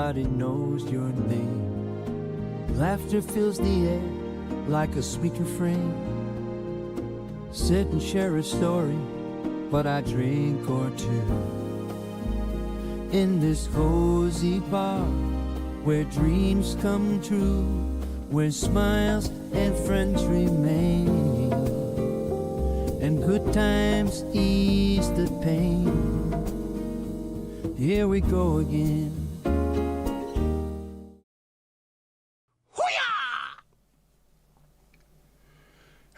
everybody knows your name. Laughter fills the air like a sweet refrain. Sit and share a story, but I drink or two. In this cozy bar, where dreams come true, where smiles and friends remain, and good times ease the pain. Here we go again.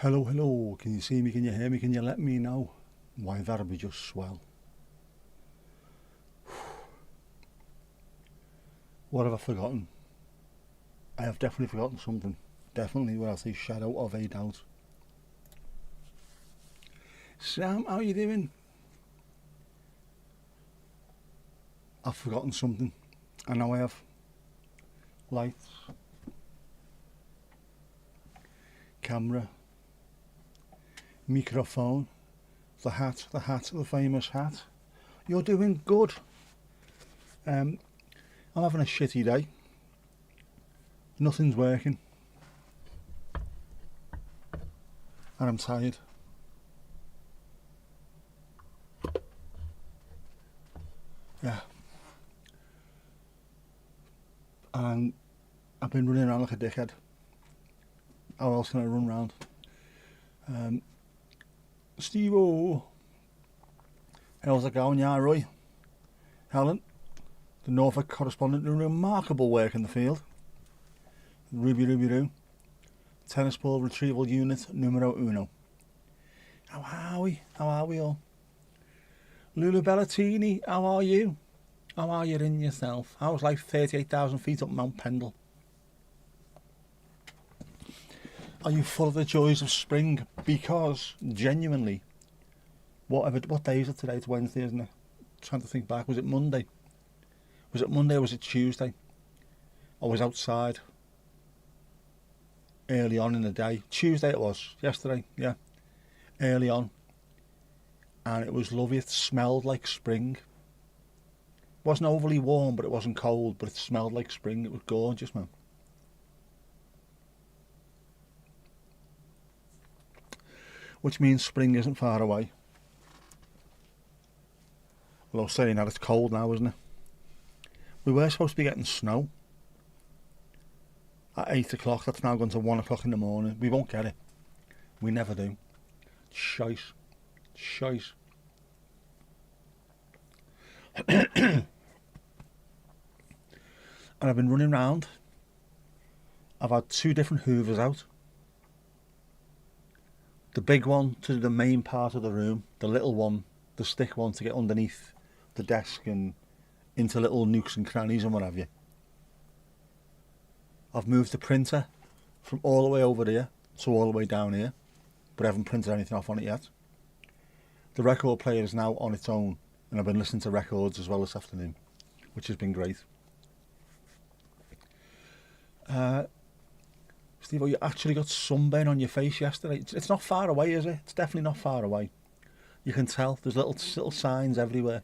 Hello, hello, can you see me, can you hear me, can you let me know? Why, that'd be just swell. What have I forgotten? I have definitely forgotten something. Definitely, without a shadow of a doubt. Sam, how you doing? I've forgotten something. I know I have. Lights. Camera. Microphone. The hat, the famous hat. You're doing good. I'm having a shitty day. Nothing's working. And I'm tired. Yeah. And I've been running around like a dickhead. How else can I run around? Steve-O, how's it going? Yeah, Roy. Helen, the Norfolk correspondent, doing remarkable work in the field. Ruby Roo, tennis ball retrieval unit numero uno. How are we all? Lulu Bellatini, how are you? How are you in yourself? How's life 38,000 feet up Mount Pendle? Are you full of the joys of spring? Because, genuinely, what day is it today? It's Wednesday, isn't it? I'm trying to think back. Was it Monday? Was it Monday or was it Tuesday? I was outside early on in the day. Tuesday it was. Yesterday, yeah. Early on. And it was lovely. It smelled like spring. It wasn't overly warm, but it wasn't cold. But it smelled like spring. It was gorgeous, man. Which means spring isn't far away. Well, I was saying that it's cold now, isn't it? We were supposed to be getting snow at 8 o'clock. That's now gone to 1 o'clock in the morning. We won't get it. We never do. Shite. And I've been running round. I've had 2 different hoovers out. The big one to the main part of the room, the little one, the stick one to get underneath the desk and into little nooks and crannies and what have you. I've moved the printer from all the way over there to all the way down here, but I haven't printed anything off on it yet. The record player is now on its own, and I've been listening to records as well this afternoon, which has been great. Steve, you actually got sunburn on your face yesterday. It's not far away, is it? It's definitely not far away. You can tell. There's little signs everywhere.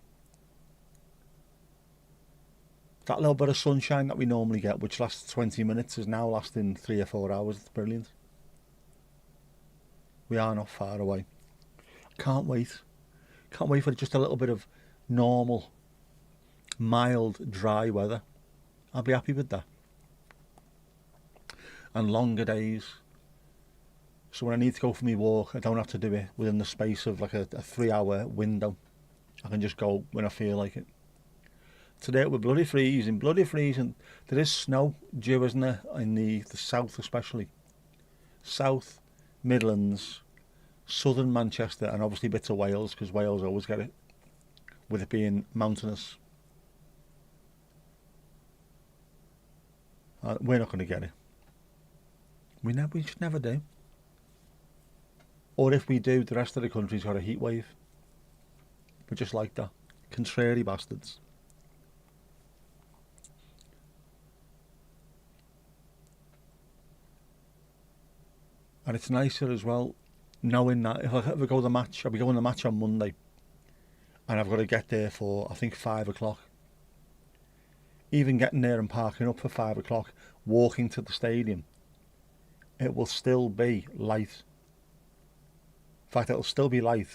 That little bit of sunshine that we normally get, which lasts 20 minutes, is now lasting 3 or 4 hours. It's brilliant. We are not far away. Can't wait. Can't wait for just a little bit of normal, mild, dry weather. I'll be happy with that. And longer days. So when I need to go for my walk, I don't have to do it within the space of like a 3-hour window. I can just go when I feel like it. Today we're bloody freezing. There is snow due, isn't there, in the south especially. South, Midlands, southern Manchester, and obviously bits of Wales, because Wales always get it, with it being mountainous. We're not going to get it. We should never do. Or if we do, the rest of the country's got a heat wave. We're just like that. Contrary bastards. And it's nicer as well, knowing that if I go to the match, I'll be going to the match on Monday. And I've got to get there for, I think, 5 o'clock. even getting there and parking up for 5 o'clock, walking to the stadium, it will still be light. In fact, it'll still be light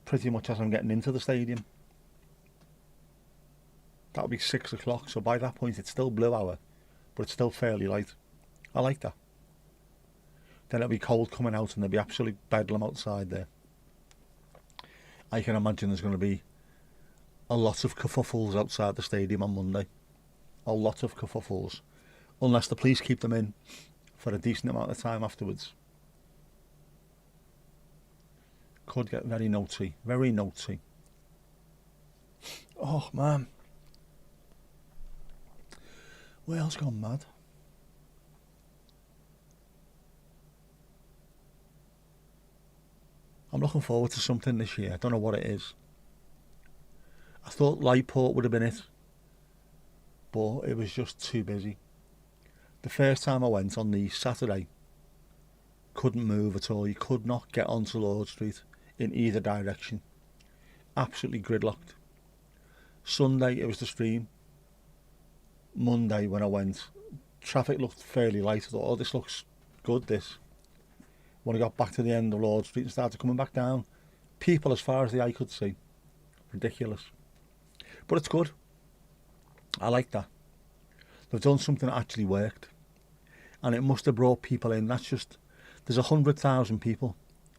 pretty much as I'm getting into the stadium. That'll be 6 o'clock, so by that point it's still blue hour, but it's still fairly light. I like that. Then it'll be cold coming out and there'll be absolute bedlam outside there. I can imagine there's going to be a lot of kerfuffles outside the stadium on Monday. A lot of kerfuffles. Unless the police keep them in for a decent amount of time afterwards. Could get very naughty. Very naughty. Oh, man. Wales gone mad. I'm looking forward to something this year. I don't know what it is. I thought Lightport would have been it, but it was just too busy. The first time I went on the Saturday, couldn't move at all. You could not get onto Lord Street in either direction. Absolutely gridlocked. Sunday, it was the stream. Monday, when I went, traffic looked fairly light. I thought, oh, this looks good, this. When I got back to the end of Lord Street and started coming back down, people as far as the eye could see. Ridiculous. But it's good. I like that. They've done something that actually worked. And it must have brought people in. That's just, there's 100,000 people,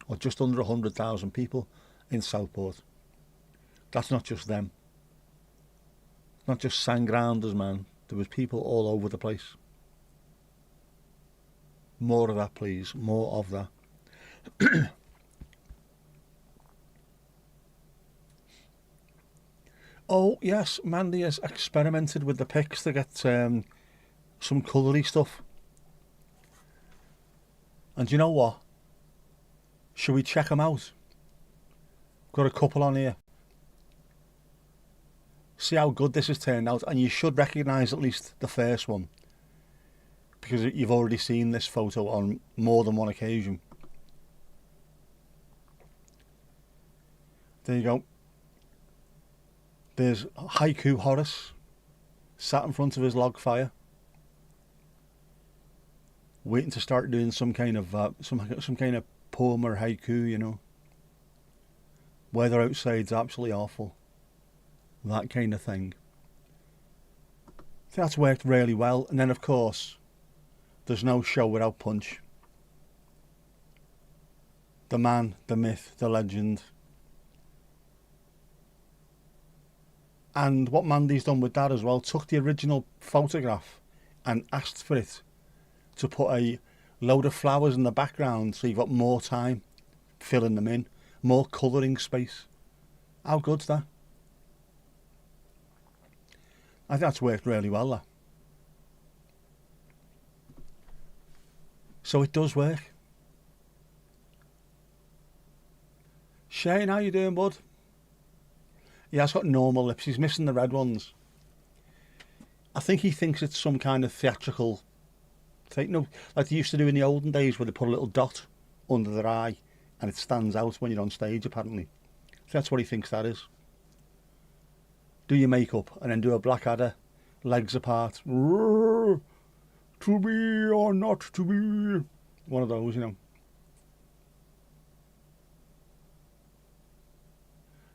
or just under 100,000 people in Southport. That's not just them. It's not just Sandgrounders, man. There was people all over the place. More of that, please. More of that. Oh, yes, Mandy has experimented with the pics to get some coloury stuff. And you know what? Should we check them out? Got a couple on here. See how good this has turned out. And you should recognise at least the first one, because you've already seen this photo on more than one occasion. There you go. There's Haiku Horace, sat in front of his log fire, waiting to start doing some kind of poem or haiku, you know. Weather outside's absolutely awful. That kind of thing. I think that's worked really well. And then, of course, there's no show without punch. The man, the myth, the legend. And what Mandy's done with that as well, took the original photograph and asked for it to put a load of flowers in the background so you've got more time filling them in, more colouring space. How good's that? I think that's worked really well, that. So it does work. Shane, how you doing, bud? He has got normal lips. He's missing the red ones. I think he thinks it's some kind of theatrical thing. No, like they used to do in the olden days where they put a little dot under their eye and it stands out when you're on stage, apparently. That's what he thinks that is. Do your makeup and then do a Blackadder, legs apart. To be or not to be. One of those, you know.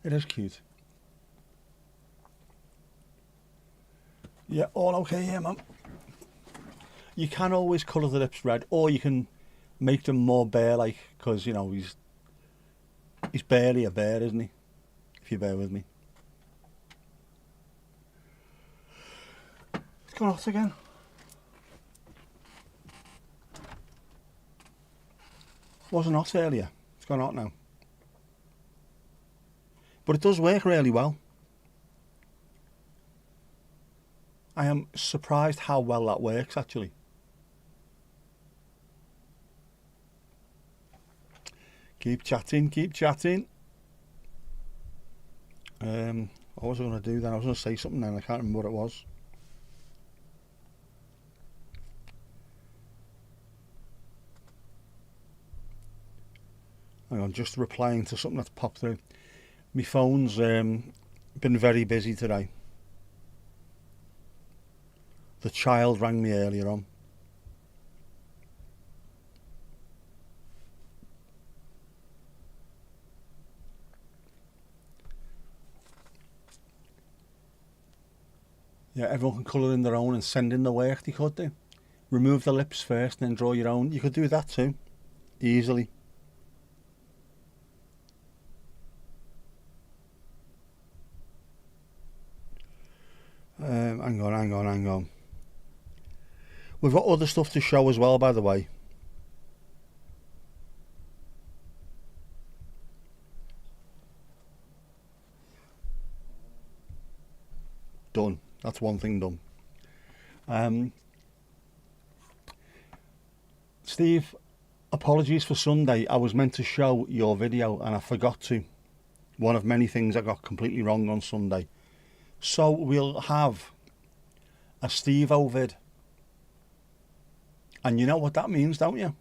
It is cute. Yeah, all okay here, man. You can always colour the lips red, or you can make them more bear-like, because, you know, he's barely a bear, isn't he? If you bear with me. It's gone hot again. Wasn't hot earlier. It's gone hot now. But it does work really well. I am surprised how well that works, actually. Keep chatting, keep chatting. What was I going to do then? I was going to say something then, I can't remember what it was. Hang on, just replying to something that's popped through. My phone's been very busy today. The child rang me earlier on. Yeah, everyone can colour in their own and send in the work they could do. Remove the lips first and then draw your own. You could do that too, easily. Hang on. We've got other stuff to show as well, by the way. Done. That's one thing done. Steve, apologies for Sunday. I was meant to show your video and I forgot to. One of many things I got completely wrong on Sunday. So we'll have a Steve-O vid. And you know what that means, don't you?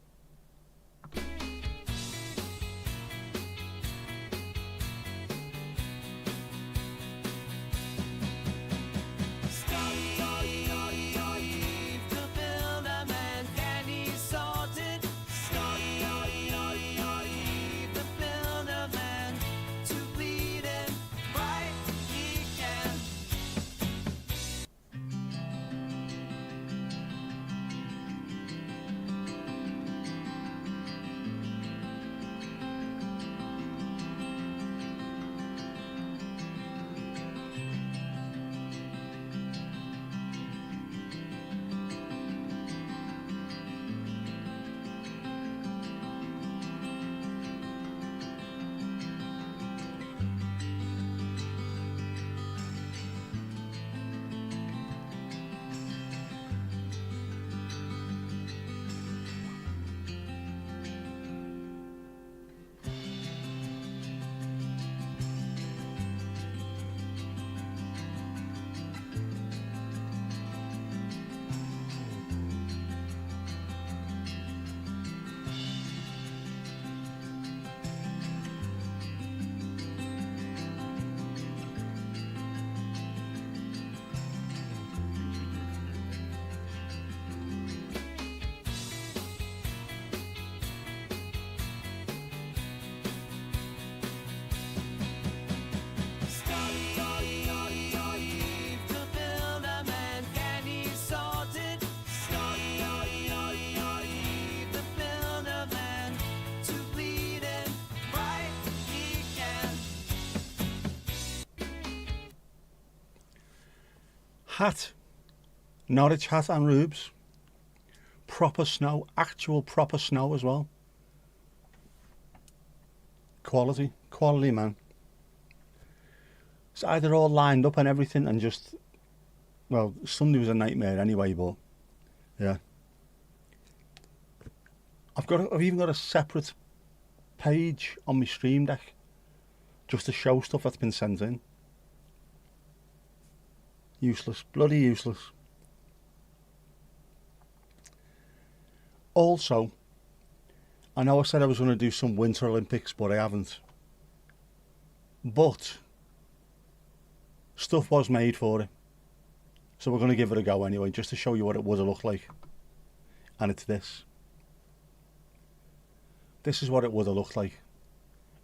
Hat. Norwich hat and Rubes. Proper snow. Actual proper snow as well. Quality. Quality, man. It's either all lined up and everything and just... Well, Sunday was a nightmare anyway, but... Yeah. I've even got a separate page on my Stream Deck just to show stuff that's been sent in. Useless. Bloody useless. Also, I know I said I was going to do some Winter Olympics, but I haven't. But stuff was made for it. So we're going to give it a go anyway, just to show you what it would have looked like. And it's this. This is what it would have looked like.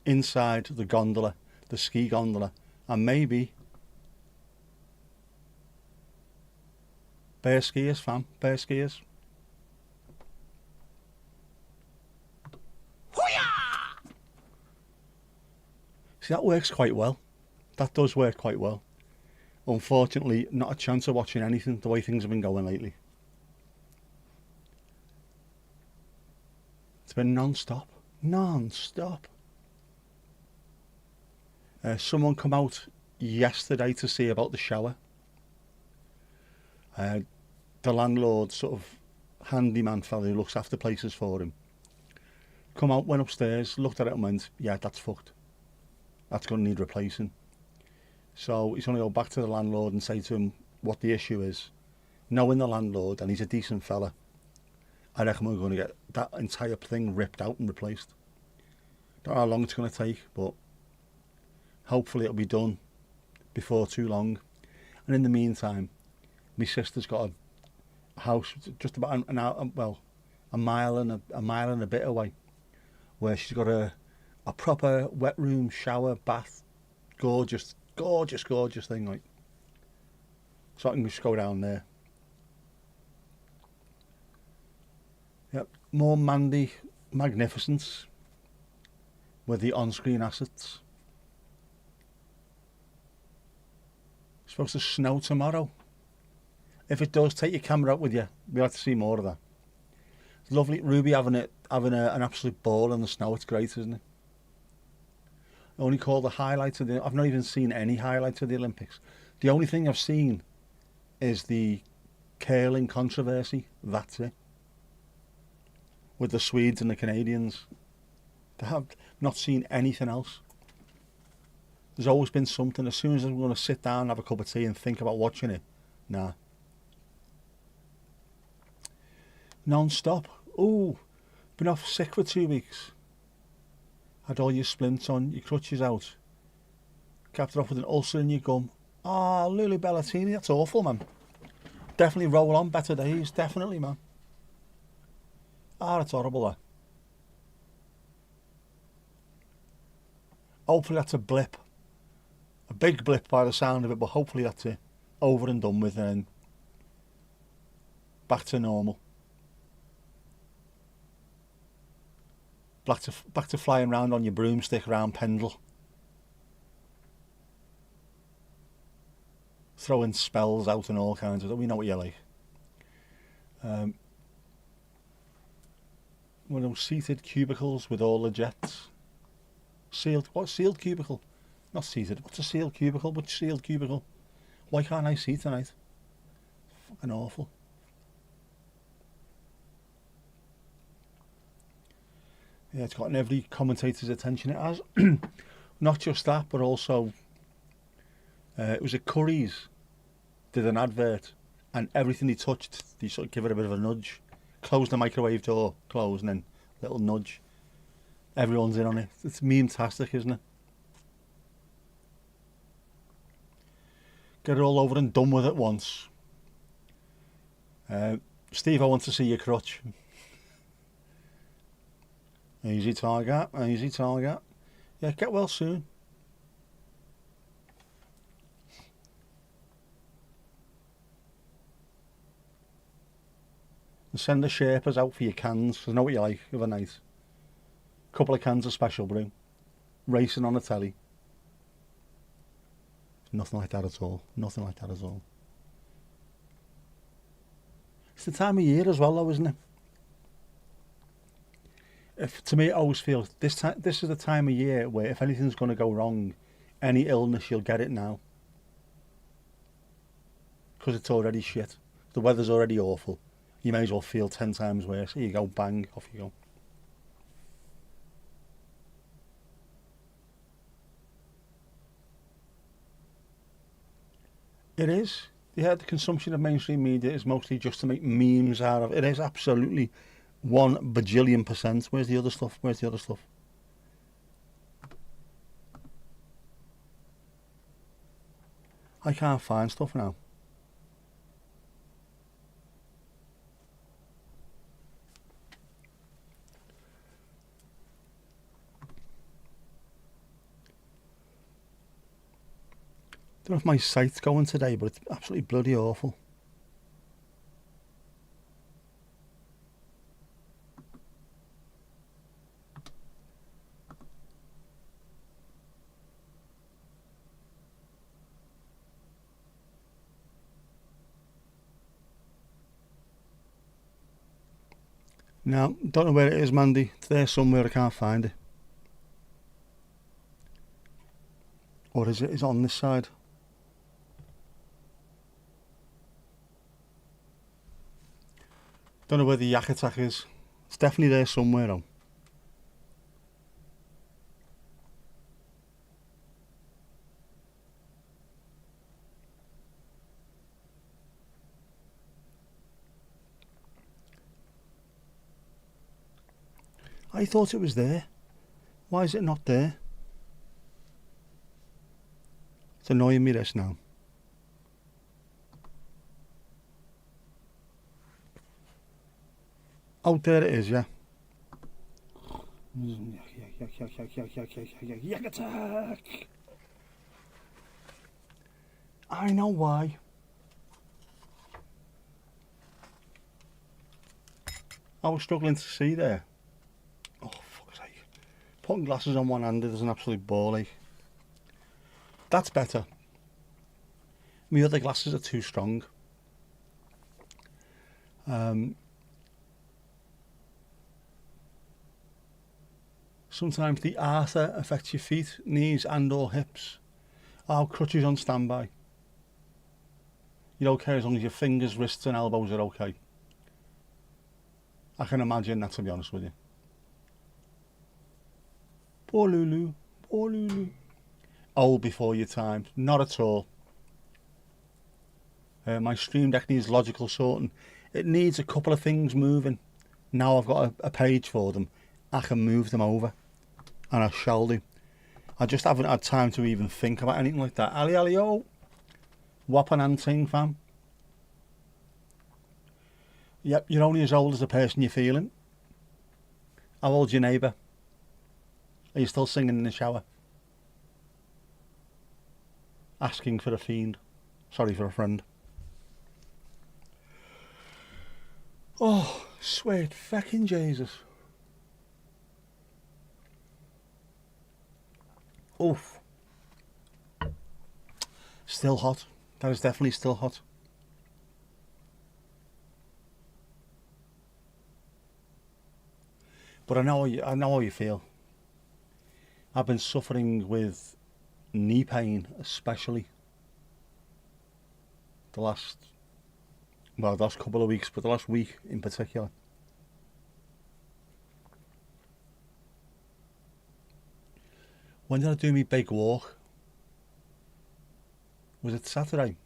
Inside the gondola, the ski gondola, and maybe... Bare skiers, fam. Bare skiers. See, that works quite well. That does work quite well. Unfortunately, not a chance of watching anything the way things have been going lately. It's been non-stop. Non-stop. Someone come out yesterday to see about the shower. The landlord, sort of handyman fella who looks after places for him, come out, went upstairs, looked at it and went, yeah, that's fucked. That's going to need replacing. So he's going to go back to the landlord and say to him what the issue is. Knowing the landlord, and he's a decent fella, I reckon we're going to get that entire thing ripped out and replaced. Don't know how long it's going to take, but hopefully it'll be done before too long. And in the meantime, my sister's got house just about an hour, well, a mile and a bit away, where she's got a proper wet room, shower, bath, gorgeous thing, like. So I can just go down there. Yep, more Mandy magnificence with the on-screen assets. It's supposed to snow tomorrow. If it does, take your camera out with you. We'll have to see more of that. It's lovely. Ruby having an absolute ball in the snow. It's great, isn't it? I only call the highlights of I've not even seen any highlights of the Olympics. The only thing I've seen is the curling controversy. That's it. With the Swedes and the Canadians. They have not seen anything else. There's always been something. As soon as I'm going to sit down and have a cup of tea and think about watching it, nah. Non-stop. Ooh, been off sick for 2 weeks. Had all your splints on, your crutches out. Capped it off with an ulcer in your gum. Ah, oh, Lulu Bellatini, that's awful, man. Definitely roll on, better days, definitely, man. Ah, that's horrible, that. Hopefully that's a blip. A big blip by the sound of it, but hopefully that's it. Over and done with, and back to normal. Back to flying around on your broomstick around Pendle. Throwing spells out and all kinds of... We know what you're like. One of those seated cubicles with all the jets. Sealed... What? Sealed cubicle? Not seated. What's a sealed cubicle? Which sealed cubicle? Why can't I see tonight? Fucking awful. Yeah, it's gotten every commentator's attention it has. Not just that, but also it was at Curry's, did an advert, and everything he touched, they sort of give it a bit of a nudge. Close the microwave door, close, and then little nudge. Everyone's in on it. It's meme-tastic, isn't it? Get it all over and done with it once. Steve, I want to see your crutch. Easy target, easy target. Yeah, get well soon. And send the Sherpas out for your cans. I know what you like of a night. Couple of cans of special brew. Racing on the telly. Nothing like that at all. Nothing like that at all. It's the time of year as well, though, isn't it? To me, it always feels this is the time of year where if anything's going to go wrong, any illness, you'll get it now. Because it's already shit. The weather's already awful. You may as well feel 10 times worse. Here you go, bang, off you go. It is. Yeah, the consumption of mainstream media is mostly just to make memes out of it. It is absolutely 1 bajillion %. Where's the other stuff? Where's the other stuff? I can't find stuff now. Don't know if my site's going today, but it's absolutely bloody awful. No, don't know where it is, Mandy. It's there somewhere, I can't find it. Or is it? Is it on this side? Don't know where the yak attack is. It's definitely there somewhere though. I thought it was there. Why is it not there? It's annoying me this now. Oh, there it is, yeah. Yak attack! I know why. I was struggling to see there. Oh, fuck's sake. Putting glasses on one-handed is an absolute ball ache. That's better. My other glasses are too strong. Sometimes the arthur affects your feet, knees and or hips. Oh, crutches on standby. You're okay as long as your fingers, wrists and elbows are okay. I can imagine that, to be honest with you. Poor Lulu, poor Lulu. Old before your time, not at all. My Stream Deck needs logical sorting. It needs a couple of things moving. Now I've got a page for them, I can move them over. And I shall do. I just haven't had time to even think about anything like that. Ali Ali oh. Whop an anting, fam. Yep, you're only as old as the person you're feeling. How old's your neighbour? Are you still singing in the shower? Asking for a fiend. Sorry, for a friend. Oh, sweet fucking Jesus. Oof. Still hot. That is definitely still hot. But I know how you feel. I've been suffering with knee pain, especially the last couple of weeks, but the last week in particular. When did I do my big walk? Was it Saturday?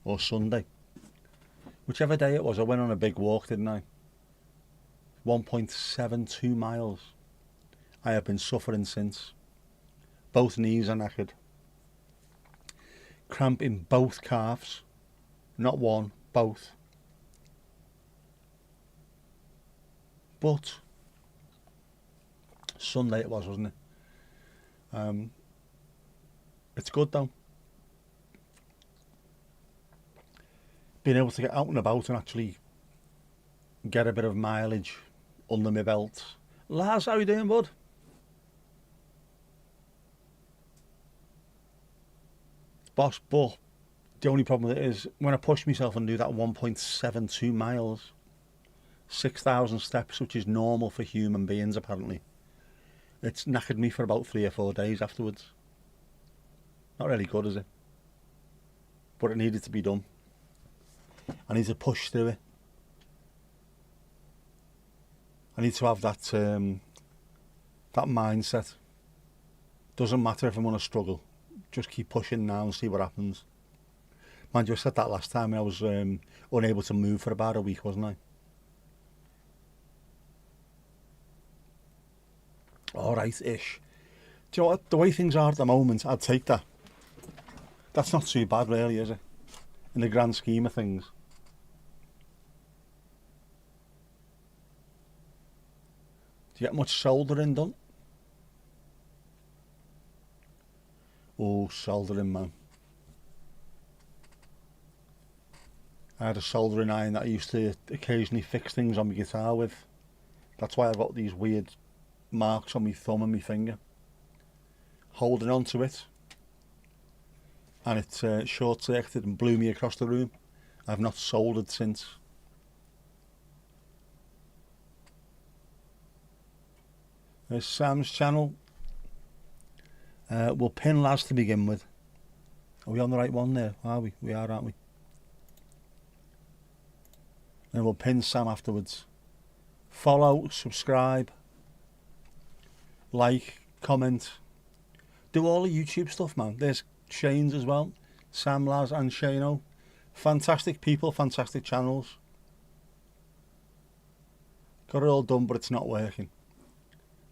Or Sunday? Whichever day it was, I went on a big walk, didn't I? 1.72 miles. I have been suffering since. Both knees are knackered. Cramp in both calves. Not one, both. But Sunday it was, wasn't it? It's good though. Being able to get out and about and actually get a bit of mileage under my belt. Lars, how you doing, bud? Boss, but the only problem with it is when I push myself and do that 1.72 miles, 6,000 steps, which is normal for human beings apparently, it's knackered me for about 3 or 4 days afterwards. Not really good, is it? But it needed to be done. I need to push through it. I need to have that mindset. Doesn't matter if I'm going to struggle. Just keep pushing now and see what happens. Mind you, I said that last time and I was unable to move for about a week, wasn't I? Alright-ish. Do you know what? The way things are at the moment, I'd take that. That's not too bad really, is it? In the grand scheme of things. Do you get much soldering done? Oh, soldering, man. I had a soldering iron that I used to occasionally fix things on my guitar with. That's why I've got these weird marks on my thumb and my finger. Holding on to it. And it short-circuited and blew me across the room. I've not soldered since. There's Sam's channel. We'll pin Laz to begin with. Are we on the right one there? Are we? We are, aren't we? And we'll pin Sam afterwards. Follow, subscribe, like, comment. Do all the YouTube stuff, man. There's Shane's as well. Sam, Laz and Shano. Fantastic people, fantastic channels. Got it all done, but it's not working.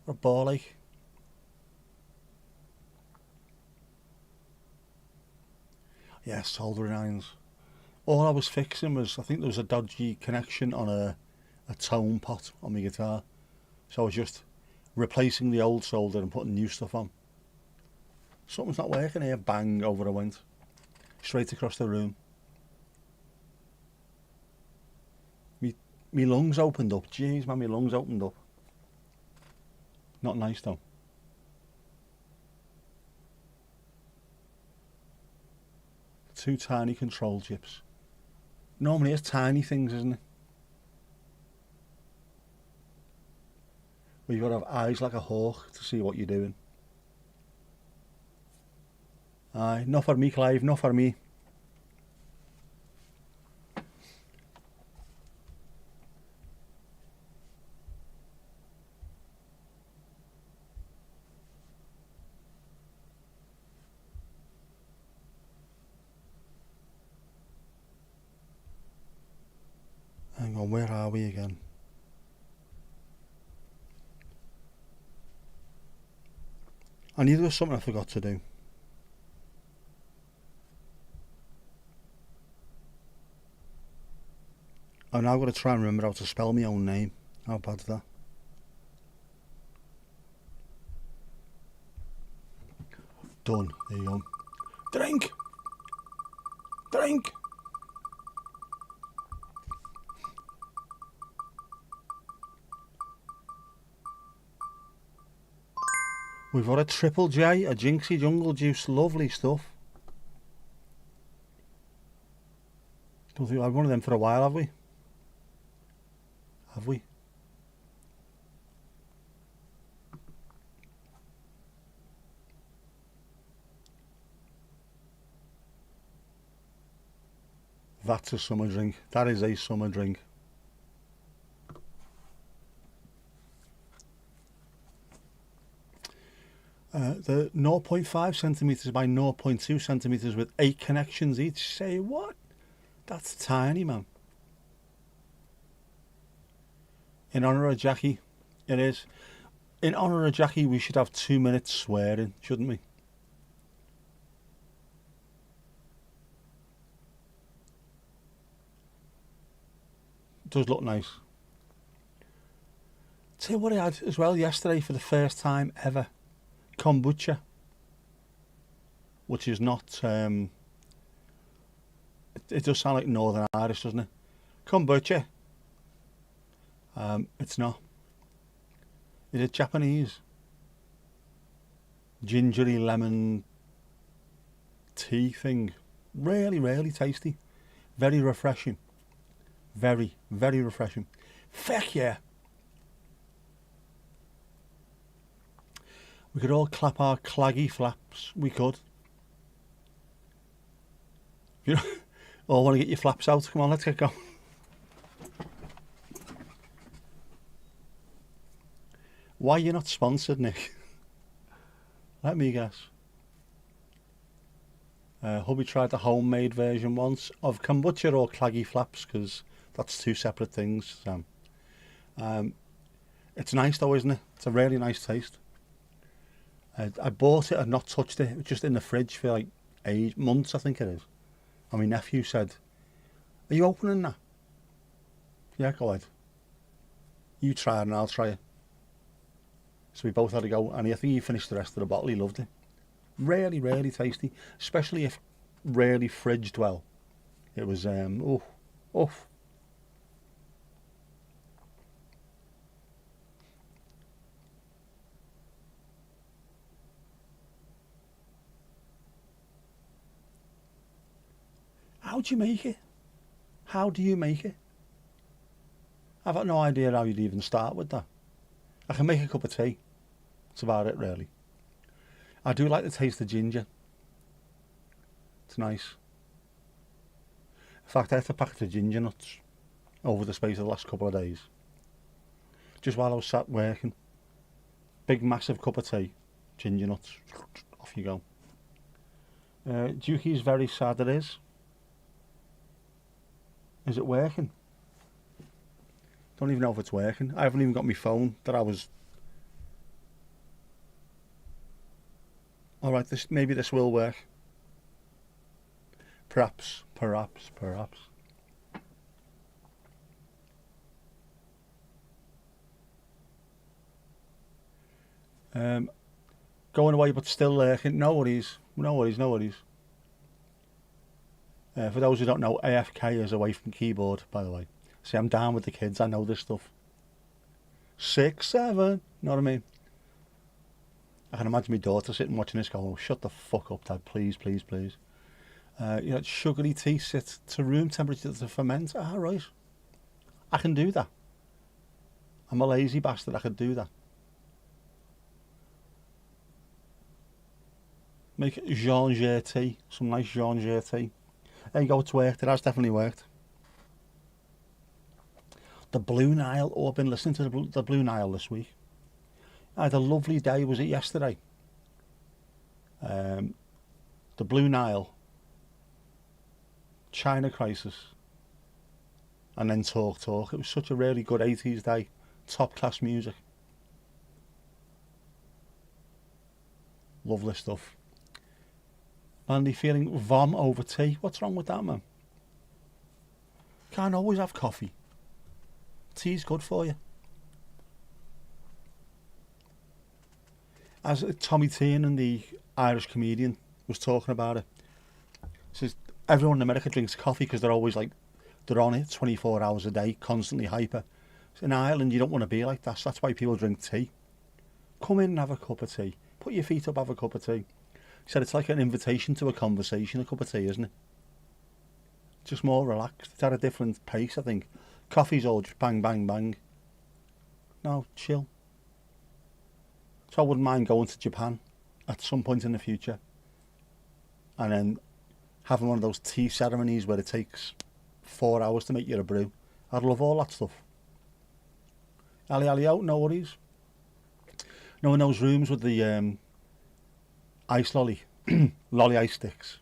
What a ball ache. Yeah, soldering irons. All I was fixing was, I think there was a dodgy connection on a tone pot on my guitar. So I was just replacing the old solder and putting new stuff on. Something's not working here. Bang, over I went. Straight across the room. Me lungs opened up. Jeez, man, my lungs opened up. Not nice though. Two tiny control chips. Normally it's tiny things, isn't it? But you've got to have eyes like a hawk to see what you're doing. Aye, not for me, Clive, not for me. Hang on, where are we again? I knew there was something I forgot to do. I'm now going to try and remember how to spell my own name. How bad's that? Done. There you go. Drink! Drink! We've got a Triple J, a Jinxie Jungle Juice, lovely stuff. Don't think we've had one of them for a while, have we? Have we? That's a summer drink. That is a summer drink. The 0.5 centimetres by 0.2 centimetres with 8 connections each. Say what? That's tiny, man. In honour of Jackie, it is. In honour of Jackie, we should have 2 minutes swearing, shouldn't we? It does look nice. Tell you what I had as well yesterday for the first time ever. Kombucha, which is not, it does sound like Northern Irish, doesn't it? Kombucha. It's not. It is Japanese. Gingery lemon tea thing. Really, really tasty. Very refreshing. Very, very refreshing. Feck yeah. We could all clap our claggy flaps. We could. You know, all want to get your flaps out. Come on, let's get going. Why are you not sponsored, Nick? Let me guess. Hubby tried the homemade version once of kombucha or claggy flaps, because that's two separate things, Sam. It's nice though, isn't it? It's a really nice taste. I bought it and not touched it. It was just in the fridge for like months, I think it is. And my nephew said, "Are you opening that?" Yeah, go ahead. You try it and I'll try it. So we both had to go, and I think he finished the rest of the bottle. He loved it. Really, really tasty, especially if really fridged well. It was oof. How do you make it? How do you make it? I've got no idea how you'd even start with that. I can make a cup of tea. That's about it, really. I do like the taste of ginger. It's nice. In fact, I had a packet of ginger nuts over the space of the last couple of days. Just while I was sat working. Big, massive cup of tea. Ginger nuts. Off you go. Dukey's very sad it is. Is it working? Don't even know if it's working. I haven't even got my phone that I was... Alright, maybe this will work. Perhaps. Going away but still lurking. No worries. For those who don't know, AFK is away from keyboard, by the way. See, I'm down with the kids. I know this stuff. 6, 7. Know what I mean? I can imagine my daughter sitting watching this going, oh, shut the fuck up, Dad. Please. Sugary tea sits to room temperature to ferment. Ah, right. I can do that. I'm a lazy bastard. I could do that. Make ginger tea. Some nice ginger tea. There you go, it's worked. It has definitely worked. The Blue Nile. Oh, I've been listening to the Blue Nile this week. I had a lovely day. Was it yesterday? The Blue Nile. China Crisis. And then Talk. It was such a really good 80s day. Top class music. Lovely stuff. Mandy feeling vom over tea. What's wrong with that, man? Can't always have coffee. Tea's good for you. As Tommy Tiernan, the Irish comedian, was talking about it, says everyone in America drinks coffee because they're always like, they're on it 24 hours a day, constantly hyper. So in Ireland, you don't want to be like that. So that's why people drink tea. Come in and have a cup of tea. Put your feet up, have a cup of tea. He said it's like an invitation to a conversation, a cup of tea, isn't it? Just more relaxed. It's at a different pace, I think. Coffee's all just bang, bang, bang. No, chill. So I wouldn't mind going to Japan at some point in the future. And then having one of those tea ceremonies where it takes 4 hours to make you a brew. I'd love all that stuff. Ali out, no worries. No, in those rooms with the ice lolly, lolly ice sticks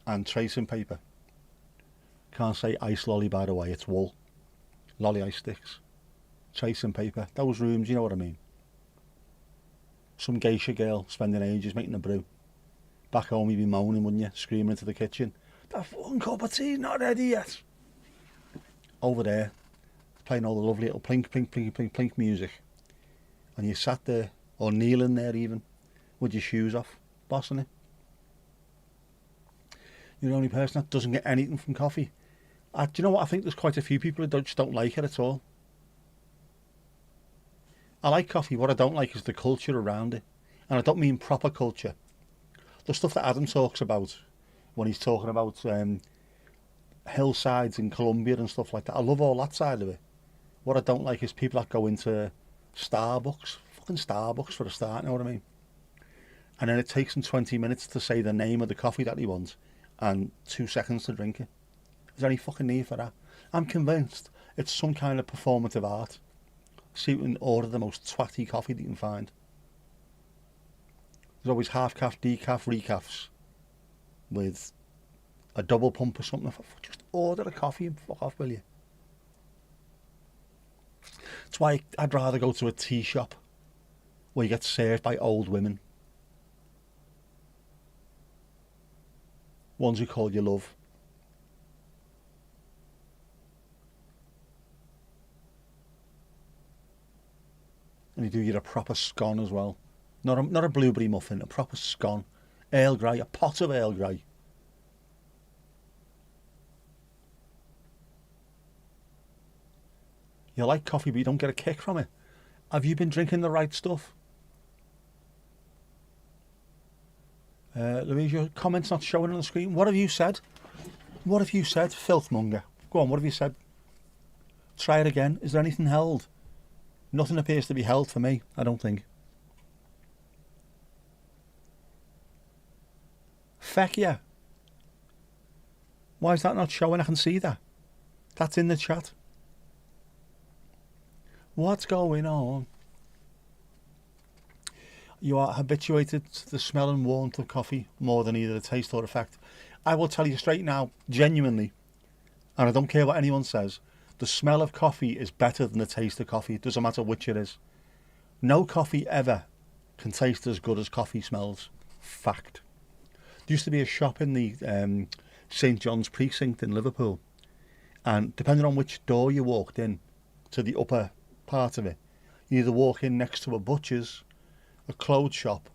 and tracing paper. Can't say ice lolly, by the way, it's wool. Lolly ice sticks, tracing paper, those rooms, you know what I mean. Some geisha girl spending ages making a brew. Back home you'd be moaning, wouldn't you? Screaming into the kitchen. That fucking cup of tea's not ready yet. Over there, playing all the lovely little plink, plink, plink, plink, plink music. And you sat there, or kneeling there even, with your shoes off, bossing it. You're the only person that doesn't get anything from coffee. Do you know what? I think there's quite a few people who just don't like it at all. I like coffee. What I don't like is the culture around it. And I don't mean proper culture. The stuff that Adam talks about when he's talking about hillsides in Colombia and stuff like that. I love all that side of it. What I don't like is people that go into Starbucks. Fucking Starbucks for a start, you know what I mean? And then it takes them 20 minutes to say the name of the coffee that they want and 2 seconds to drink it. Is there any fucking need for that? I'm convinced it's some kind of performative art. See, you can order the most twatty coffee that you can find. There's always half-calf, decaf, recafs with a double pump or something. Just order a coffee and fuck off, will you? That's why I'd rather go to a tea shop where you get served by old women. Ones who call you love. And you do get a proper scone as well. Not a blueberry muffin, a proper scone. Earl Grey, a pot of Earl Grey. You like coffee but you don't get a kick from it. Have you been drinking the right stuff? Louise, your comment's not showing on the screen. What have you said? What have you said, filthmonger? Go on, what have you said? Try it again. Is there anything held? Nothing appears to be held for me, I don't think. Feck yeah. Why is that not showing? I can see that. That's in the chat. What's going on? You are habituated to the smell and warmth of coffee more than either the taste or effect. I will tell you straight now, genuinely, and I don't care what anyone says, the smell of coffee is better than the taste of coffee. It doesn't matter which it is. No coffee ever can taste as good as coffee smells. Fact. There used to be a shop in the St John's Precinct in Liverpool. And depending on which door you walked in to the upper part of it, you either walk in next to a butcher's, a clothes shop,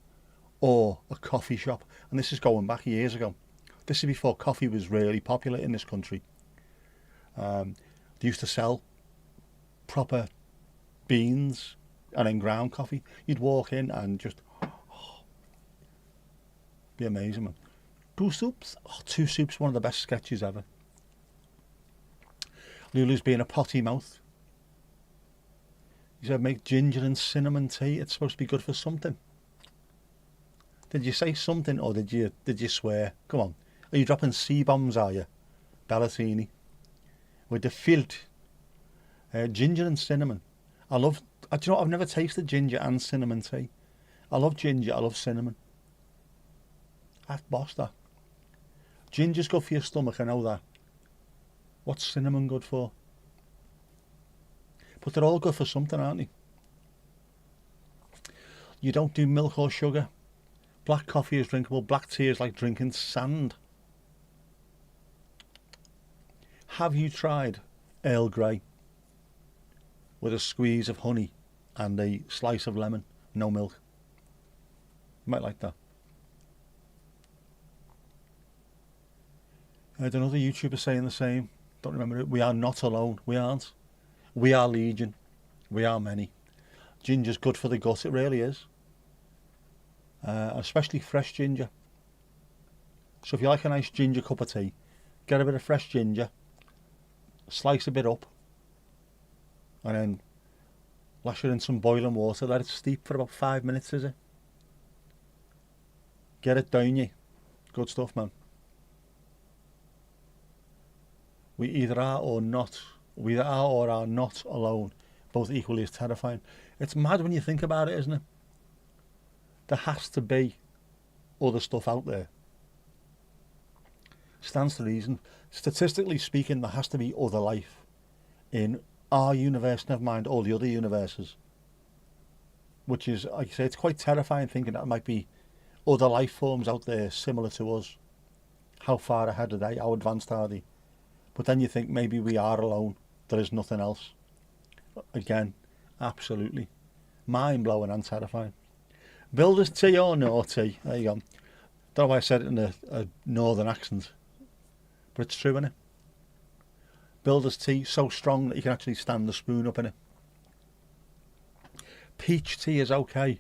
or a coffee shop. And this is going back years ago. This is before coffee was really popular in this country. They used to sell proper beans and then ground coffee. You'd walk in and just be amazing, man. Two soups, one of the best sketches ever. Lulu's being a potty mouth. He said, make ginger and cinnamon tea. It's supposed to be good for something. Did you say something, or did you swear? Come on. Are you dropping C-bombs, are you? Ballatini. With the filth. Ginger and cinnamon. Do you know what? I've never tasted ginger and cinnamon tea. I love ginger, I love cinnamon. That's boss, that. Ginger's good for your stomach, I know that. What's cinnamon good for? But they're all good for something, aren't they? You don't do milk or sugar. Black coffee is drinkable. Black tea is like drinking sand. Have you tried Earl Grey with a squeeze of honey and a slice of lemon? No milk. You might like that. I had another YouTuber saying the same. Don't remember it. We are not alone. We aren't. We are legion. We are many. Ginger's good for the gut. It really is. Especially fresh ginger. So if you like a nice ginger cup of tea, get a bit of fresh ginger, slice a bit up, and then lash it in some boiling water. Let it steep for about 5 minutes, is it? Get it down you. Good stuff, man. We either are or are not alone. Both equally as terrifying. It's mad when you think about it, isn't it? There has to be other stuff out there. Stands to reason. Statistically speaking, there has to be other life in our universe, never mind all the other universes. Which is, like I say, it's quite terrifying thinking that there might be other life forms out there similar to us. How far ahead are they? How advanced are they? But then you think maybe we are alone. There is nothing else. Again, absolutely. Mind-blowing and terrifying. Builder's tea or no tea? There you go. Don't know why I said it in a northern accent. But it's true, innit? Builder's tea, so strong that you can actually stand the spoon up in it. Peach tea is okay.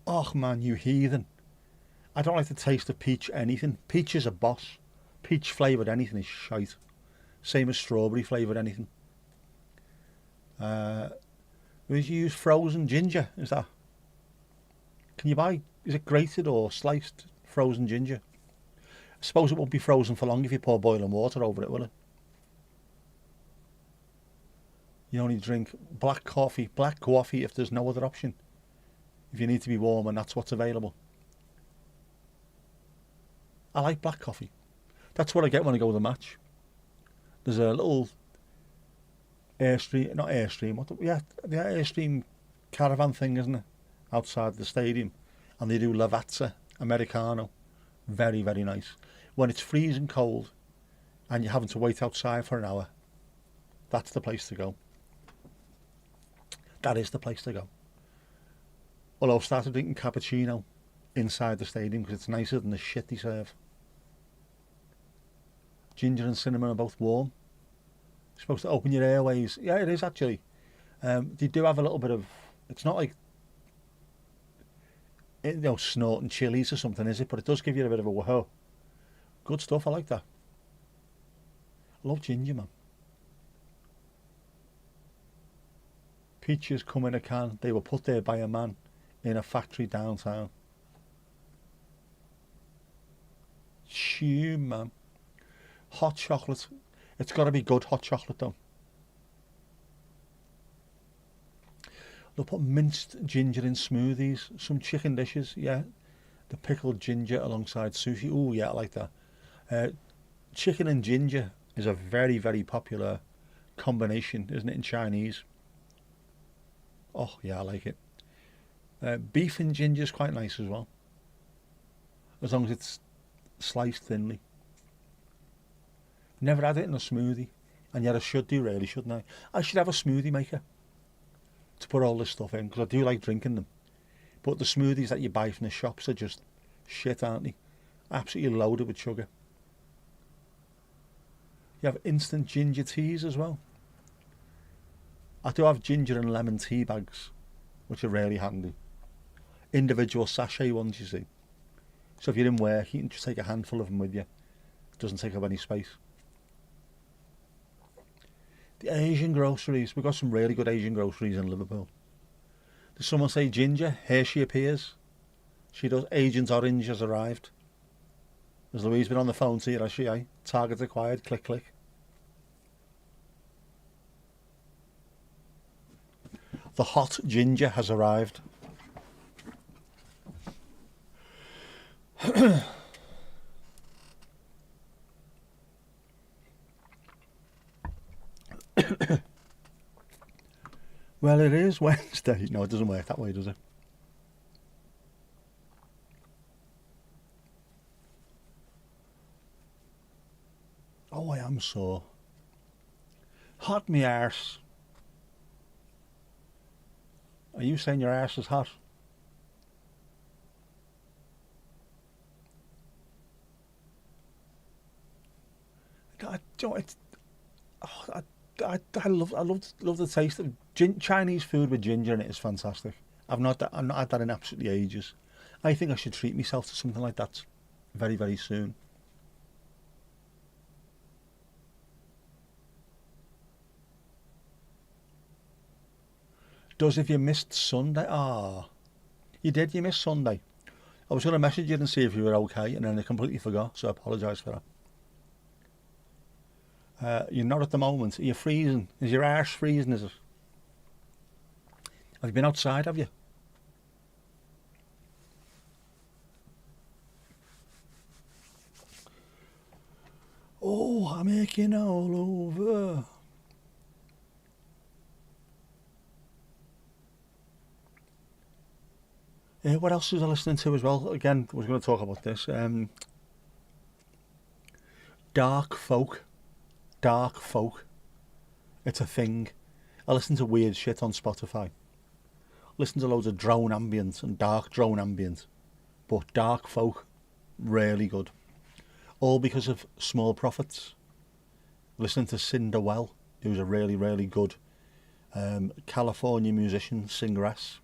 Oh man, you heathen. I don't like the taste of peach anything. Peach is a boss. Peach flavoured anything is shite. Same as strawberry flavoured anything. Would you use frozen ginger? Is that? Can you buy, is it grated or sliced frozen ginger? I suppose it won't be frozen for long if you pour boiling water over it, will it? You only drink black coffee if there's no other option. If you need to be warm and that's what's available. I like black coffee. That's what I get when I go to the match. There's a little Airstream caravan thing, isn't it? Outside the stadium. And they do Lavazza Americano. Very, very nice. When it's freezing cold and you're having to wait outside for an hour, that's the place to go. That is the place to go. Although I've started drinking cappuccino inside the stadium because it's nicer than the shit they serve. Ginger and cinnamon are both warm. It's supposed to open your airways. Yeah, it is actually. They do have a little bit of... It's not like, snorting chilies or something, is it? But it does give you a bit of a whoa. Good stuff, I like that. I love ginger, man. Peaches come in a can. They were put there by a man in a factory downtown. Shoo, man. Hot chocolate. It's got to be good hot chocolate, though. They'll put minced ginger in smoothies. Some chicken dishes, yeah. The pickled ginger alongside sushi. Ooh, yeah, I like that. Chicken and ginger is a very, very popular combination, isn't it, in Chinese? Oh, yeah, I like it. Beef and ginger is quite nice as well. As long as it's sliced thinly. Never had it in a smoothie. And yet I should do, really, shouldn't I? I should have a smoothie maker to put all this stuff in, because I do like drinking them. But the smoothies that you buy from the shops are just shit, aren't they? Absolutely loaded with sugar. You have instant ginger teas as well. I do have ginger and lemon tea bags, which are really handy. Individual sachet ones, you see. So if you're in work, you can just take a handful of them with you. It doesn't take up any space. The Asian groceries. We've got some really good Asian groceries in Liverpool. Did someone say ginger? Here she appears. She does. Agent Orange has arrived. Has Louise been on the phone to you, has she, eh? Target acquired. Click, click. The hot ginger has arrived. Well, it is Wednesday. No, it doesn't work that way, does it? Oh, I am sore. Hot me arse. Are you saying your arse is hot? I love the taste of Chinese food with ginger in it. Is fantastic. I've not had that in absolutely ages. I think I should treat myself to something like that very, very soon. Does if you missed Sunday? You did. You missed Sunday. I was going to message you and see if you were okay, and then I completely forgot. So I apologise for that. You're not at the moment. Are you freezing? Is your arse freezing, is it? Have you been outside, have you? Oh, I'm aching all over. What else was I listening to as well? Again, I was going to talk about this. Dark folk. Dark folk. It's a thing. I listen to weird shit on Spotify. Listen to loads of drone ambient and dark drone ambient. But dark folk, really good. All because of Small Prophets. Listening to Cinderwell, who's a really, really good California musician, singeress.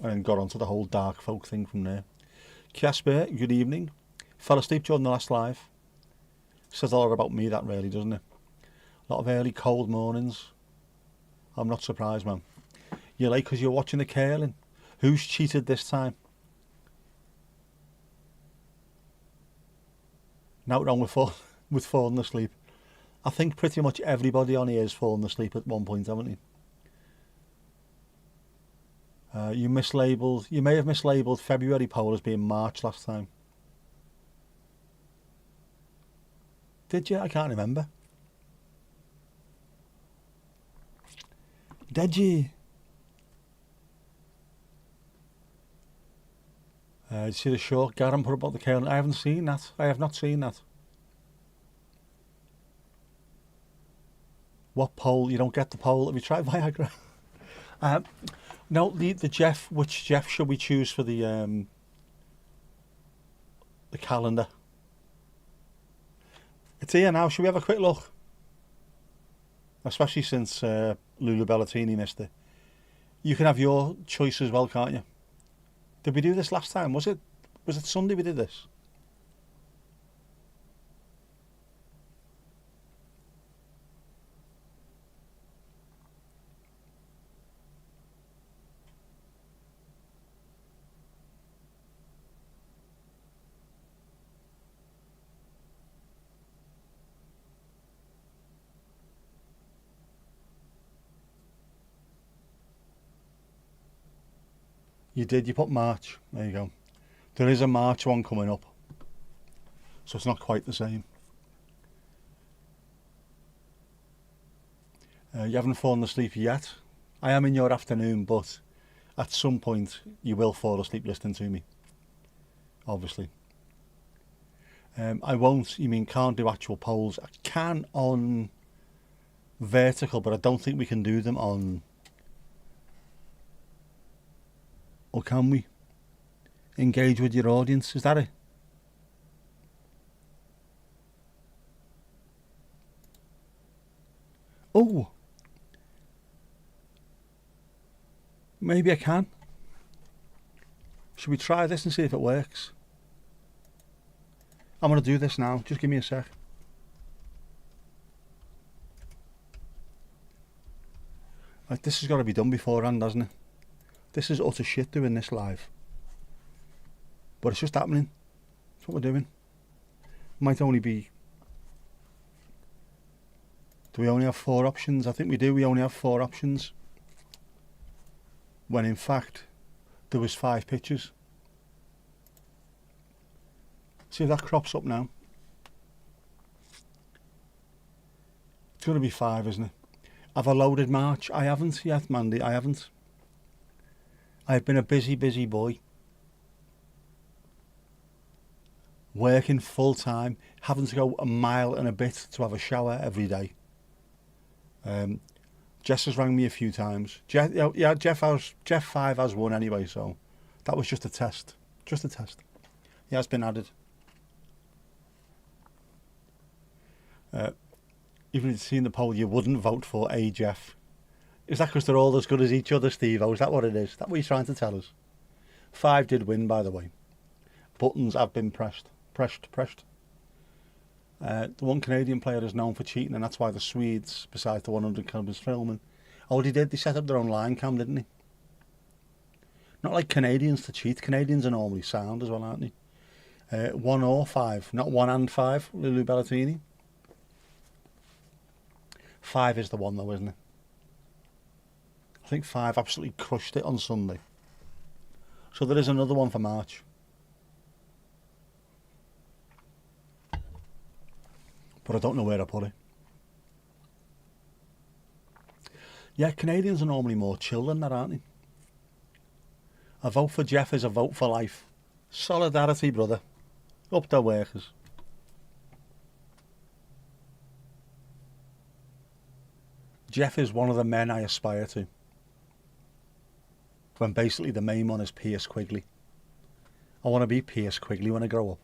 And got onto the whole dark folk thing from there. Casper, good evening. Fell asleep during the last live. Says a lot about me, that really, doesn't it? A lot of early cold mornings. I'm not surprised, man. You're late because you're watching the curling. Who's cheated this time? Not wrong with falling asleep. I think pretty much everybody on here has fallen asleep at one point, haven't you? You may have mislabelled February poll as being March last time. Did you? I can't remember. Did you? Did you see the short Garen put about the curling? I haven't seen that. I have not seen that. What poll? You don't get the poll. Have you tried Viagra? No, the Jeff. Which Jeff should we choose for the calendar? It's here now. Should we have a quick look? Especially since Lulu Bellatini missed it. You can have your choice as well, can't you? Did we do this last time? Was it Sunday we did this? You did, you put March. There you go. There is a March one coming up. So it's not quite the same. You haven't fallen asleep yet. I am in your afternoon, but at some point you will fall asleep listening to me. Obviously. I won't, you mean can't do actual polls. I can on vertical, but I don't think we can do them on, or can we? Engage with your audience, is that it? Oh, maybe I can. Should we try this and see if it works? I'm going to do this now. Just give me a sec. Like, this has got to be done beforehand, hasn't it? This is utter shit doing this live. But it's just happening. That's what we're doing. Might only be... Do we only have 4 options? I think we do. We only have 4 options. When in fact, there was 5 pictures. See if that crops up now. It's going to be 5, isn't it? Have I loaded March? I haven't yet, Mandy. I haven't. I've been a busy, busy boy. Working full time, having to go a mile and a bit to have a shower every day. Jess has rang me a few times. Jeff 5 has one anyway, so that was just a test. Just a test. He has been added. Even if you've seen the poll, you wouldn't vote for a Jeff. Is that because they're all as good as each other, Steve-O? Is that what it is? Is that what you're trying to tell us? 5 did win, by the way. Buttons have been pressed. The one Canadian player is known for cheating, and that's why the Swedes, besides the 100 cameras filming, they did. They set up their own line cam, didn't they? Not like Canadians to cheat. Canadians are normally sound as well, aren't they? 1 or 5, not 1 and 5. Lulu Bellatini. 5 is the one though, isn't it? I think 5 absolutely crushed it on Sunday. So there is another one for March. But I don't know where I put it. Yeah, Canadians are normally more chill than that, aren't they? A vote for Jeff is a vote for life. Solidarity, brother. Up the workers. Jeff is one of the men I aspire to. When basically the main one is Pierce Quigley. I want to be Pierce Quigley when I grow up.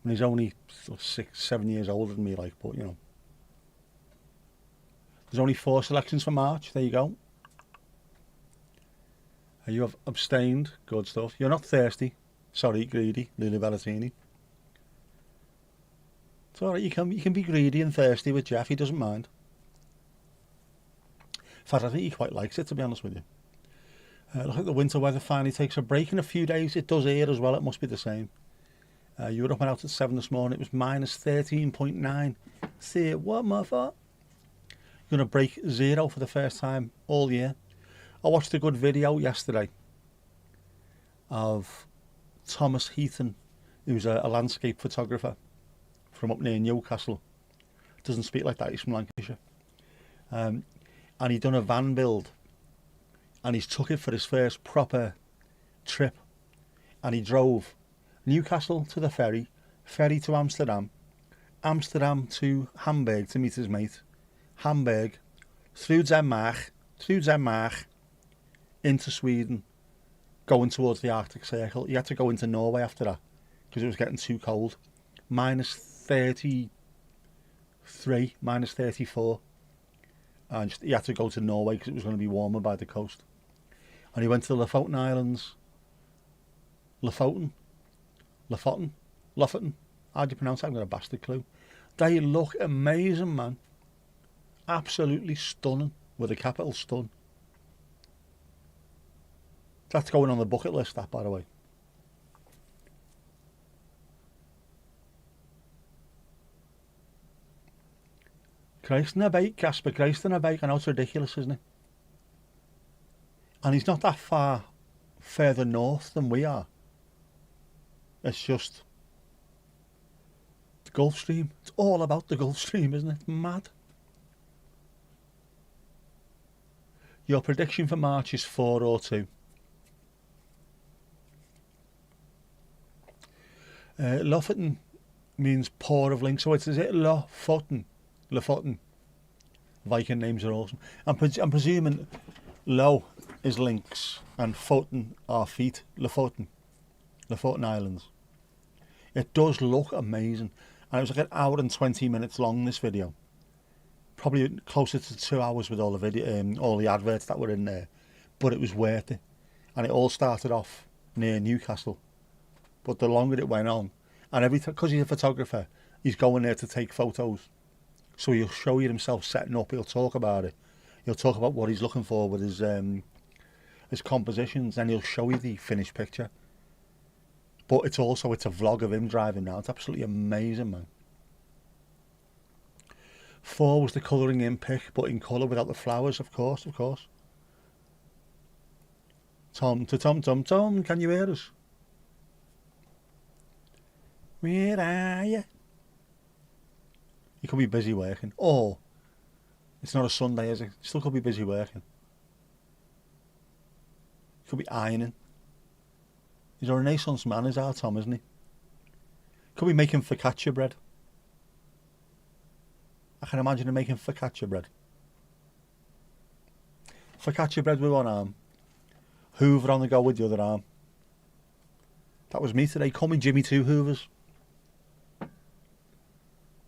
And he's only 6-7 years older than me, like, but you know. There's only 4 selections for March. There you go. You have abstained. Good stuff. You're not thirsty. Sorry, greedy, Lulu Bellatini. It's alright, you can be greedy and thirsty with Jeff. He doesn't mind. In fact, I think he quite likes it, to be honest with you. Look like the winter weather finally takes a break in a few days. It does here as well. It must be the same. You were up and out at 7 this morning. It was minus 13.9. See what, motherfucker? You're going to break 0 for the first time all year. I watched a good video yesterday of Thomas Heaton, who's a landscape photographer from up near Newcastle. Doesn't speak like that. He's from Lancashire. And he'd done a van build. And he's took it for his first proper trip. And he drove Newcastle to the ferry to Amsterdam, Amsterdam to Hamburg to meet his mate, Hamburg, through Denmark, into Sweden, going towards the Arctic Circle. He had to go into Norway after that because it was getting too cold. Minus 33, minus 34. And he had to go to Norway because it was going to be warmer by the coast. And he went to the Lofoten Islands. Lofoten? How do you pronounce that? I've got a bastard clue. They look amazing, man. Absolutely stunning. With a capital stun. That's going on the bucket list, that, by the way. Christ in a bake, Casper. Christ in a bake. I know it's ridiculous, isn't it? And he's not that far further north than we are. It's just the Gulf Stream. It's all about the Gulf Stream, isn't it? It's mad. Your prediction for March is 4 or 2. Lofoten means port of links. So is it Lofoten? Lofoten. Viking names are awesome. I'm presuming Lo is links and Foten are feet. Lofoten. Lofoten Islands. It does look amazing. And it was like an hour and 20 minutes long, this video. Probably closer to 2 hours with all the video, all the adverts that were in there. But it was worth it. And it all started off near Newcastle. But the longer it went on, and every time, because he's a photographer, he's going there to take photos. So he'll show you himself setting up. He'll talk about it. He'll talk about what he's looking for with his compositions, and he'll show you the finished picture. But it's a vlog of him driving now. It's absolutely amazing, man. 4 was the colouring in pick, but in colour without the flowers, of course. Tom, can you hear us? Where are you? You could be busy working. Or, it's not a Sunday, is it? You still could be busy working. You could be ironing. He's a Renaissance man, is our Tom, isn't he? Could be making focaccia bread. I can imagine him making focaccia bread. Focaccia bread with one arm. Hoover on the go with the other arm. That was me today. Call me Jimmy Two Hoovers.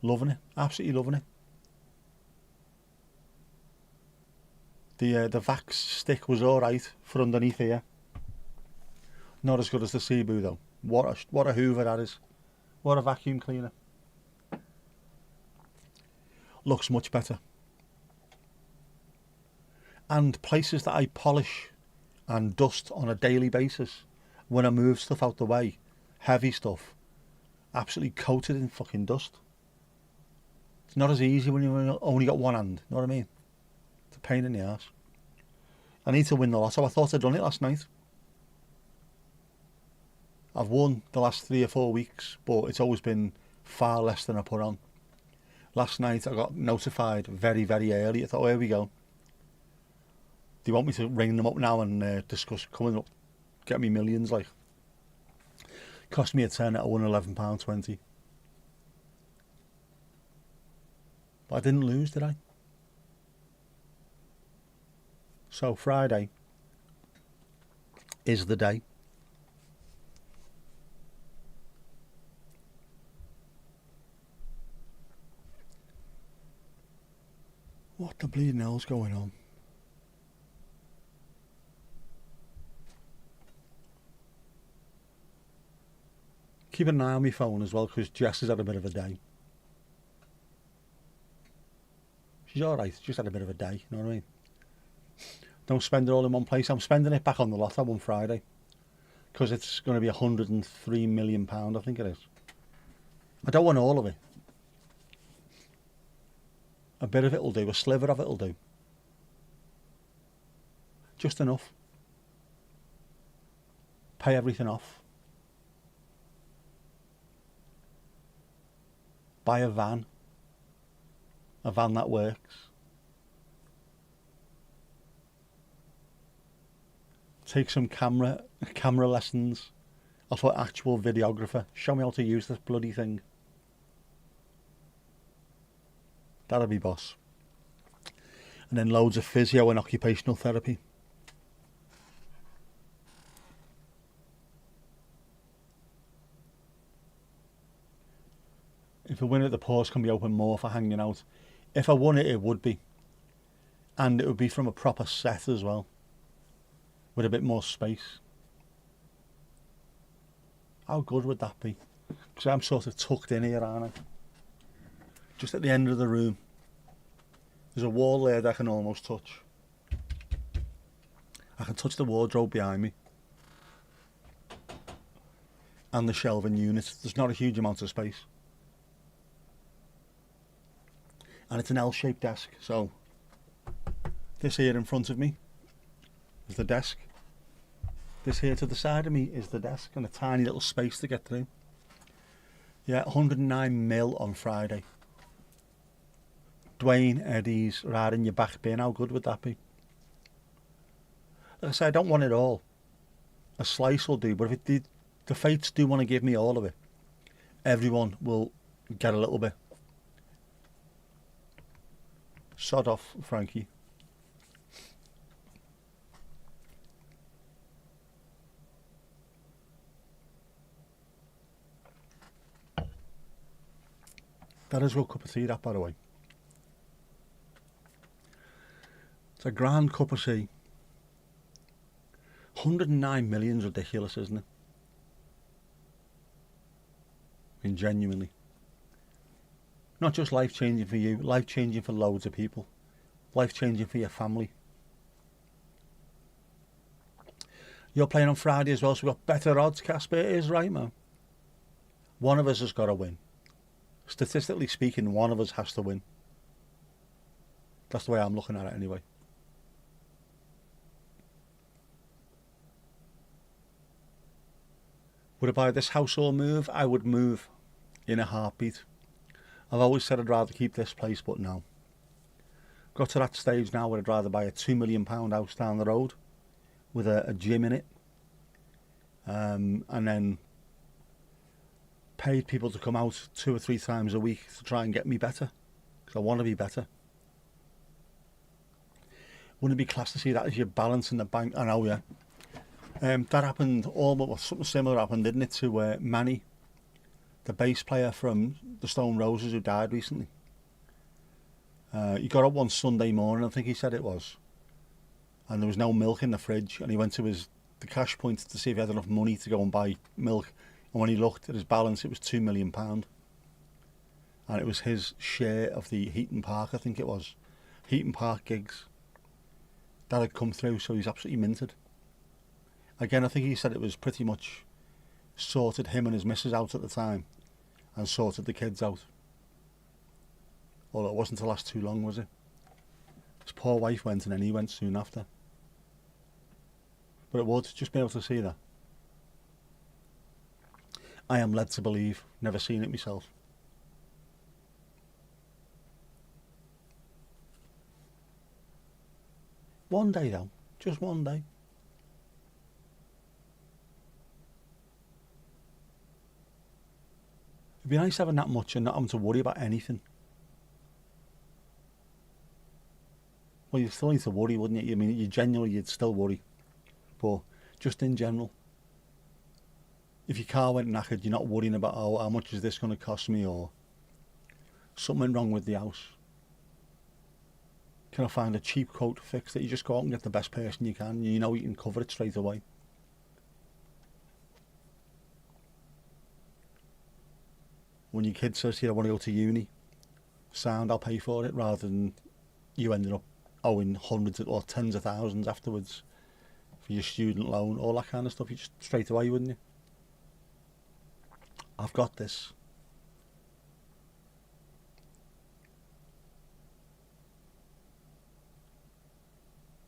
Loving it. Absolutely loving it. The Vax stick was alright for underneath here. Not as good as the Cebu though. What a Hoover that is. What a vacuum cleaner. Looks much better. And places that I polish and dust on a daily basis, when I move stuff out the way, heavy stuff, absolutely coated in fucking dust. It's not as easy when you've only got one hand, you know what I mean? It's a pain in the arse. I need to win the lotto. I thought I'd done it last night. I've won the last 3 or 4 weeks, but it's always been far less than I put on. Last night I got notified very, very early. I thought, here we go. Do you want me to ring them up now and discuss coming up, get me millions like? Cost me a tenner, I won £11.20. But I didn't lose, did I? So Friday is the day. What the bleeding hell's going on? Keep an eye on my phone as well, because Jess has had a bit of a day. She's alright, just had a bit of a day, you know what I mean? Don't spend it all in one place. I'm spending it back on the lotto on Friday, because it's going to be £103 million, I think it is. I don't want all of it. A bit of it will do, a sliver of it will do. Just enough. Pay everything off. Buy a van that works. Take some camera lessons off an actual videographer. Show me how to use this bloody thing. That'll be boss. And then loads of physio and occupational therapy. If I win it, the pause can be open more for hanging out. If I won it, it would be. And it would be from a proper set as well, with a bit more space. How good would that be? Because I'm sort of tucked in here, aren't I? Just at the end of the room. There's a wall there that I can almost touch. I can touch the wardrobe behind me. And the shelving unit. There's not a huge amount of space. And it's an L-shaped desk, so this here in front of me is the desk. This here to the side of me is the desk, and a tiny little space to get through. Yeah, 109 mil on Friday. Dwayne Eddie's right in your back bin. How good would that be? Like I say, I don't want it all. A slice will do, but if the fates do want to give me all of it, everyone will get a little bit. Sod off, Frankie. That is a good cup of tea, that, by the way. It's a grand cup of tea. 109 million is ridiculous, isn't it? I mean, genuinely. Not just life-changing for you, life-changing for loads of people. Life-changing for your family. You're playing on Friday as well, so we've got better odds, Casper. It is right, man. One of us has got to win. Statistically speaking, one of us has to win. That's the way I'm looking at it anyway. Would I buy this house or move? I would move in a heartbeat. I've always said I'd rather keep this place, but no. Got to that stage now where I'd rather buy a £2 million house down the road with a gym in it, and then paid people to come out 2 or 3 times a week to try and get me better, because I want to be better. Wouldn't it be class to see that as your balance in the bank? I know, yeah. That happened, something similar happened, didn't it, to Manny, the bass player from the Stone Roses who died recently. He got up one Sunday morning, I think he said it was, and there was no milk in the fridge, and he went to the cash point to see if he had enough money to go and buy milk, and when he looked at his balance it was £2 million, and it was his share of the Heaton Park, I think it was, Heaton Park gigs that had come through, so he's absolutely minted. Again, I think he said it was pretty much sorted him and his missus out at the time and sorted the kids out. Although it wasn't to last too long, was it? His poor wife went and then he went soon after. But it would just be able to see that. I am led to believe, never seen it myself. One day though, just one day. It'd be nice having that much and not having to worry about anything. Well, you still need to worry, wouldn't you? I mean, you'd still worry. But just in general, if your car went knackered, you're not worrying about, oh, how much is this going to cost me, or something wrong with the house. Can I find a cheap quote to fix it? You just go out and get the best person you can. You know you can cover it straight away. When your kid says to you, I want to go to uni, sound, I'll pay for it, rather than you ending up owing hundreds or tens of thousands afterwards for your student loan, all that kind of stuff. You just straight away, wouldn't you? I've got this.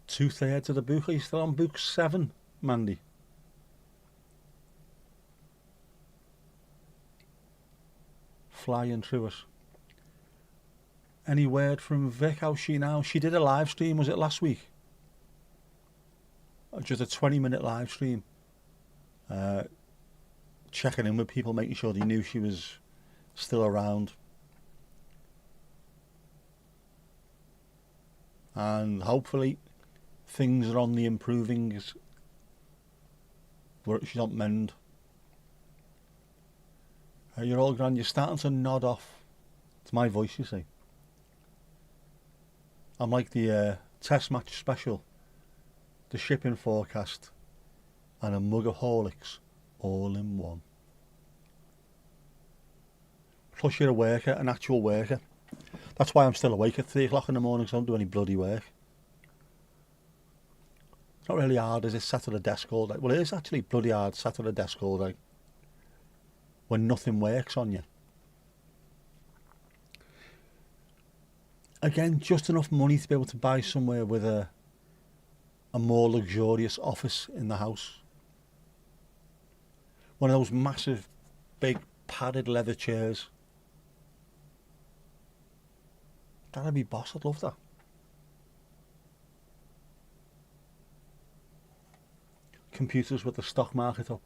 Two-thirds of the book. Are you still on book 7, Mandy? Flying through us. Any word from Vic? How's she now? She did a live stream, was it last week? Just a 20-minute live stream. Checking in with people, making sure they knew she was still around. And hopefully things are on the improving. She's on mend. You're all grand. You're starting to nod off. It's my voice, you see. I'm like the test match special, the shipping forecast, and a mug of Horlicks all in one. Plus you're a worker, an actual worker. That's why I'm still awake at 3 o'clock in the morning, because I don't do any bloody work. It's not really hard, is it? Sat at a desk all day. Well, it is actually bloody hard, sat at a desk all day, when nothing works on you. Again, just enough money to be able to buy somewhere with a more luxurious office in the house. One of those massive, big, padded leather chairs. That'd be boss, I'd love that. Computers with the stock market up.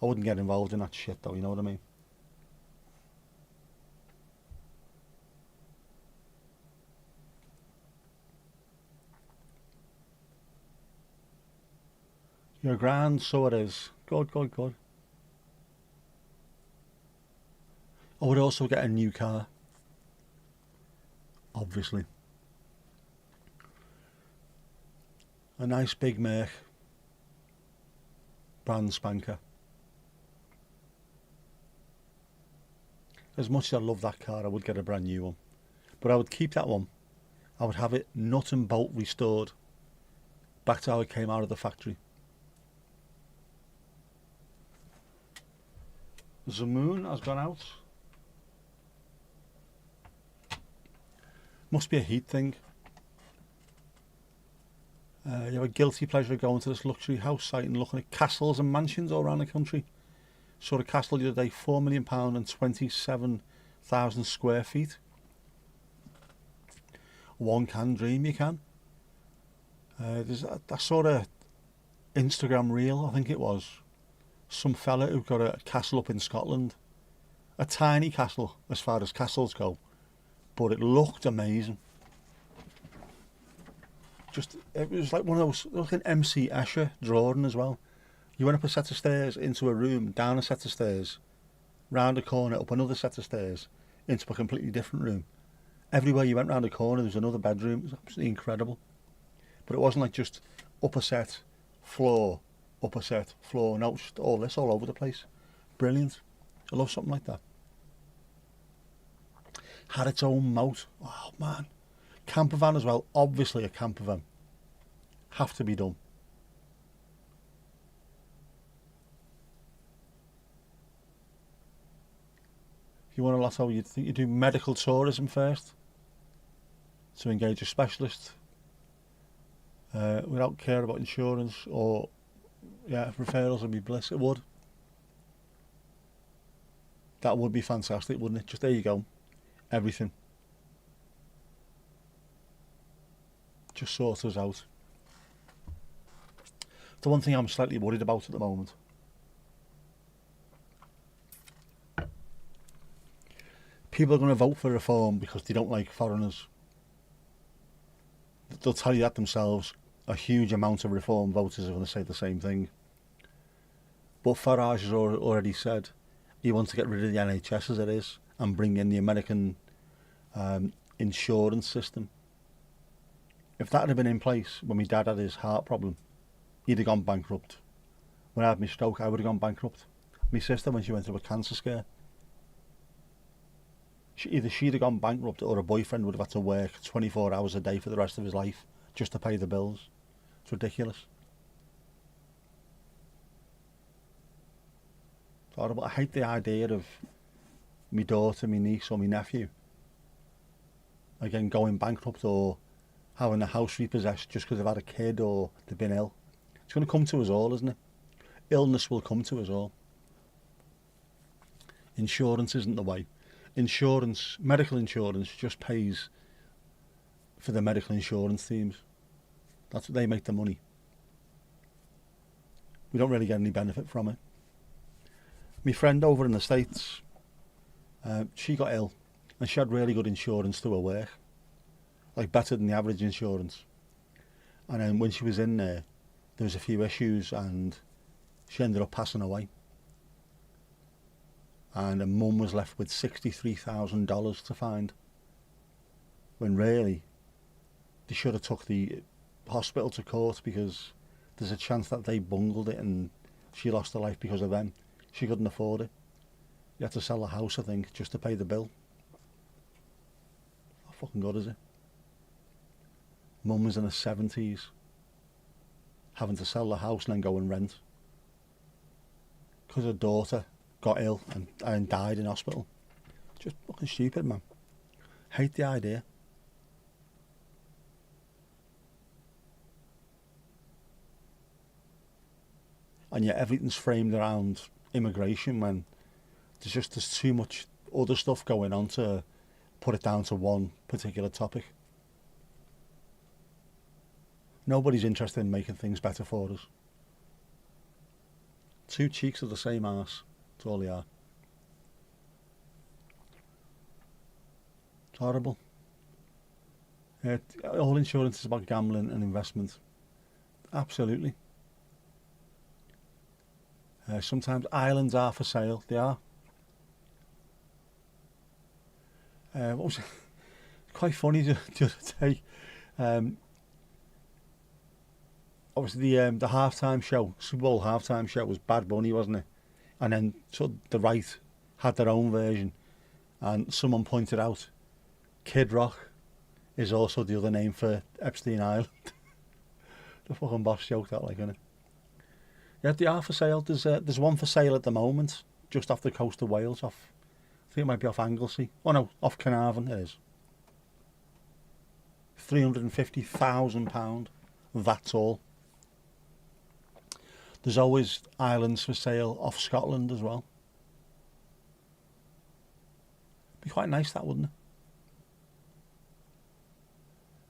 I wouldn't get involved in that shit though, you know what I mean? You're grand, so it is. Good, good, good. I would also get a new car. Obviously. A nice big Merc. Brand spanker. As much as I love that car, I would get a brand new one. But I would keep that one. I would have it nut and bolt restored. Back to how it came out of the factory. The moon has gone out. Must be a heat thing. You have a guilty pleasure of going to this luxury house site and looking at castles and mansions all around the country. Saw a castle the other day, £4 million and 27,000 square feet. One can dream, you can. There's that sort of Instagram reel, I think it was. Some fella who got a castle up in Scotland. A tiny castle as far as castles go. But it looked amazing. It was like one of those, like an MC Escher drawing as well. You went up a set of stairs, into a room, down a set of stairs, round a corner, up another set of stairs, into a completely different room. Everywhere you went round a corner, there was another bedroom. It was absolutely incredible. But it wasn't like just up a set, floor, up a set, floor. No, just all this all over the place. Brilliant. I love something like that. Had its own moat. Oh man. Camper van as well. Obviously a camper van. Have to be done. If you want a lotto, you'd think you do medical tourism first to engage a specialist without care about insurance or referrals would be bliss. It would. That would be fantastic, wouldn't it? Just there you go. Everything. Just sort us out. The one thing I'm slightly worried about at the moment. People are going to vote for reform because they don't like foreigners. They'll tell you that themselves. A huge amount of reform voters are going to say the same thing. But Farage has already said he wants to get rid of the NHS as it is and bring in the American insurance system. If that had been in place when my dad had his heart problem, he'd have gone bankrupt. When I had my stroke, I would have gone bankrupt. My sister, when she went through a cancer scare, either she'd have gone bankrupt or her boyfriend would have had to work 24 hours a day for the rest of his life just to pay the bills. It's ridiculous. It's horrible. I hate the idea of my daughter, my niece or my nephew again going bankrupt or having a house repossessed just because they've had a kid or they've been ill. It's going to come to us all, isn't it? Illness will come to us all. Insurance isn't the way. Insurance, medical insurance, just pays for the medical insurance teams. That's what they make the money. We don't really get any benefit from it. My friend over in the States, she got ill and she had really good insurance through her work, like better than the average insurance. And then when she was in there was a few issues and she ended up passing away. And her mum was left with $63,000 to find, when really they should have took the hospital to court because there's a chance that they bungled it and she lost her life because of them. She couldn't afford it. You had to sell the house, I think, just to pay the bill. How fucking good is it? Mum was in her 70s, having to sell the house and then go and rent because her daughter got ill and died in hospital. Just fucking stupid, man. Hate the idea. And yet everything's framed around immigration when there's too much other stuff going on to put it down to one particular topic. Nobody's interested in making things better for us. Two cheeks of the same arse. That's all they are. It's horrible. All insurance is about gambling and investment. Absolutely. Sometimes islands are for sale. They are. What was it? Quite funny the other day. Obviously, the halftime show, Super Bowl halftime show, was Bad Bunny, wasn't it? And then so the right had their own version, and someone pointed out Kid Rock is also the other name for Epstein Island. The fucking boss joked that, like, innit? Yeah, they are for sale. There's one for sale at the moment, just off the coast of Wales, off. I think it might be off Anglesey. Oh no, off Carnarvon it is. £350,000. That's all. There's always islands for sale off Scotland as well. Be quite nice, that, wouldn't it?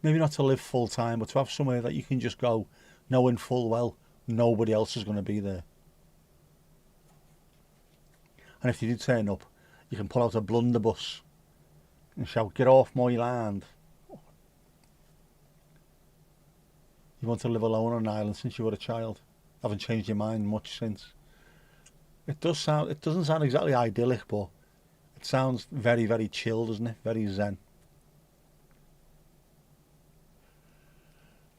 Maybe not to live full time, but to have somewhere that you can just go knowing full well nobody else is going to be there. And if you do turn up, you can pull out a blunderbuss and shout, "Get off my land." You want to live alone on an island since you were a child. Haven't changed your mind much since. It doesn't sound exactly idyllic, but it sounds very, very chill, doesn't it? Very zen.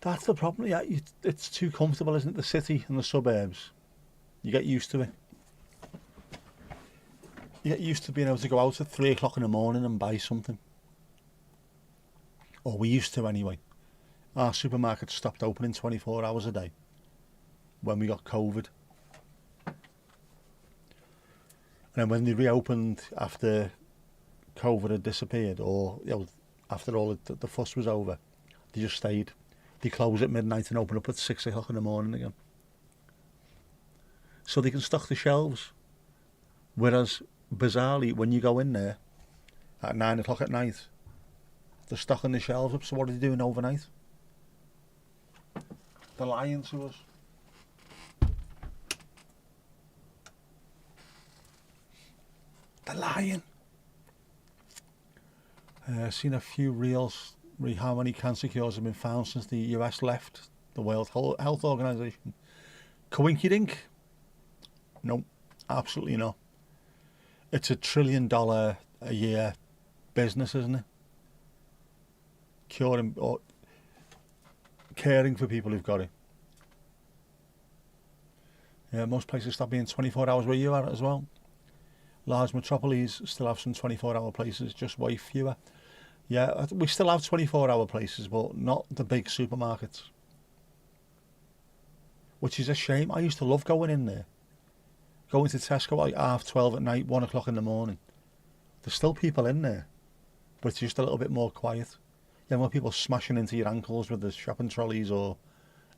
That's the problem. Yeah, it's too comfortable, isn't it? The city and the suburbs. You get used to it. You get used to being able to go out at 3 o'clock in the morning and buy something. Or we used to anyway. Our supermarket stopped opening 24 hours a day when we got COVID. And then when they reopened after COVID had disappeared, or after all the fuss was over, they just stayed. They close at midnight and open up at 6 o'clock in the morning again. So they can stock the shelves. Whereas, bizarrely, when you go in there at 9 o'clock at night, they're stocking the shelves up. So what are they doing overnight? They're lying to us. They're lying. Seen a few reels how many cancer cures have been found since the US left the World Health Organization. Coinky dink? Nope, absolutely not. It's $1 trillion a year business, isn't it? Curing or caring for people who've got it. Yeah, most places stop being 24 hours where you are as well. Large metropolises still have some 24-hour places, just way fewer. Yeah, we still have 24-hour places, but not the big supermarkets. Which is a shame. I used to love going in there. Going to Tesco at like 12:30 at night, 1 o'clock in the morning. There's still people in there, but it's just a little bit more quiet. You haven't got people smashing into your ankles with the shopping trolleys or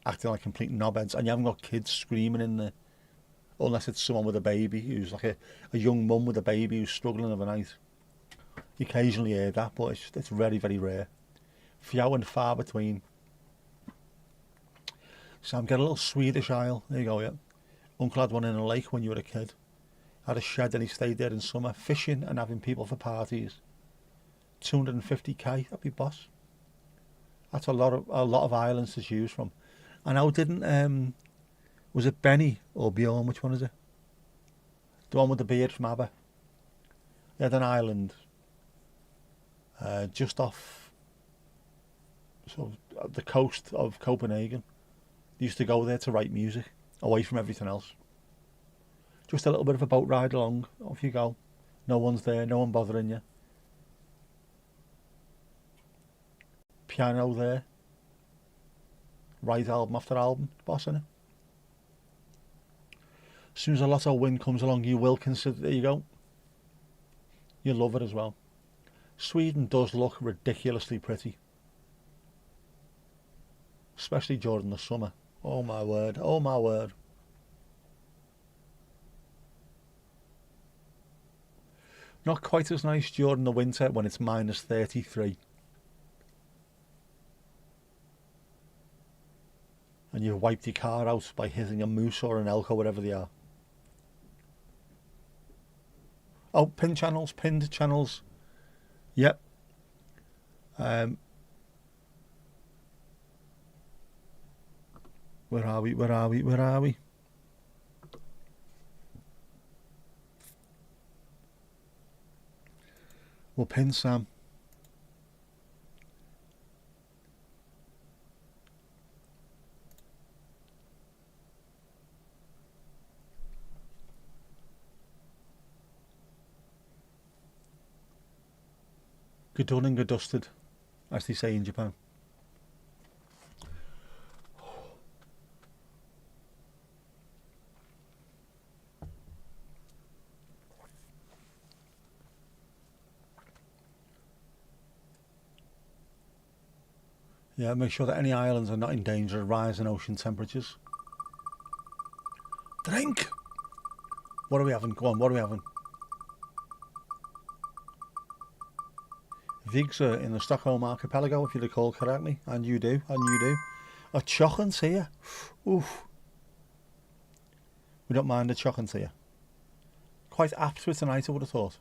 acting like complete knobheads, and you haven't got kids screaming in there. Unless it's someone with a baby who's like a young mum with a baby who's struggling overnight. You occasionally hear that, but it's very, very rare. Few and far between. So I'm getting a little Swedish aisle. There you go, yeah. Uncle had one in a lake when you were a kid. Had a shed and he stayed there in summer, fishing and having people for parties. 250k, that'd be boss. That's a lot of islands to choose from. And how didn't was it Benny or Bjorn? Which one is it? The one with the beard from ABBA. They had an island just off the coast of Copenhagen. They used to go there to write music, away from everything else. Just a little bit of a boat ride along, off you go. No one's there, no one bothering you. Piano there. Write album after album, boss, innit? As soon as a lot of wind comes along, you will consider, there you go. You love it as well. Sweden does look ridiculously pretty. Especially during the summer. Oh my word, oh my word. Not quite as nice during the winter when it's minus 33. And you've wiped your car out by hitting a moose or an elk or whatever they are. Oh, pinned channels. Yep. Where are we? We'll pin Sam. Good done and good dusted, as they say in Japan. Yeah, make sure that any islands are not in danger of rising ocean temperatures. Drink! What are we having? Go on, what are we having? Vigs are in the Stockholm archipelago, if you recall correctly. And you do, and you do. A chocolate here. Oof. We don't mind a chocolate here. Quite apt for tonight, I would have thought.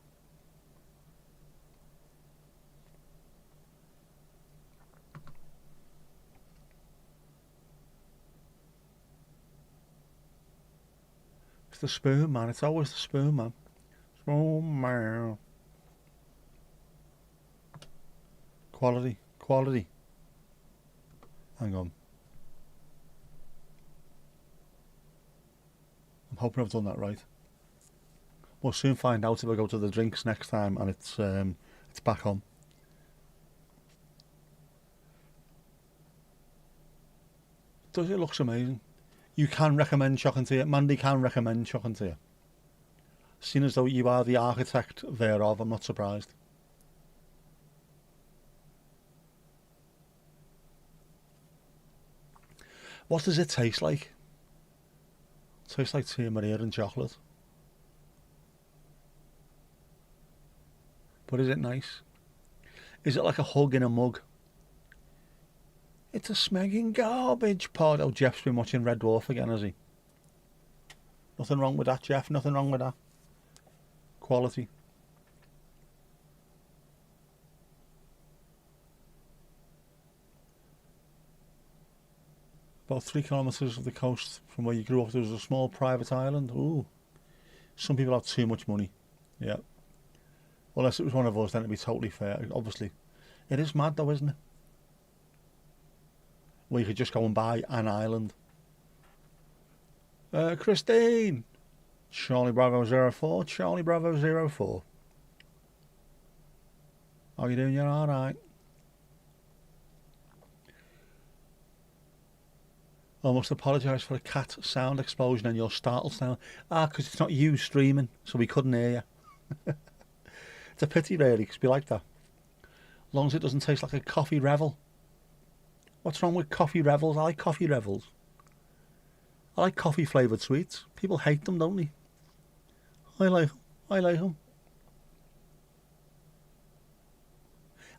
It's the spoon, man. It's always the spoon, man. Spoon, man. Quality, quality. Hang on. I'm hoping I've done that right. We'll soon find out if I go to the drinks next time and it's back on. Does it? Looks amazing. You can recommend chocolate tea. Mandy can recommend chocolate tea. Seeing as though you are the architect thereof, I'm not surprised. What does it taste like? It tastes like Tia Maria and chocolate. But is it nice? Is it like a hug in a mug? It's a smegging garbage pod. Oh, Jeff's been watching Red Dwarf again, has he? Nothing wrong with that, Jeff. Nothing wrong with that. Quality. About 3 kilometres of the coast from where you grew up, there was a small private island. Ooh. Some people have too much money. Yeah. Well, unless it was one of us, then it'd be totally fair. Obviously. It is mad though, isn't it? Where you could just go and buy an island. Christine! Charlie Bravo 04. Charlie Bravo 04. How are you doing? You're alright. I must apologise for a cat sound explosion and your startle sound. Because it's not you streaming, so we couldn't hear you. It's a pity, really, because we like that. As long as it doesn't taste like a coffee revel. What's wrong with coffee revels? I like coffee revels. I like coffee flavoured sweets. People hate them, don't they? I like them. I like them.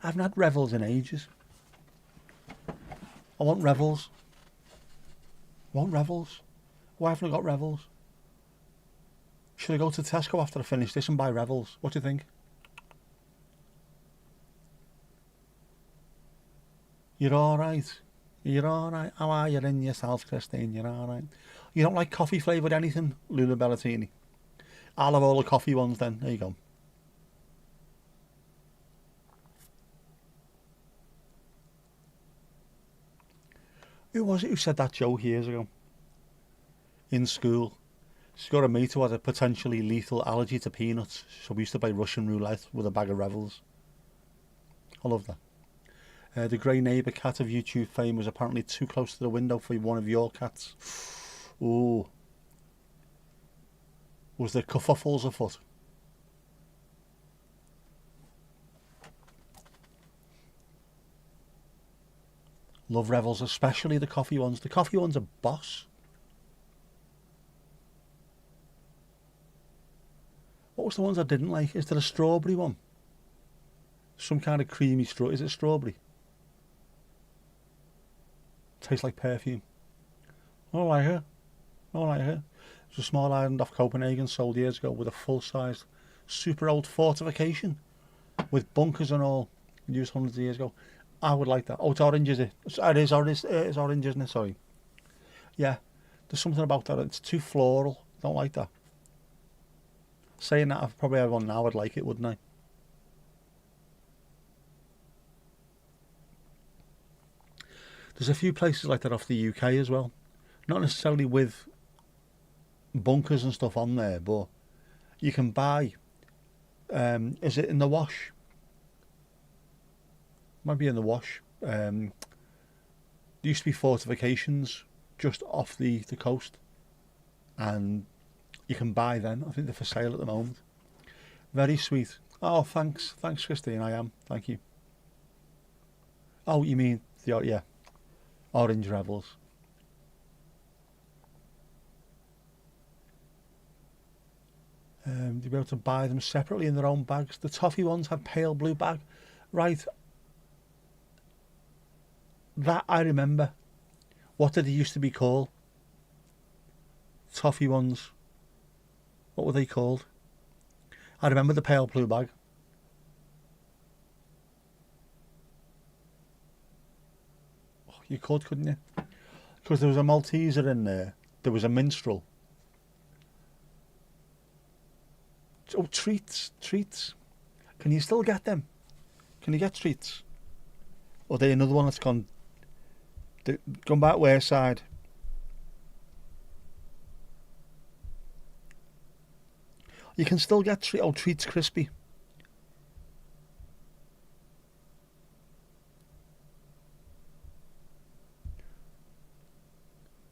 I haven't had revels in ages. I want revels. I want revels. Why haven't I got revels? Should I go to Tesco after I finish this and buy revels? What do you think? You're alright. You're alright. How are you in yourself, Christine? You're alright. You don't like coffee flavoured anything, Lula Bellatini? I'll have all the coffee ones then. There you go. Who was it who said that joke years ago? In school. She's got a mate who had a potentially lethal allergy to peanuts, so we used to play Russian roulette with a bag of revels. I love that. The grey neighbour cat of YouTube fame was apparently too close to the window for one of your cats. Ooh. Was there kerfuffles afoot? Love revels, especially the coffee ones. The coffee ones are boss. What was the ones I didn't like? Is there a strawberry one? Some kind of creamy straw. Is it strawberry? Tastes like perfume. I like it. I like it. It's a small island off Copenhagen sold years ago with a full-sized super old fortification with bunkers and all. Used hundreds of years ago. I would like that. Oh, it's orange, is it? It is orange. It's orange, isn't it? Sorry. Yeah. There's something about that. It's too floral. Don't like that. Saying that, I've probably had one now. I'd like it, wouldn't I? There's a few places like that off the UK as well. Not necessarily with bunkers and stuff on there, but you can buy. Is it in the Wash? Might be in the Wash. There used to be fortifications just off the coast, and you can buy them. I think they're for sale at the moment. Very sweet. Oh, thanks, Christine. I am. Thank you. Oh, you mean yeah, Orange Rebels. You'll be able to buy them separately in their own bags. The toffee ones have pale blue bag. Right. That I remember. What did they used to be called? Toffee ones. What were they called? I remember the pale blue bag. Oh, you could, couldn't you? Because there was a Malteser in there. There was a minstrel. Oh, treats. Can you still get them? Can you get treats? Or are they another one that's gone back where side? You can still get treats crispy.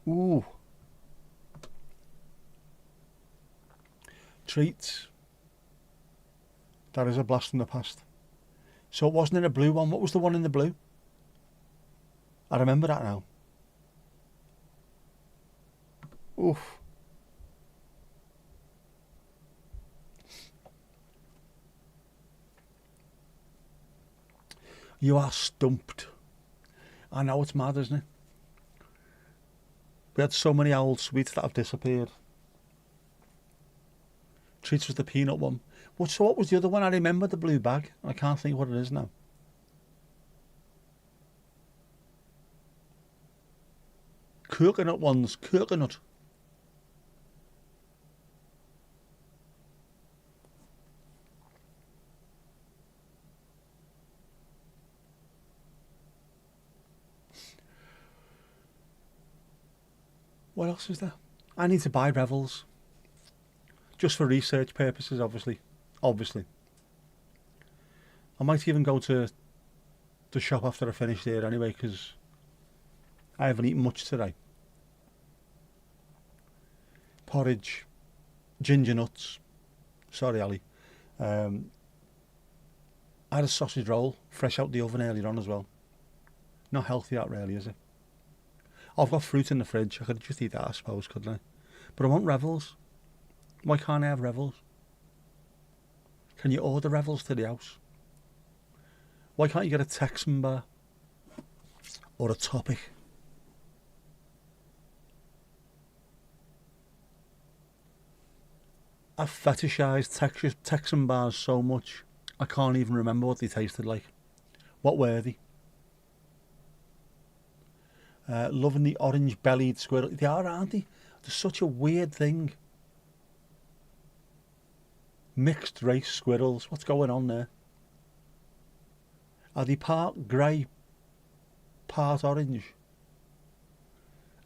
Ooh. Treats. That is a blast from the past. So it wasn't in a blue one. What was the one in the blue? I remember that now. Oof. You are stumped. I know, it's mad, isn't it? We had so many old sweets that have disappeared. Treats was the peanut one. So what was the other one? I remember the blue bag. I can't think what it is now. Coconut ones. Coconut. What else is there? I need to buy Revels. Just for research purposes, obviously. I might even go to the shop after I finish there anyway, because I haven't eaten much today. Porridge, ginger nuts. Sorry, Ali. I had a sausage roll, fresh out the oven earlier on as well. Not healthy, that really, is it? I've got fruit in the fridge. I could just eat that, I suppose, couldn't I? But I want Revels. Why can't I have Revels? Can you order Revels to the house? Why can't you get a Texan bar? Or a Topic? I've fetishised Texan bars so much, I can't even remember what they tasted like. What were they? Loving the orange-bellied squirrel. They are, aren't they? They're such a weird thing. Mixed race squirrels. What's going on there? Are they part grey, part orange?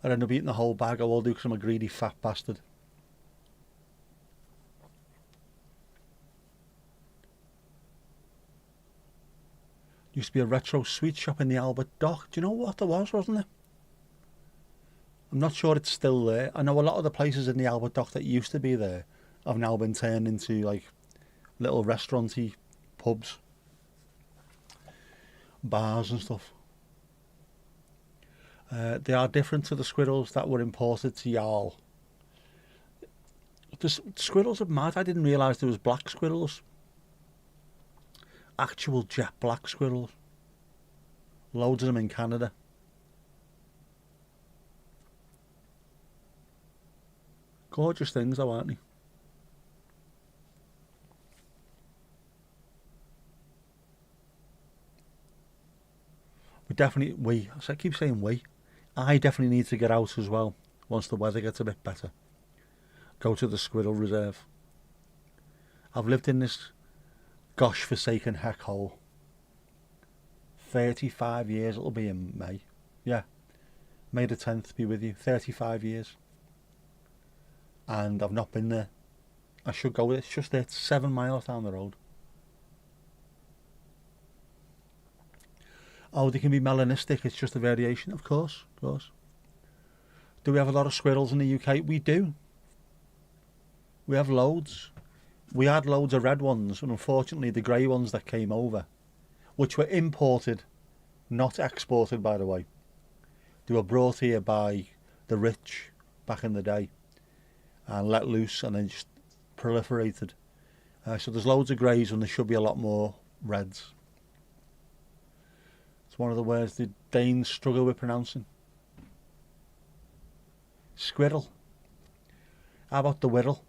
I end up eating the whole bag. I will do because I'm a greedy fat bastard. Used to be a retro sweet shop in the Albert Dock. Do you know what there was, wasn't there? I'm not sure it's still there. I know a lot of the places in the Albert Dock that used to be there have now been turned into like little restauranty pubs, bars and stuff. They are different to the squirrels that were imported to Yarl. The squirrels are mad. I didn't realise there was black squirrels. Actual jet black squirrels. Loads of them in Canada. Gorgeous things though, aren't they? I keep saying we. I definitely need to get out as well once the weather gets a bit better. Go to the squirrel reserve. I've lived in this gosh-forsaken heck hole 35 years, it'll be in May. Yeah, May the 10th be with you. 35 years. And I've not been there. I should go. It's just there. It's 7 miles down the road. Oh, they can be melanistic. It's just a variation. Of course, of course. Do we have a lot of squirrels in the UK? We do. We have loads. We had loads of red ones, and unfortunately the grey ones that came over, which were imported, not exported by the way. They were brought here by the rich back in the day and let loose and then just proliferated. So there's loads of greys and there should be a lot more reds. It's one of the words the Danes struggle with pronouncing. Squirrel. How about the whittle?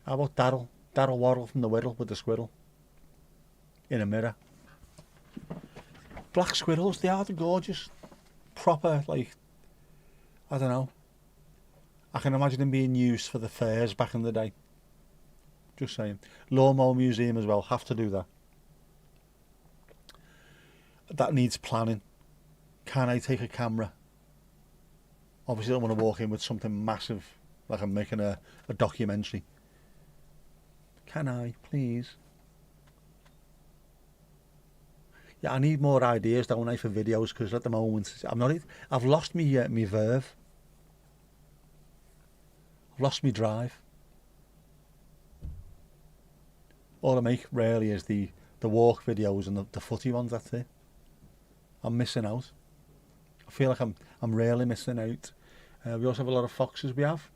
How about Daryl? Daryl Waddle from the Whittle with the squirrel in a mirror. Black squirrels, they are the gorgeous, proper, like, I don't know. I can imagine them being used for the fairs back in the day. Just saying. Lawnmower Museum as well, have to do that. That needs planning. Can I take a camera? Obviously I don't want to walk in with something massive, like I'm making a documentary. Can I, please? Yeah, I need more ideas, don't I, for videos, because at the moment I've lost me verve. I've lost me drive. All I make rarely is the walk videos and the footy ones. That's it. I'm missing out. I feel like I'm really missing out. We also have a lot of foxes. We have.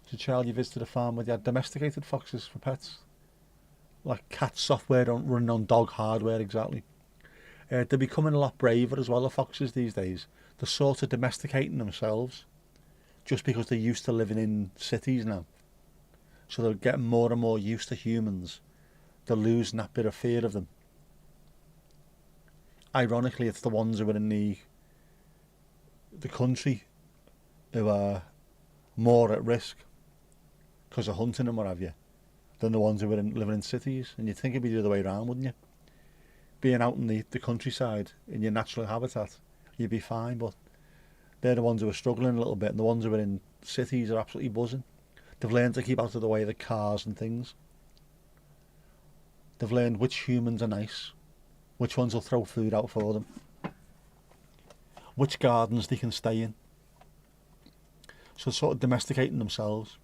As a child, you visited a farm where they had domesticated foxes for pets, like cat software running on dog hardware. Exactly. They're becoming a lot braver as well, the foxes these days. They're sort of domesticating themselves, just because they're used to living in cities now. So they're getting more and more used to humans. They're losing that bit of fear of them. Ironically, it's the ones who are in the country who are more at risk because of hunting and what have you, than the ones who are living in cities. And you'd think it'd be the other way around, wouldn't you? Being out in the countryside, in your natural habitat, you'd be fine, but they're the ones who are struggling a little bit, and the ones who are in cities are absolutely buzzing. They've learned to keep out of the way of the cars and things. They've learned which humans are nice, which ones will throw food out for them, which gardens they can stay in. So sort of domesticating themselves.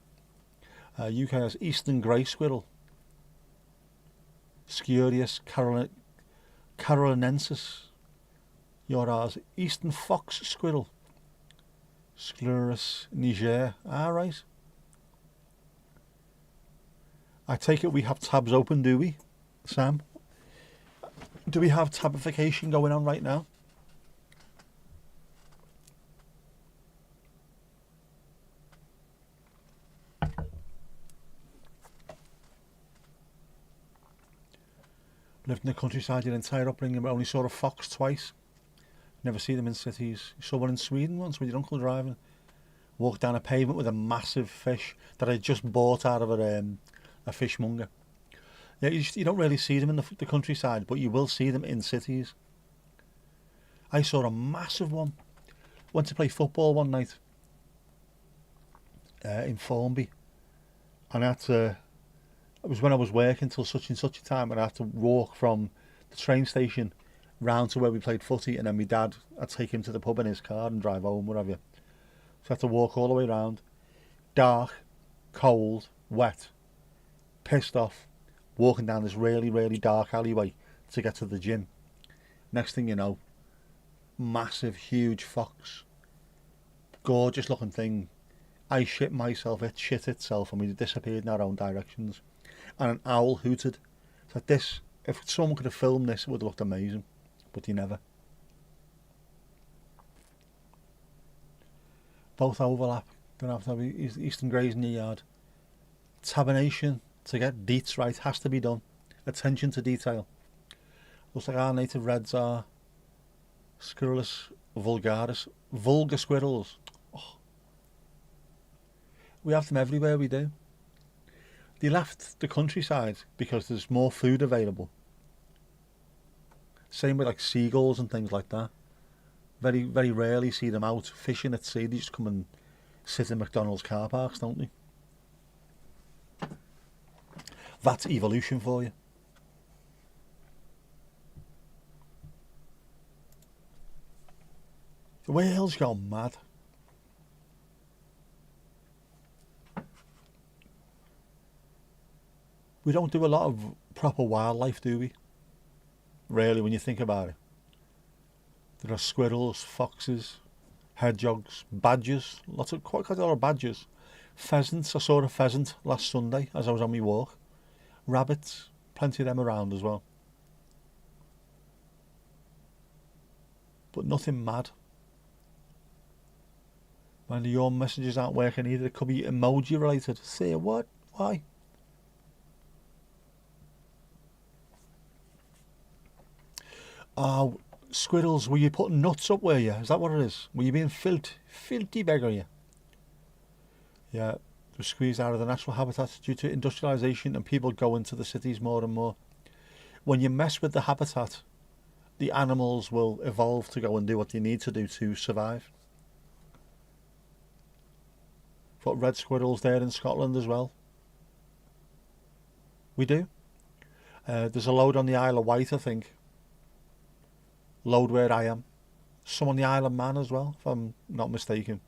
UK has eastern grey squirrel, Sciurus carolinensis. Yours eastern fox squirrel, Sciurus niger. Right. I take it we have tabs open, do we, Sam? Do we have tabification going on right now? Lived in the countryside your entire upbringing, but only saw a fox twice. Never see them in cities. You saw one in Sweden once with your uncle driving. Walked down a pavement with a massive fish that I just bought out of a fishmonger. Yeah, you don't really see them in the countryside, but you will see them in cities. I saw a massive one. Went to play football one night in Formby, and it was when I was working till such and such a time, and I had to walk from the train station round to where we played footy, and then my dad, I'd take him to the pub in his car and drive home, whatever. So I had to walk all the way round. Dark, cold, wet, pissed off, walking down this really, really dark alleyway to get to the gym. Next thing you know, massive, huge fox. Gorgeous looking thing. I shit myself, it shit itself, and we disappeared in our own directions. And an owl hooted. It's like this, if someone could have filmed this, it would have looked amazing. But you never. Both overlap. Don't have to have eastern greys in your yard. Tabination to get deets right has to be done. Attention to detail. Looks like our native reds are Sciurus vulgaris. Vulgar squirrels. Oh. We have them everywhere, we do. They left the countryside because there's more food available. Same with like seagulls and things like that. Very, very rarely see them out fishing at sea. They just come and sit in McDonald's car parks, don't they? That's evolution for you. The whale's gone mad. We don't do a lot of proper wildlife, do we? Really, when you think about it. There are squirrels, foxes, hedgehogs, badgers, quite a lot of badgers. Pheasants, I saw a pheasant last Sunday as I was on my walk. Rabbits, plenty of them around as well. But nothing mad. When your messages aren't working either, it could be emoji related. Say what? Why? Oh, squirrels, were you putting nuts up, were you? Is that what it is? Were you being filthy beggar, you? Yeah, they're squeezed out of the natural habitats due to industrialisation and people going to the cities more and more. When you mess with the habitat, the animals will evolve to go and do what they need to do to survive. Got red squirrels there in Scotland as well. We do. There's a load on the Isle of Wight, I think. Load where I am. Some on the Isle of Man as well, if I'm not mistaken.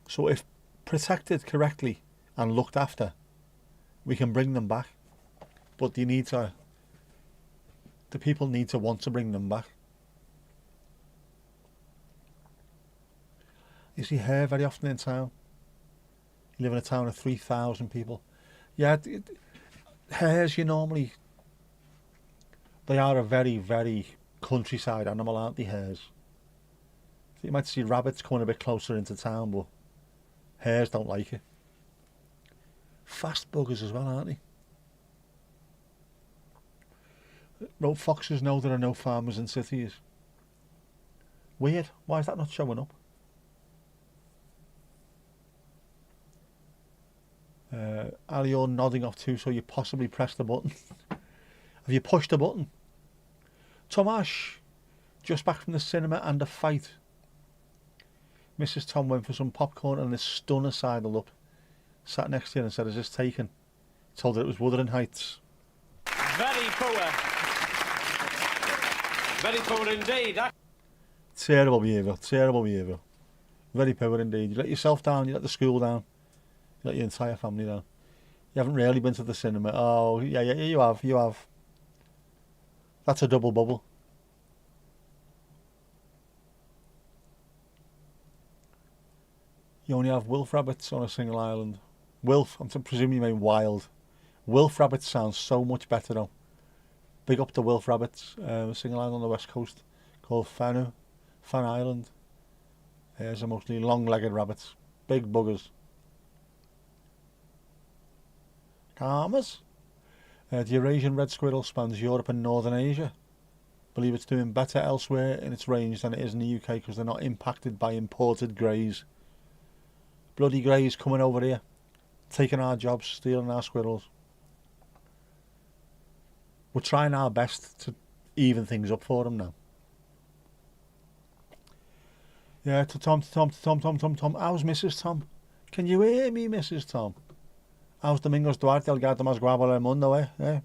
So if protected correctly and looked after, we can bring them back. But the people need to want to bring them back. You see hare very often in town. You live in a town of 3,000 people. Yeah, hares, they are a very, very countryside animal, aren't they, hares? You might see rabbits coming a bit closer into town, but hares don't like it. Fast buggers as well, aren't they? No, foxes know there are no farmers in cities. Weird. Why is that not showing up? Ali, you're nodding off too, so you possibly pressed the button. Have you pushed the button? Tomash, just back from the cinema and a fight. Mrs. Tom went for some popcorn and this stunner sidled up. Sat next to her and said, "Is this taken?" Told her it was Wuthering Heights. Very poor. Very poor indeed. Terrible behaviour, terrible behaviour. Very poor indeed. You let yourself down, you let the school down. You let your entire family down. You haven't really been to the cinema. Oh, yeah, you have. That's a double bubble. You only have wolf rabbits on a single island. Wolf, I'm presuming you mean wild. Wolf rabbits sounds so much better though. Big up the wolf rabbits. A single island on the west coast called Fan Island. There's mostly long-legged rabbits. Big buggers. Calmers. The Eurasian red squirrel spans Europe and Northern Asia. Believe it's doing better elsewhere in its range than it is in the UK because they're not impacted by imported greys. Bloody greys coming over here, taking our jobs, stealing our squirrels. We're trying our best to even things up for them now. Yeah, to Tom. How's Mrs. Tom? Can you hear me, Mrs. Tom? How's Domingos Duarte? El gato más guapo del mundo, eh?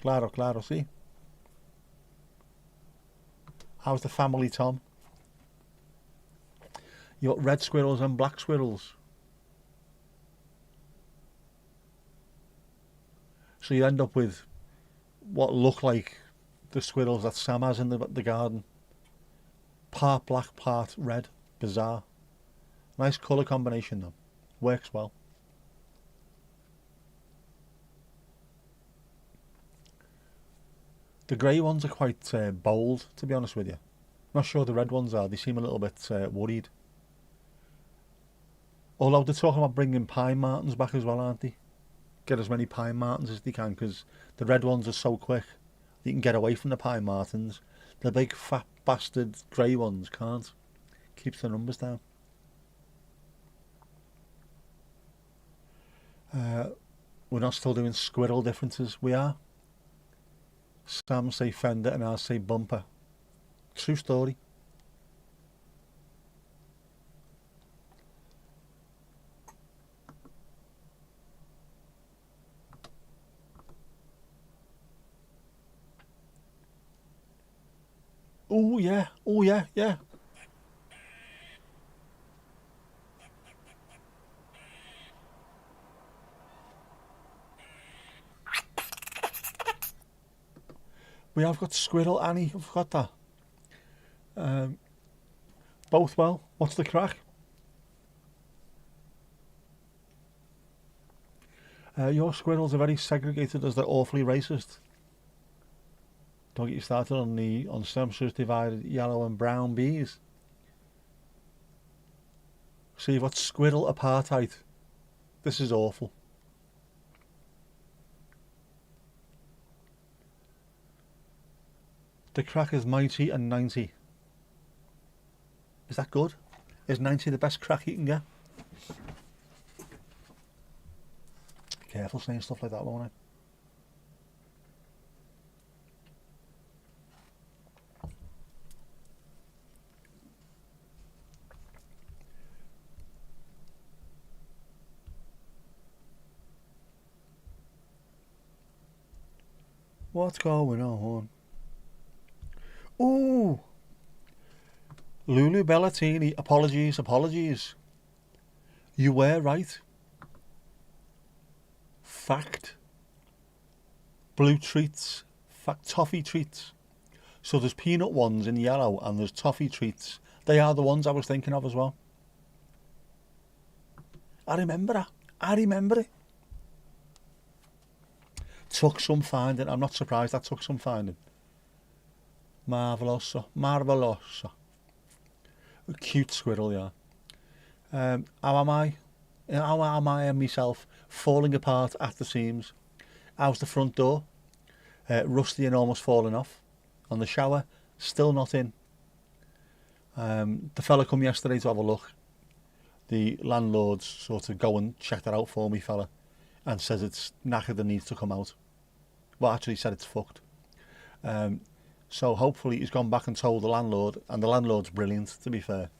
Claro, sí. How's the family, Tom? You got red squirrels and black squirrels. So you end up with what look like the squirrels that Sam has in the garden. Part black, part red. Bizarre. Nice colour combination though. Works well. The grey ones are quite bold, to be honest with you. Not sure the red ones are. They seem a little bit worried. Although they're talking about bringing pine martens back as well, aren't they? Get as many pine martens as they can, because the red ones are so quick. You can get away from the pine martens. The big fat bastard grey ones can't. Keeps the numbers down. We're not still doing squirrel differences. We are. Sam say fender and I say bumper. True story. Oh yeah, oh yeah, yeah. We have got squirrel, Annie. I've got that. Both well. What's the crack? Your squirrels are very segregated as they're awfully racist. Don't get you started on sempstress divided yellow and brown bees. So you've got squirrel apartheid. This is awful. The crack is mighty and 90. Is that good? Is 90 the best crack you can get? Be careful saying stuff like that, won't I? What's going on? Ooh! Lulu Bellatini, apologies. You were right. Fact. Blue treats. Fact, toffee treats. So there's peanut ones in yellow and there's toffee treats. They are the ones I was thinking of as well. I remember that. I remember it. Took some finding. I'm not surprised that took some finding. Marvelloso. A cute squirrel, yeah. How am I? How am I and myself falling apart at the seams? How's the front door? Rusty and almost falling off. On the shower, still not in. The fella come yesterday to have a look. The landlord's sort of go and check that out for me, fella, and says it's knackered and needs to come out. Well, actually said it's fucked. So hopefully he's gone back and told the landlord, and the landlord's brilliant, to be fair.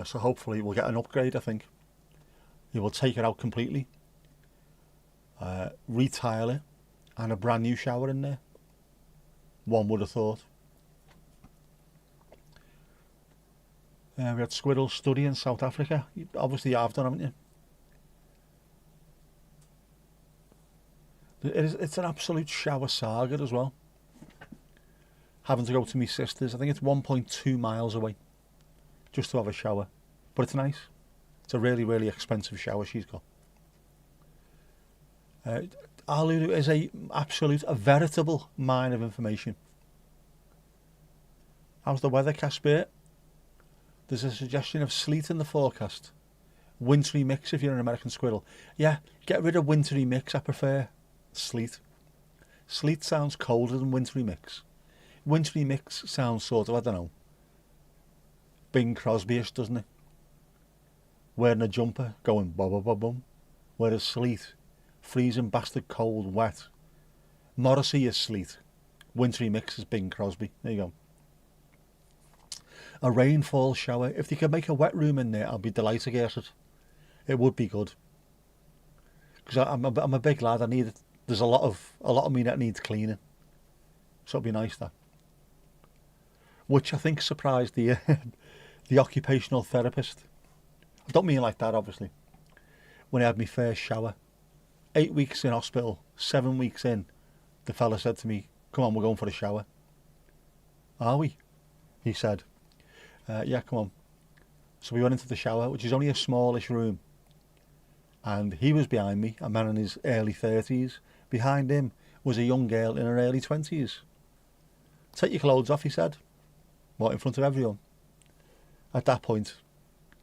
So hopefully we'll get an upgrade, I think. He will take it out completely, retile it, and a brand new shower in there. One would have thought. We had Squirrel Study in South Africa. Obviously you have done, haven't you? It's an absolute shower saga as well. Having to go to my sister's, I think it's 1.2 miles away, just to have a shower. But it's nice. It's a really, really expensive shower she's got. Our Lulu is a veritable mine of information. How's the weather, Casper? There's a suggestion of sleet in the forecast. Wintry mix if you're an American squirrel. Yeah, get rid of wintry mix. I prefer sleet. Sleet sounds colder than wintry mix. Wintry mix sounds sort of, I don't know, Bing Crosby-ish, doesn't it? Wearing a jumper, going bum. Whereas sleet, freezing bastard cold, wet. Morrissey is sleet. Wintry mix is Bing Crosby. There you go. A rainfall shower. If they could make a wet room in there, I'd be delighted at it. It would be good. Because I'm a big lad. There's a lot of me that needs cleaning. So it'd be nice that. Which I think surprised the the occupational therapist. I don't mean like that, obviously. When I had my first shower, 8 weeks in hospital, 7 weeks in, the fella said to me, "Come on, we're going for a shower." "Are we?" he said. Yeah, come on. So we went into the shower, which is only a smallish room. And he was behind me, a man in his early 30s. Behind him was a young girl in her early 20s. "Take your clothes off," he said. What, in front of everyone? At that point,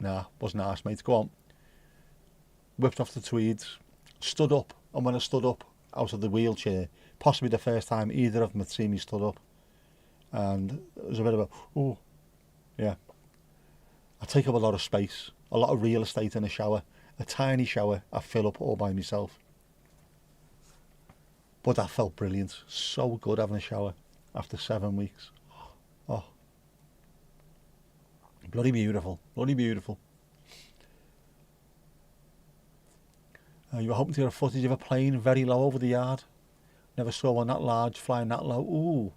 nah, wasn't asked, mate. Go on. Whipped off the tweeds, stood up, and when I stood up out of the wheelchair, possibly the first time either of them had seen me stood up, and it was a bit of a, oh, yeah. I take up a lot of space, a lot of real estate in a shower. A tiny shower I fill up all by myself. But that felt brilliant. So good having a shower after 7 weeks. Bloody beautiful, bloody beautiful. You were hoping to get a footage of a plane very low over the yard. Never saw one that large flying that low. Ooh.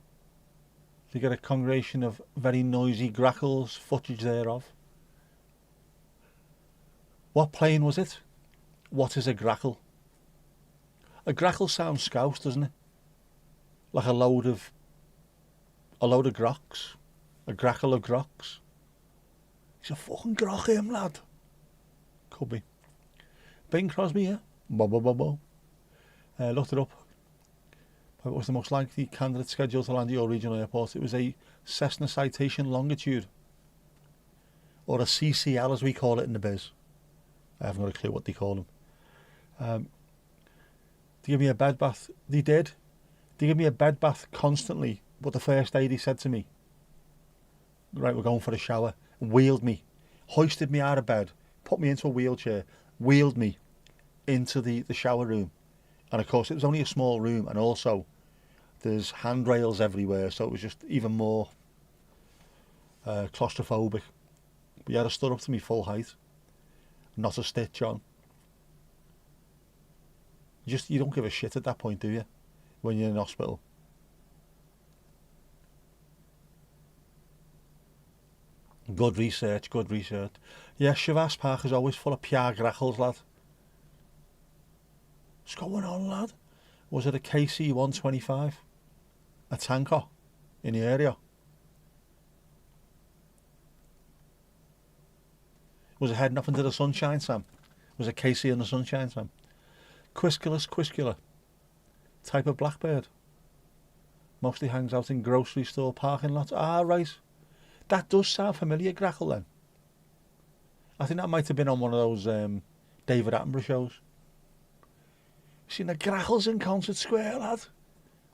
To get a congregation of very noisy grackles, footage thereof. What plane was it? What is a grackle? A grackle sounds scouse, doesn't it? Like a load of grocks. A grackle of grocks. He's a fucking grock, him, lad. Could be. Bing Crosby, yeah? Bo. Looked it up. What was the most likely candidate scheduled to land at your regional airport? It was a Cessna Citation Longitude. Or a CCL as we call it in the biz. I haven't got a clue what they call them. They give me a bed bath. They did. They give me a bed bath constantly. But the first aid he said to me, right, we're going for a shower. Wheeled me. Hoisted me out of bed. Put me into a wheelchair. Wheeled me into the shower room. And of course it was only a small room, and also there's handrails everywhere, so it was just even more claustrophobic. But he had to stood up to me full height. Not a stitch on. You don't give a shit at that point, do you? When you're in hospital. Good research, good research. Yeah, Shavas Park is always full of pure grackles, lad. What's going on, lad? Was it a KC 125? A tanker in the area? Was it heading up into the sunshine, Sam? Was it KC in the sunshine, Sam? Quisculus quiscula. Type of blackbird. Mostly hangs out in grocery store parking lots. Ah, right. That does sound familiar, grackle, then. I think that might have been on one of those David Attenborough shows. Seen the grackles in Concert Square, lad.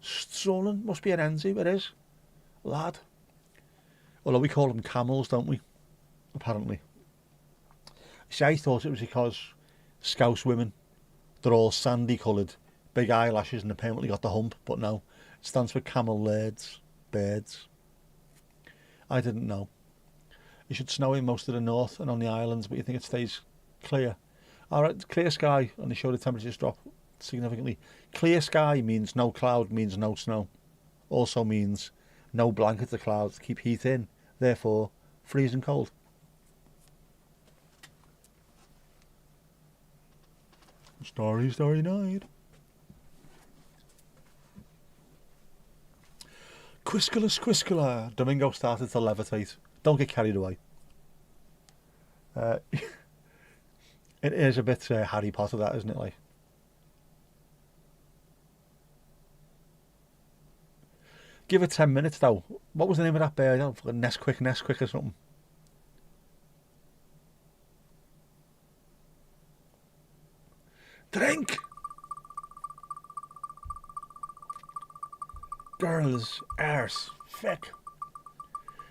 Strolling. Must be an Enzy, it is. Lad. Although we call them camels, don't we? Apparently. See, I thought it was because Scouse women, they're all sandy coloured, big eyelashes, and apparently got the hump, but no. It stands for camel lairds, birds. I didn't know. It should snow in most of the north and on the islands, but you think it stays clear. Alright, clear sky, and they show the temperatures drop significantly. Clear sky means no cloud, means no snow. Also means no blanket of clouds to keep heat in, therefore freezing cold. Starry night. Quisculus quiscula. Domingo started to levitate. Don't get carried away. It is a bit Harry Potter, that, isn't it? Like, give it 10 minutes though. What was the name of that bird? Nesquik or something. Drink. Girls, arse, feck.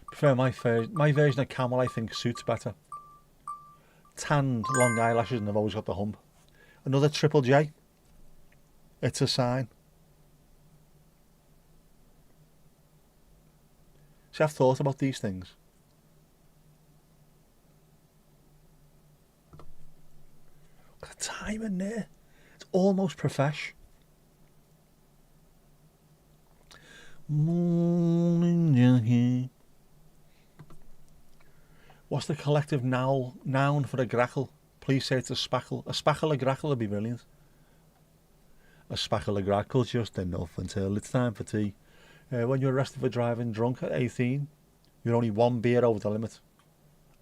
Prefer my version of camel, I think, suits better. Tanned, long eyelashes, and I've always got the hump. Another Triple J. It's a sign. See, I've thought about these things. Look at the time in there. It's almost profesh. Morning Jackie. What's the collective noun for a grackle? Please say it's a spackle. A spackle of grackle would be brilliant. A spackle of grackle just enough until it's time for tea. When you're arrested for driving drunk at 18, you're only one beer over the limit.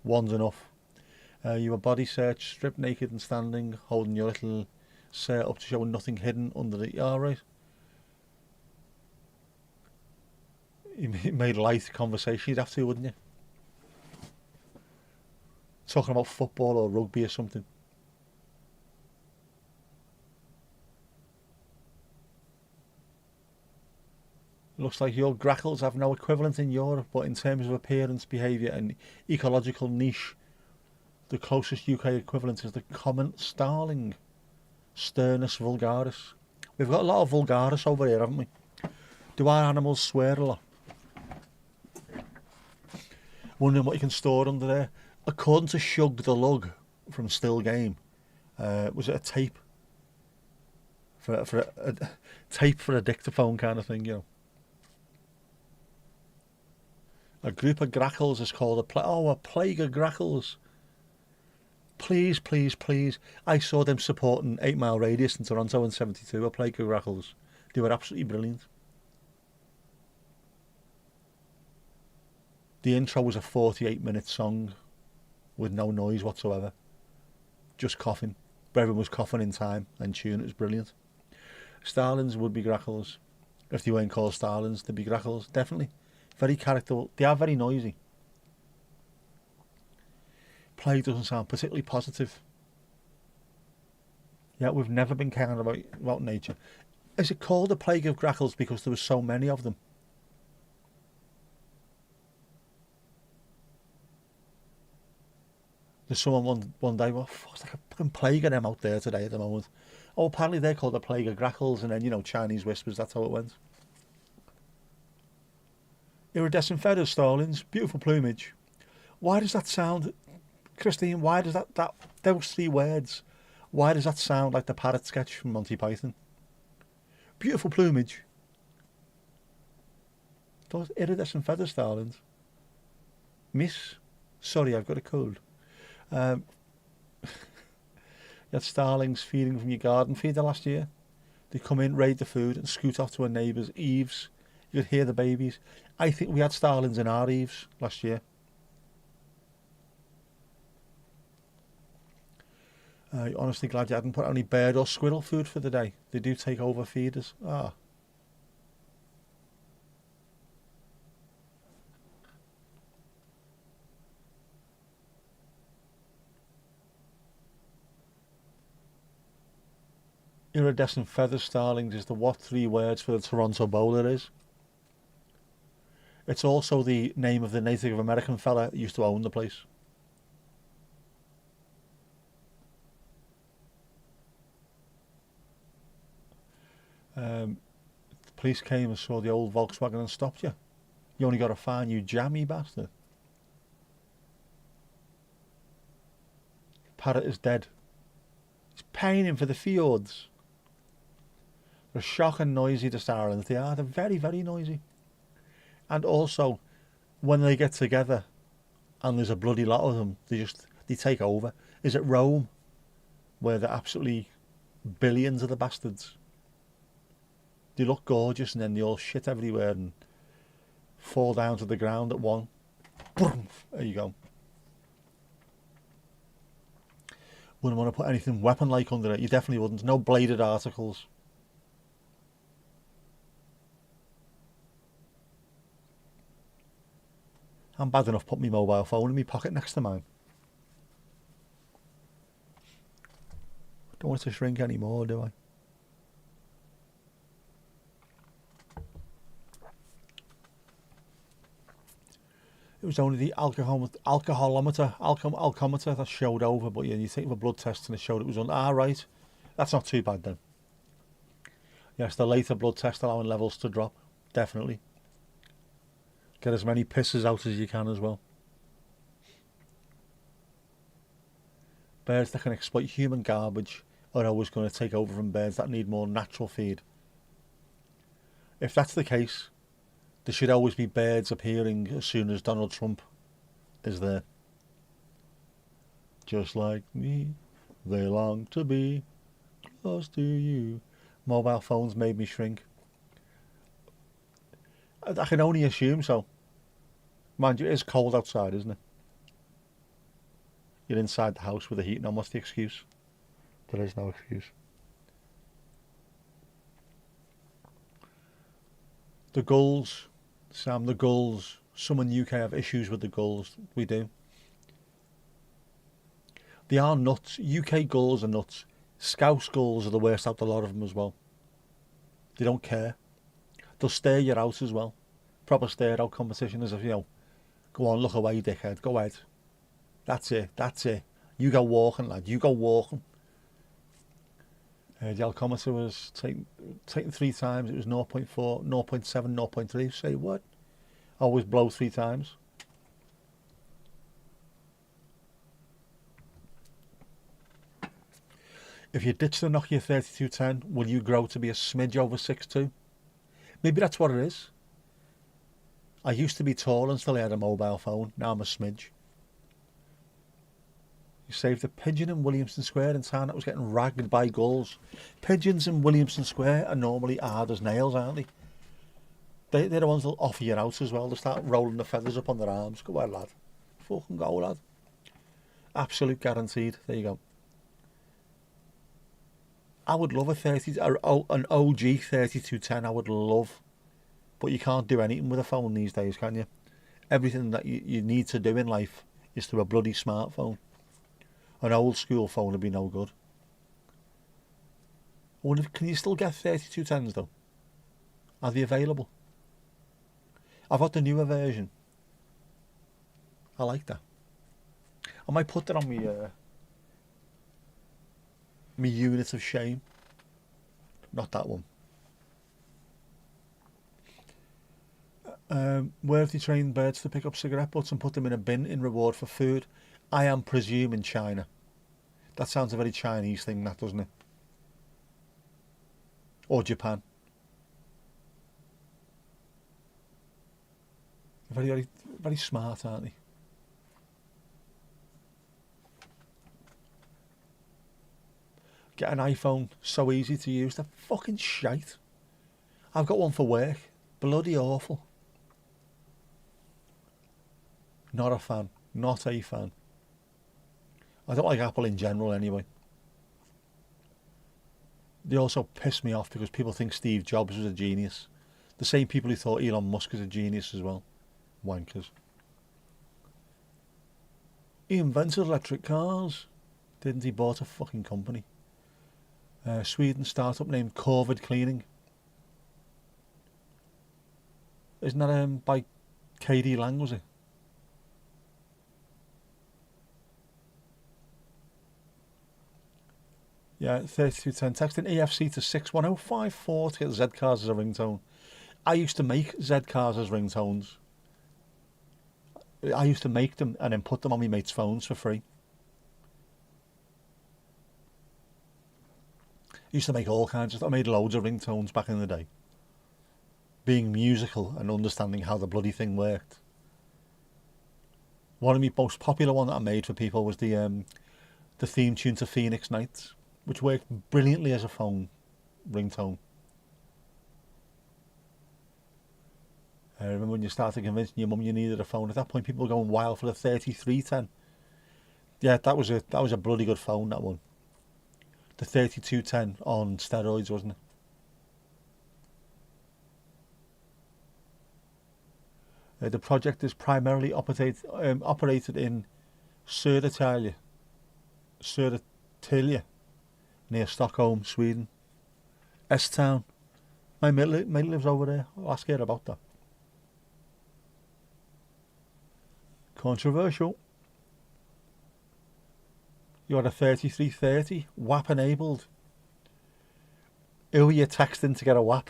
One's enough. You were body searched, stripped naked and standing, holding your little shirt up to show nothing hidden under the... Alright. You made light conversation, you'd have to, wouldn't you? Talking about football or rugby or something. Looks like your grackles have no equivalent in Europe, but in terms of appearance, behaviour and ecological niche, the closest UK equivalent is the common starling, Sternus vulgaris. We've got a lot of vulgaris over here, haven't we? Do our animals swear a lot? Wondering what you can store under there. According to Shug the Lug from Still Game, was it a tape? For a tape for a dictaphone kind of thing, you know. A group of grackles is called a plague of grackles. Please, please, please. I saw them supporting 8 Mile Radius in Toronto in '72, a plague of grackles. They were absolutely brilliant. The intro was a 48-minute song with no noise whatsoever. Just coughing. But everyone was coughing in time and tune. It was brilliant. Starlings would be grackles. If they weren't called starlings, they'd be grackles. Definitely. Very characterful. They are very noisy. Plague doesn't sound particularly positive. Yeah, we've never been kind about nature. Is it called a plague of grackles because there were so many of them? There's someone one day, well, it's like a fucking plague of them out there today at the moment. Oh, apparently they're called a plague of grackles, and then, you know, Chinese whispers, that's how it went. Iridescent feathers, starlings, beautiful plumage. Why does that sound, Christine, why does those 3 words, why does that sound like the parrot sketch from Monty Python? Beautiful plumage. Those iridescent feathers, starlings. Miss, sorry, I've got a cold. You had starlings feeding from your garden feeder last year. They come in, raid the food, and scoot off to a neighbour's eaves. You could hear the babies. I think we had starlings in our eaves last year. Honestly glad you hadn't put any bird or squirrel food for the day. They do take over feeders. Ah. Iridescent feather starlings is the what 3 words for the Toronto bowler is. It's also the name of the Native American fella who used to own the place. The police came and saw the old Volkswagen and stopped you. You only got a fine, you jammy bastard. Parrot is dead. He's pining for the fjords. They're shocking noisy, the starlings. They are. They're very, very noisy. And also, when they get together and there's a bloody lot of them, they take over. Is it Rome, where they're absolutely billions of the bastards? They look gorgeous and then they all shit everywhere and fall down to the ground at one. Boom, there you go. Wouldn't want to put anything weapon-like under it. You definitely wouldn't. No bladed articles. I'm bad enough put my mobile phone in my pocket next to mine. Don't want it to shrink anymore, do I? It was only the alcoholometer that showed over, but yeah, you take the blood test and it showed it was on. Ah, right. That's not too bad then. Yes, the later blood test allowing levels to drop. Definitely. Get as many pisses out as you can as well. Birds that can exploit human garbage are always going to take over from birds that need more natural feed. If that's the case, there should always be birds appearing as soon as Donald Trump is there. Just like me, they long to be close to you. Mobile phones made me shrink. I can only assume so. Mind you, it is cold outside, isn't it? You're inside the house with the heating on. What's the excuse? There is no excuse. The gulls, Sam, the gulls. Some in the UK have issues with the gulls. We do. They are nuts. UK gulls are nuts. Scouse gulls are the worst out of a lot of them as well. They don't care. They'll stare you out as well. Proper stare out competition, as if, you know, go on, look away, dickhead. Go ahead. That's it. That's it. You go walking, lad. You go walking. The alcometer was taken 3 times. It was 0.4, 0.7, 0.3. Say what? Always blow 3 times. If you ditch the Nokia 3210, will you grow to be a smidge over 6'2"? Maybe that's what it is. I used to be tall until I had a mobile phone. Now I'm a smidge. You saved a pigeon in Williamson Square in town that was getting ragged by gulls. Pigeons in Williamson Square are normally hard as nails, aren't they? They're the ones that'll offer you out as well. They start rolling the feathers up on their arms. Go on, lad. Fucking go, lad. Absolute guaranteed. There you go. I would love an OG 3210. I would love. But you can't do anything with a phone these days, can you? Everything that you need to do in life is through a bloody smartphone. An old school phone would be no good. I wonder, can you still get 3210s though? Are they available? I've got the newer version. I like that. I might put that on me unit of shame. Not that one. Where have they trained birds to pick up cigarette butts and put them in a bin in reward for food? I am presuming China. That sounds a very Chinese thing, that, doesn't it? Or Japan. Very, very, very smart, aren't they? Get an iPhone, so easy to use. They're fucking shite. I've got one for work. Bloody awful. Not a fan. Not a fan. I don't like Apple in general anyway. They also piss me off because people think Steve Jobs was a genius. The same people who thought Elon Musk was a genius as well. Wankers. He invented electric cars. Didn't he? Bought a fucking company. Sweden startup named Corvid Cleaning. Isn't that by KD Lang, was it? Yeah, 3210. Text an EFC to 61054 to get Z cars as a ringtone. I used to make Z cars as ringtones. I used to make them and then put them on my mates' phones for free. I used to make all kinds of stuff. I made loads of ringtones back in the day. Being musical and understanding how the bloody thing worked. One of my most popular one that I made for people was the theme tune to Phoenix Nights, which worked brilliantly as a phone ringtone. I remember when you started convincing your mum you needed a phone. At that point, people were going wild for the 3310. Yeah, that was a bloody good phone, that one. The 3210 on steroids, wasn't it? The project is primarily operated in Södertälje, near Stockholm, Sweden. S-Town. My mate lives over there. I'll ask her about that. Controversial. You had a 3330, WAP enabled. Who are you texting to get a WAP?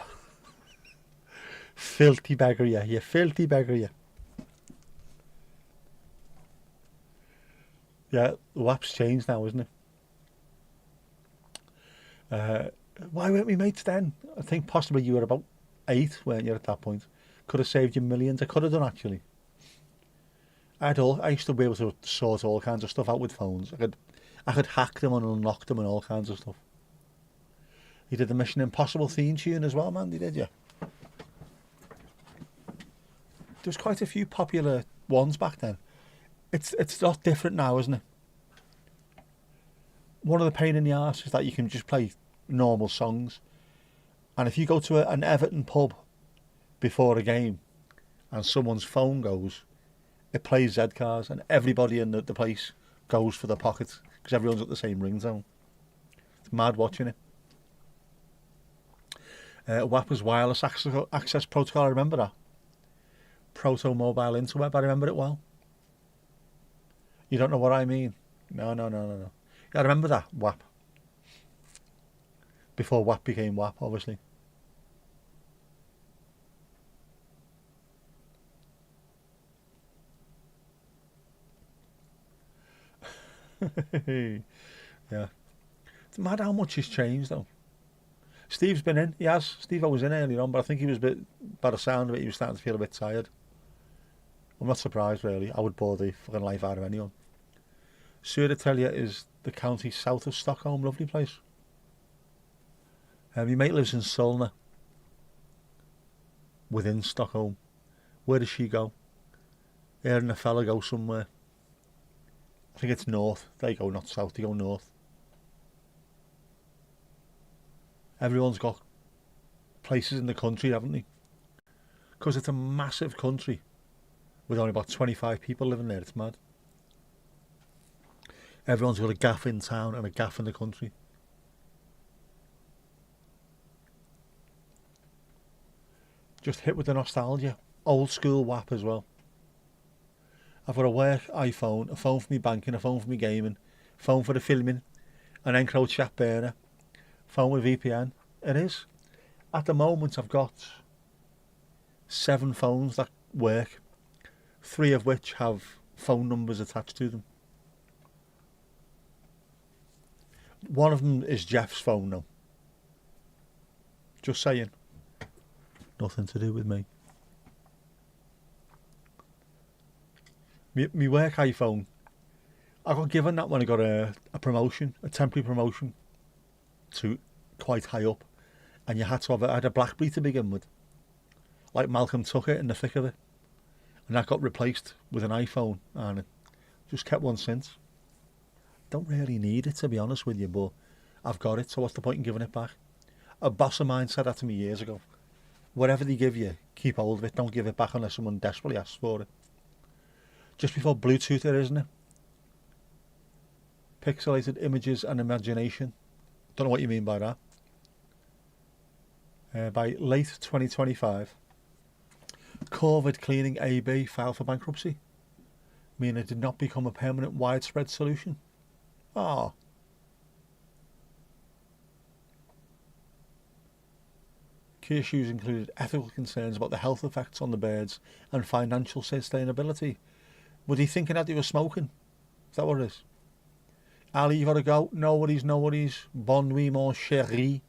Filthy beggar, you filthy beggar, you. Yeah, the WAP's changed now, isn't it? Why weren't we mates then? I think possibly you were about 8, weren't you, at that point? Could have saved you millions. I could have done, actually. I used to be able to sort all kinds of stuff out with phones. I could hack them and unlock them and all kinds of stuff. You did the Mission Impossible theme tune as well, Mandy, did you? There was quite a few popular ones back then. It's a lot different now, isn't it? One of the pain in the arse is that you can just play normal songs. And if you go to an Everton pub before a game and someone's phone goes, it plays Z cars and everybody in the place goes for the pocket because everyone's got the same ringtone. It's mad watching it. WAP's wireless access protocol, I remember that. Proto mobile interweb, I remember it well. You don't know what I mean? No. Yeah, I remember that, WAP. Before WAP became WAP, obviously. Yeah. It's mad how much has changed though. Steve's been in, he has. Steve was in earlier on, but I think he was a bit, by the sound of it, he was starting to feel a bit tired. I'm not surprised really, I would bore the fucking life out of anyone. Södertälje is the county south of Stockholm, lovely place. My mate lives in Solna, within Stockholm. Where does she go? Her and a fella go somewhere. I think it's north. They go not south, they go north. Everyone's got places in the country, haven't they? Because it's a massive country with only about 25 people living there. It's mad. Everyone's got a gaff in town and a gaff in the country. Just hit with the nostalgia. Old school WAP as well. I've got a work iPhone, a phone for me banking, a phone for me gaming, phone for the filming, an Encro chat burner, phone with VPN. It is. At the moment I've got 7 phones that work, 3 of which have phone numbers attached to them. One of them is Jeff's phone now. Just saying. Nothing to do with me. Me work iPhone, I got given that when I got a promotion, a temporary promotion to quite high up, and you had to have I had a BlackBerry to begin with. Like Malcolm took it in the thick of it, and that got replaced with an iPhone, and it just kept one since. Don't really need it, to be honest with you, but I've got it, so what's the point in giving it back? A boss of mine said that to me years ago. Whatever they give you, keep hold of it, don't give it back unless someone desperately asks for it. Just before Bluetooth there, isn't it? Pixelated images and imagination. Don't know what you mean by that. By late 2025, Corvid Cleaning AB filed for bankruptcy, meaning it did not become a permanent widespread solution. Ah. Key issues included ethical concerns about the health effects on the birds and financial sustainability. Were they thinking that they were smoking? Is that what it is? Ali, you gotta go. No worries. Bon nuit, mon chéri.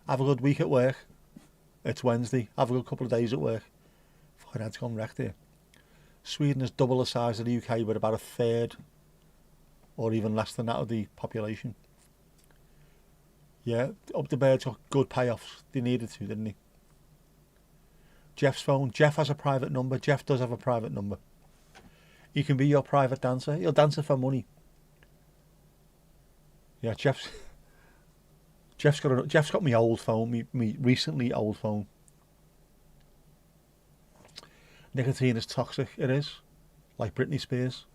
Have a good week at work. It's Wednesday. Have a good couple of days at work. Fucking head's gone wrecked here. Sweden is double the size of the UK with about a third or even less than that of the population. Yeah, up the birds got good payoffs. They needed to, didn't they? Jeff's phone. Jeff has a private number. Jeff does have a private number. He can be your private dancer. He'll dance it for money. Yeah, Jeff's got my old phone, me recently old phone. Nicotine is toxic. It is, like Britney Spears.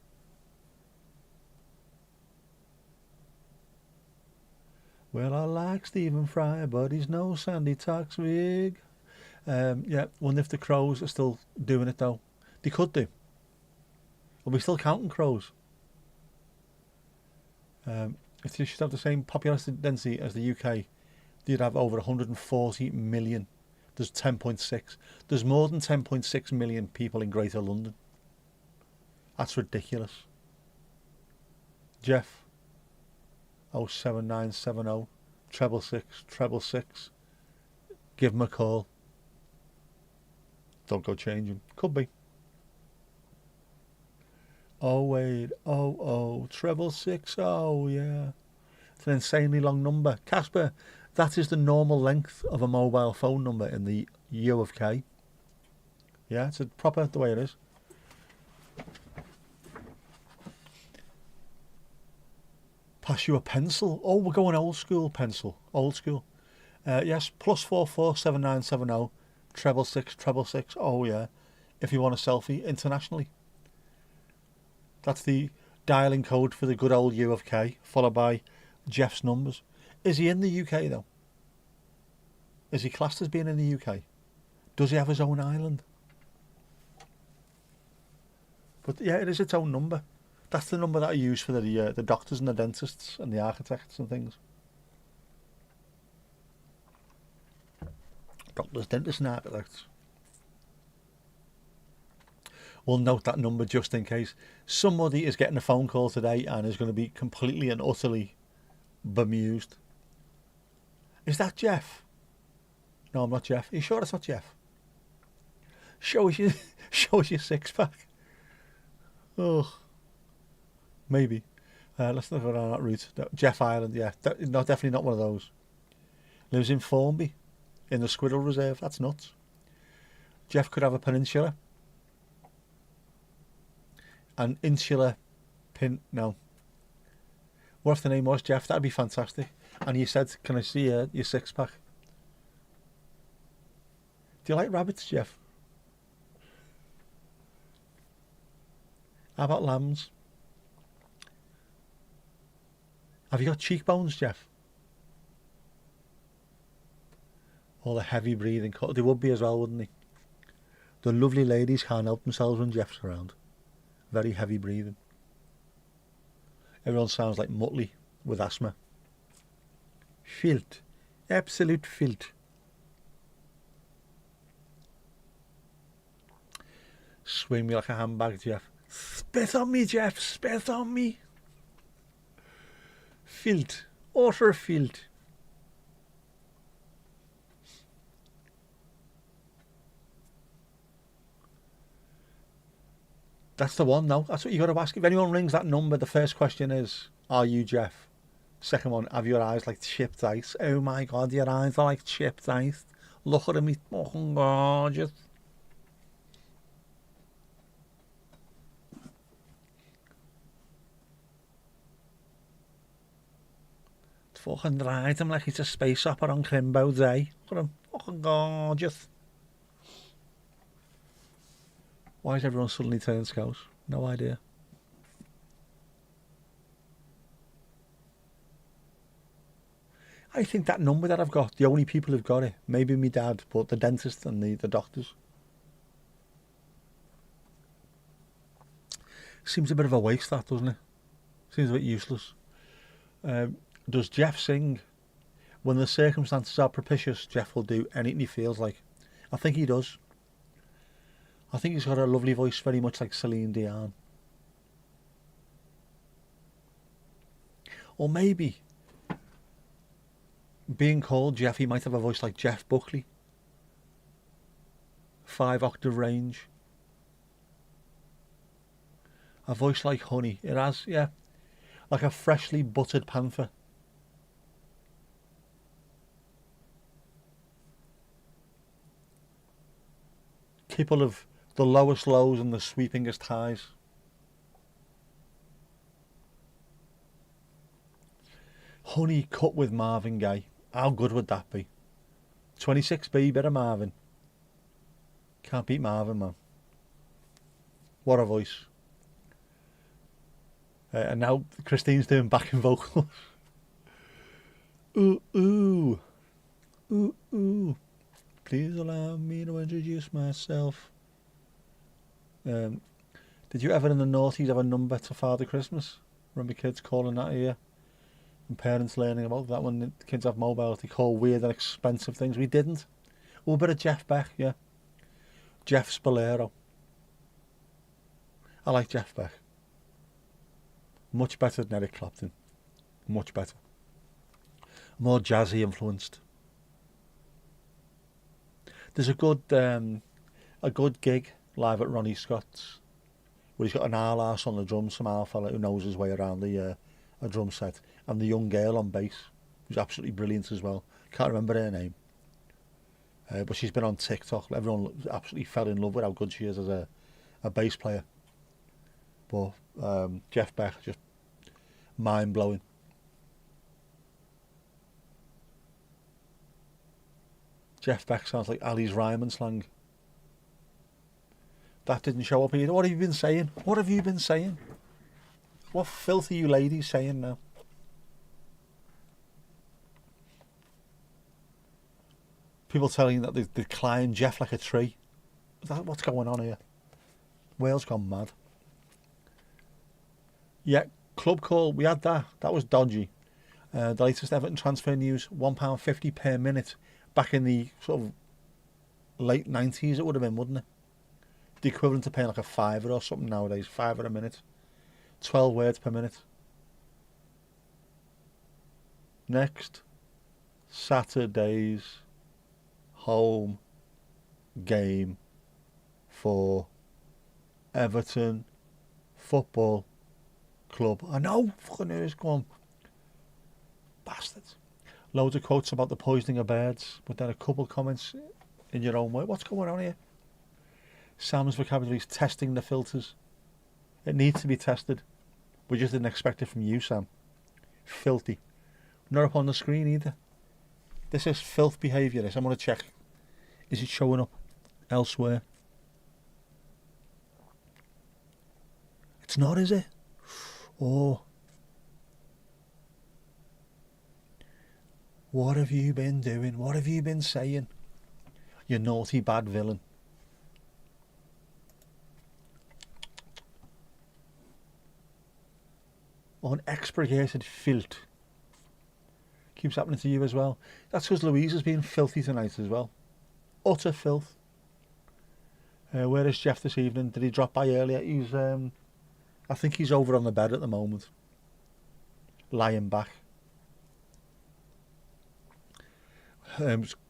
Well, I like Stephen Fry, but he's no Sandy Toxic. Yeah, wonder if the Crows are still doing it though. They could do. Are we still counting crows? If they should have the same population density as the UK, they'd have over 140 million. There's 10.6. There's more than 10.6 million people in Greater London. That's ridiculous. Jeff, 07970 666. Give him a call. Don't go changing. Could be. 0800660, yeah. It's an insanely long number. Casper, that is the normal length of a mobile phone number in the U of K. Yeah, it's a proper the way it is. Pass you a pencil. Oh, we're going old school pencil. Old school. Yes, +44 7970 666. Oh yeah. If you want a selfie internationally. That's the dialing code for the good old U of K, followed by Jeff's numbers. Is he in the UK though? Is he classed as being in the UK? Does he have his own island? But yeah, it is its own number. That's the number that I use for the doctors and the dentists and the architects and things. Doctors, dentists and architects. We'll note that number just in case. Somebody is getting a phone call today and is going to be completely and utterly bemused. Is that Jeff? No, I'm not Jeff. Are you sure it's not Jeff? Show us your six pack. Oh, maybe. Let's not go down that route. Jeff Island, yeah. No, definitely not one of those. Lives in Formby, in the Squirrel Reserve. That's nuts. Jeff could have a peninsula. An insular no. What if the name was Jeff? That'd be fantastic. And you said, can I see your six pack? Do you like rabbits, Jeff? How about lambs? Have you got cheekbones, Jeff? All the heavy breathing. They would be as well, wouldn't they? The lovely ladies can't help themselves when Jeff's around. Very heavy breathing. Everyone sounds like Muttley with asthma. Filth. Absolute filth. Swing me like a handbag, Jeff. Spit on me, Jeff. Spit on me. Filth. Utter filth. That's the one now. That's what you got to ask. If anyone rings that number, the first question is, are you Jeff? Second one, have your eyes like chipped ice? Oh my God, your eyes are like chipped ice. Look at me, fucking gorgeous. Fucking ride him like he's a space opera on Crimbo Day. Look at him, fucking gorgeous. Why has everyone suddenly turned scouse? No idea. I think that number that I've got, the only people who've got it, maybe my dad, but the dentist and the doctors. Seems a bit of a waste, that, doesn't it? Seems a bit useless. Does Jeff sing? When the circumstances are propitious, Jeff will do anything he feels like. I think he does. I think he's got a lovely voice, very much like Celine Dion. Or maybe, being called Jeff, he might have a voice like Jeff Buckley. 5-octave range. A voice like honey. It has, yeah. Like a freshly buttered panther. Capable of the lowest lows and the sweepingest highs. Honey cut with Marvin Gaye. How good would that be? 26B, bit of Marvin. Can't beat Marvin, man. What a voice. And now Christine's doing backing vocals. Ooh, ooh. Ooh, ooh. Please allow me to introduce myself. Did you ever in the noughties have a number to Father Christmas? Remember kids calling that here? And parents learning about that when the kids have mobiles, they call weird and expensive things. We didn't. Oh, a bit of Jeff Beck, yeah. Jeff Spalero. I like Jeff Beck. Much better than Eric Clapton. Much better. More jazzy influenced. There's a good gig live at Ronnie Scott's where he's got an arse on the drums, some our fella who knows his way around a drum set, and the young girl on bass who's absolutely brilliant as well. Can't remember her name, but she's been on TikTok. Everyone absolutely fell in love with how good she is as a bass player. But Jeff Beck, just mind blowing. Jeff Beck sounds like Ali's rhyming slang. That didn't show up either. What have you been saying? What have you been saying? What filth are you ladies saying now? People telling you that they climb Jeff like a tree. What's going on here? Wales gone mad. Yeah, club call, we had that. That was dodgy. The latest Everton transfer news, £1.50 per minute. Back in the sort of late 90s it would have been, wouldn't it? The equivalent to paying like a fiver or something nowadays. £5 a minute. 12 words per minute. Next. Saturday's home game for Everton Football Club. I know, fucking news, go on. Bastards. Loads of quotes about the poisoning of birds, but then a couple comments in your own way. What's going on here? Sam's vocabulary's testing the filters. It needs to be tested. We just didn't expect it from you, Sam. Filthy. Not up on the screen either. This is filth behaviour. I'm going to check. Is it showing up elsewhere? It's not, is it? Oh. What have you been doing? What have you been saying? You naughty bad villain. Unexpurgated filth. Keeps happening to you as well. That's because Louise has been filthy tonight as well. Utter filth. Where is Jeff this evening? Did he drop by earlier? He's, I think he's over on the bed at the moment. Lying back.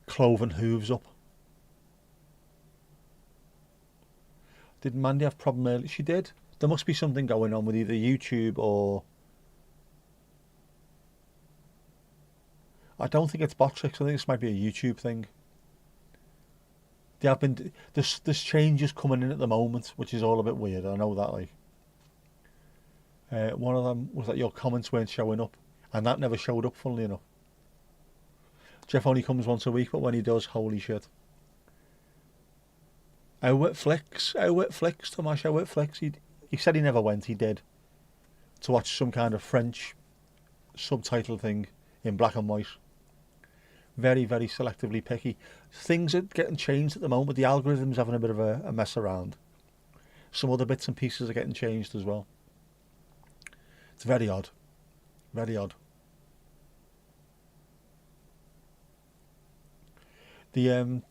Cloven hooves up. Did Mandy have a problem earlier? She did. There must be something going on with either YouTube or... I don't think it's bot tricks. I think this might be a YouTube thing. They have been... There's changes coming in at the moment, which is all a bit weird. I know that, like. One of them was that your comments weren't showing up. And that never showed up, funnily enough. Jeff only comes once a week, but when he does, holy shit. Out at Flicks, Tomash, out at Flicks. He said he never went, he did. To watch some kind of French subtitle thing in black and white. Very, very selectively picky. Things are getting changed at the moment. The algorithm's having a bit of a mess around. Some other bits and pieces are getting changed as well. It's very odd. Very odd. The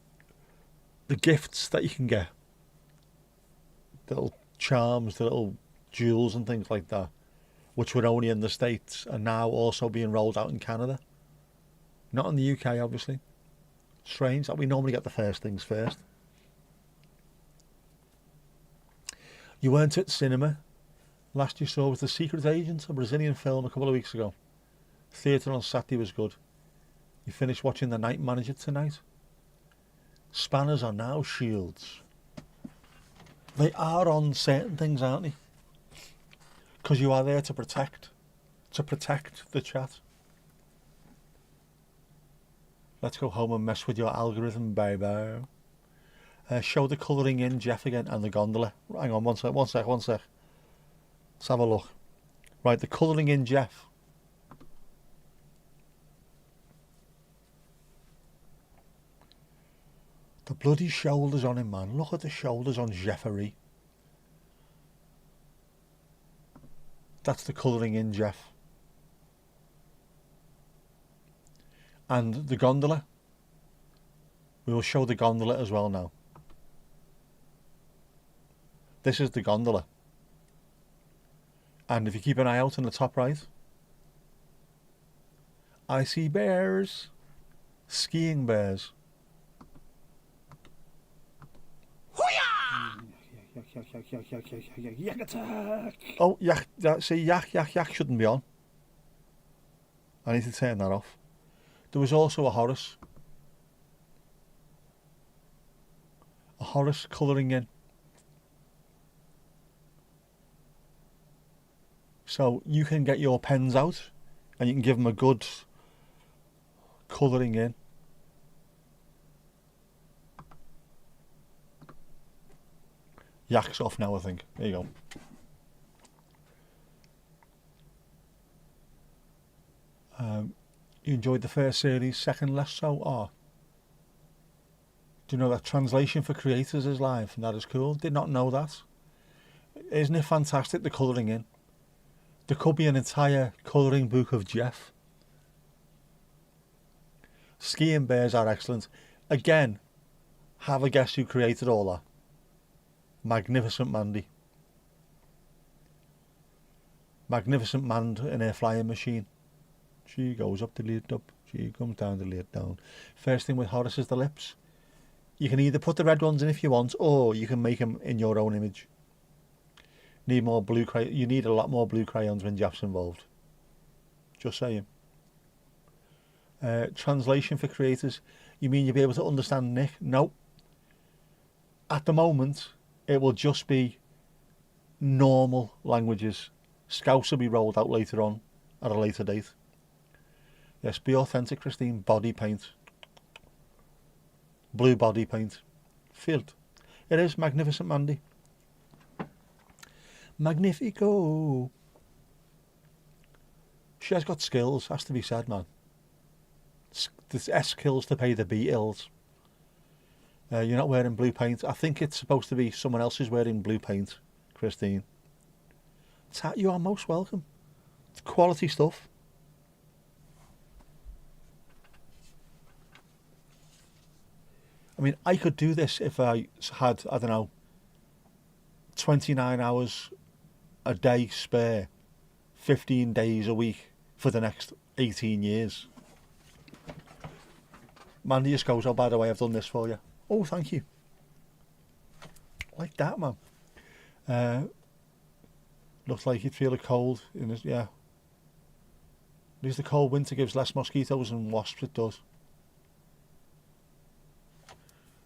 gifts that you can get, the little charms, the little jewels and things like that, which were only in the States, are now also being rolled out in Canada. Not in the UK, obviously. Strange that we normally get the first things first. You weren't at the cinema. Last you saw was The Secret Agent, a Brazilian film a couple of weeks ago. Theatre on Saturday was good. You finished watching The Night Manager tonight. Spanners are now shields. They are on certain things, aren't they? Because you are there to protect the chat. Let's go home and mess with your algorithm, baby. Show the colouring in, Jeff, again, and the gondola. Hang on, one sec. Let's have a look. Right, the colouring in, Jeff. The bloody shoulders on him, man. Look at the shoulders on Jeffery. That's the colouring in, Jeff. And the gondola. We will show the gondola as well now. This is the gondola. And if you keep an eye out in the top right, I see bears. Skiing bears. Yak attack! Oh, yak shouldn't be on. I need to turn that off. There was also a Horace. A Horace colouring in. So you can get your pens out and you can give them a good colouring in. Yak's off now, I think. There you go. You enjoyed the first series, second less so? Oh. Do you know that translation for creators is live? And that is cool. Did not know that. Isn't it fantastic, the colouring in? There could be an entire colouring book of Jeff. Skiing bears are excellent. Again, have a guess who created all that. Magnificent Mandy. Magnificent Man in her flying machine. She goes up, delete up. G comes down, the lid down. First thing with Horace is the lips. You can either put the red ones in if you want, or you can make them in your own image. Need more blue crayon. You need a lot more blue crayons when Jeff's involved. Just saying. Translation for creators. You mean you'll be able to understand Nick? No. At the moment, it will just be normal languages. Scouse will be rolled out later on, at a later date. Yes, be authentic, Christine. Body paint. Blue body paint. Filled. It is magnificent, Mandy. Magnifico. She has got skills, has to be said, man. There's S skills to pay the B ills. You're not wearing blue paint. I think it's supposed to be someone else who's wearing blue paint, Christine. You are most welcome. It's quality stuff. I mean, I could do this if I had, I don't know, 29 hours a day spare, 15 days a week for the next 18 years. Mandy just goes, oh, by the way, I've done this for you. Oh, thank you. Like that, man. Looks like you'd feel a cold. Yeah. At least the cold winter gives less mosquitoes and wasps, it does.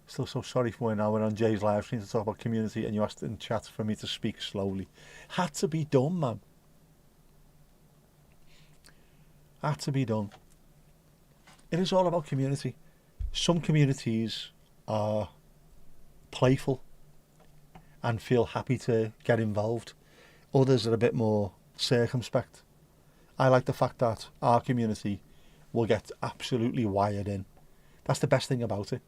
Still so sorry for when I went on Jay's live stream to talk about community and you asked in chat for me to speak slowly. Had to be done, man. Had to be done. It is all about community. Some communities are playful and feel happy to get involved. Others are a bit more circumspect. I like the fact that our community will get absolutely wired in. That's the best thing about it.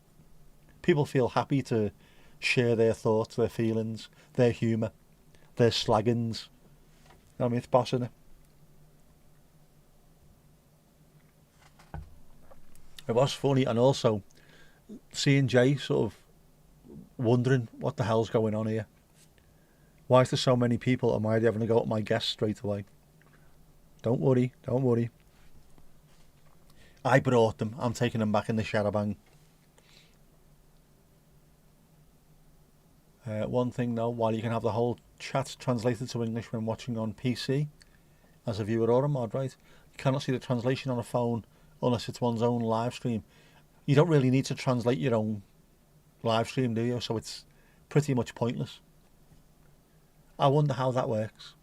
People feel happy to share their thoughts, their feelings, their humour, their slaggins. You know what I mean? It's boss, isn't it? It was funny, and also seeing Jay sort of wondering what the hell's going on here. Why is there so many people, and why are they having to go at my guests straight away? Don't worry, don't worry. I brought them. I'm taking them back in the Sharabang. One thing though, while you can have the whole chat translated to English when watching on PC, as a viewer or a mod, right? You cannot see the translation on a phone unless it's one's own live stream. You don't really need to translate your own live stream, do you? So it's pretty much pointless. I wonder how that works.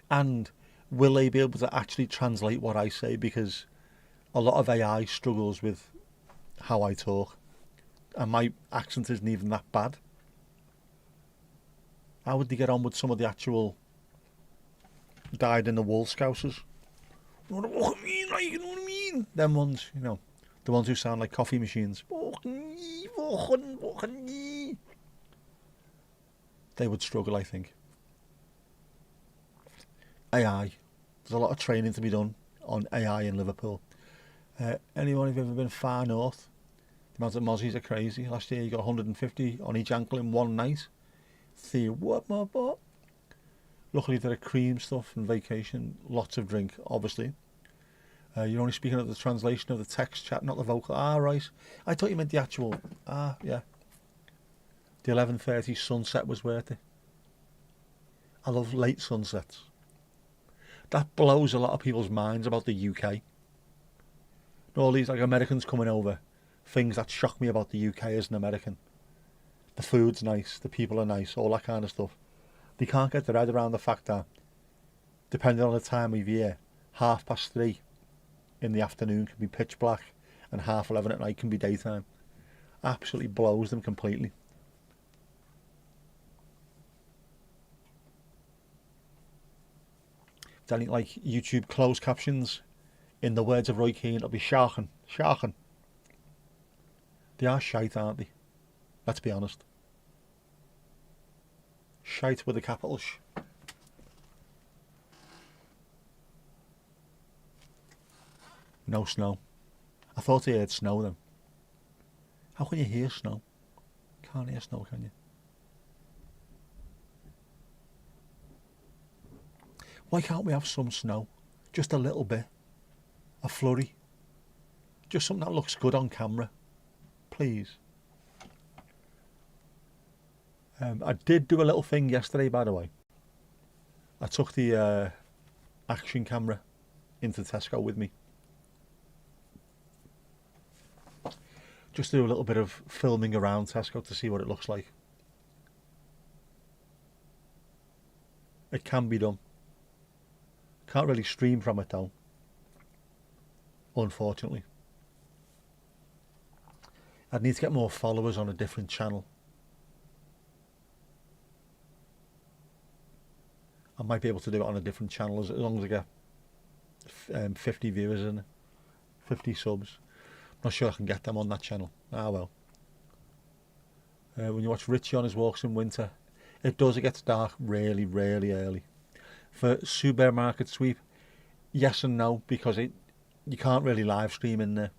And will they be able to actually translate what I say? Because a lot of AI struggles with how I talk. And my accent isn't even that bad. How would they get on with some of the actual dyed-in-the-wool scousers? You know what I mean? Like, you know what I mean? Them ones, you know. The ones who sound like coffee machines. They would struggle, I think. AI. There's a lot of training to be done on AI in Liverpool. Anyone who've ever been far north? The amount of mozzies are crazy. Last year you got 150 on each ankle in one night. What? Luckily there are cream stuff and vacation. Lots of drink, obviously. You're only speaking of the translation of the text chat, not the vocal. Ah, right. I thought you meant the actual. Ah, yeah. The 11:30 sunset was worth it. I love late sunsets. That blows a lot of people's minds about the UK. All these like Americans coming over. Things that shock me about the UK as an American. The food's nice, the people are nice, all that kind of stuff. They can't get their head around the fact that, depending on the time of year, 3:30 in the afternoon can be pitch black and 11:30 at night can be daytime. Absolutely blows them completely. Then like YouTube closed captions, in the words of Roy Keane, it'll be sharking. They are shite, aren't they? Let's be honest. Shite with a capital Sh. No snow. I thought I heard snow then. How can you hear snow? Can't hear snow, can you? Why can't we have some snow? Just a little bit. a flurry. Just something that looks good on camera, please. I did do a little thing yesterday, by the way. I took the action camera into Tesco with me. Just do a little bit of filming around Tesco to see what it looks like. It can be done. Can't really stream from it though, unfortunately. I'd need to get more followers on a different channel. I might be able to do it on a different channel as long as I get 50 viewers in it, 50 subs. Not sure I can get them on that channel. Ah well. When you watch Richie on his walks in winter, it gets dark really, really early. For supermarket sweep, yes and no, because you can't really live stream in there.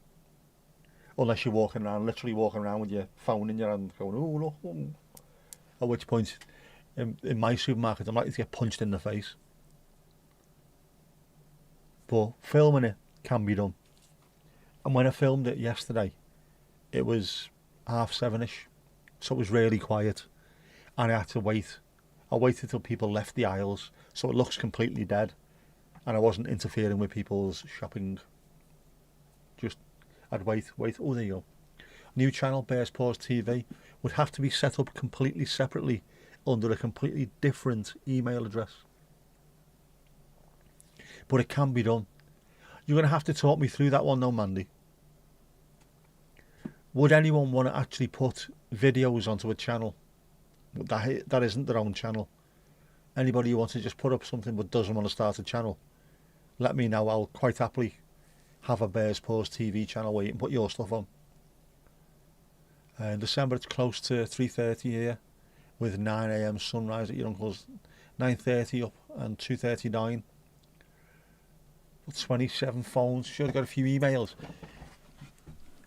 Unless you're literally walking around with your phone in your hand going, oh look. Oh. At which point, in my supermarket, I'm likely to get punched in the face. But filming it can be done. And when I filmed it yesterday, it was 7:30ish, so it was really quiet. And I had to wait. I waited till people left the aisles, so it looks completely dead. And I wasn't interfering with people's shopping. I'd wait. Oh, there you go. New channel, Bears Paws TV, would have to be set up completely separately under a completely different email address. But it can be done. You're going to have to talk me through that one though, Mandy. Would anyone want to actually put videos onto a channel that isn't their own channel? Anybody who wants to just put up something but doesn't want to start a channel, let me know. I'll quite happily have a Bears Paws TV channel where you can put your stuff on. In December it's close to 3:30 here, with 9 AM sunrise at your uncle's, 9:30 up and 2:39. 27 phones. Should have got a few emails.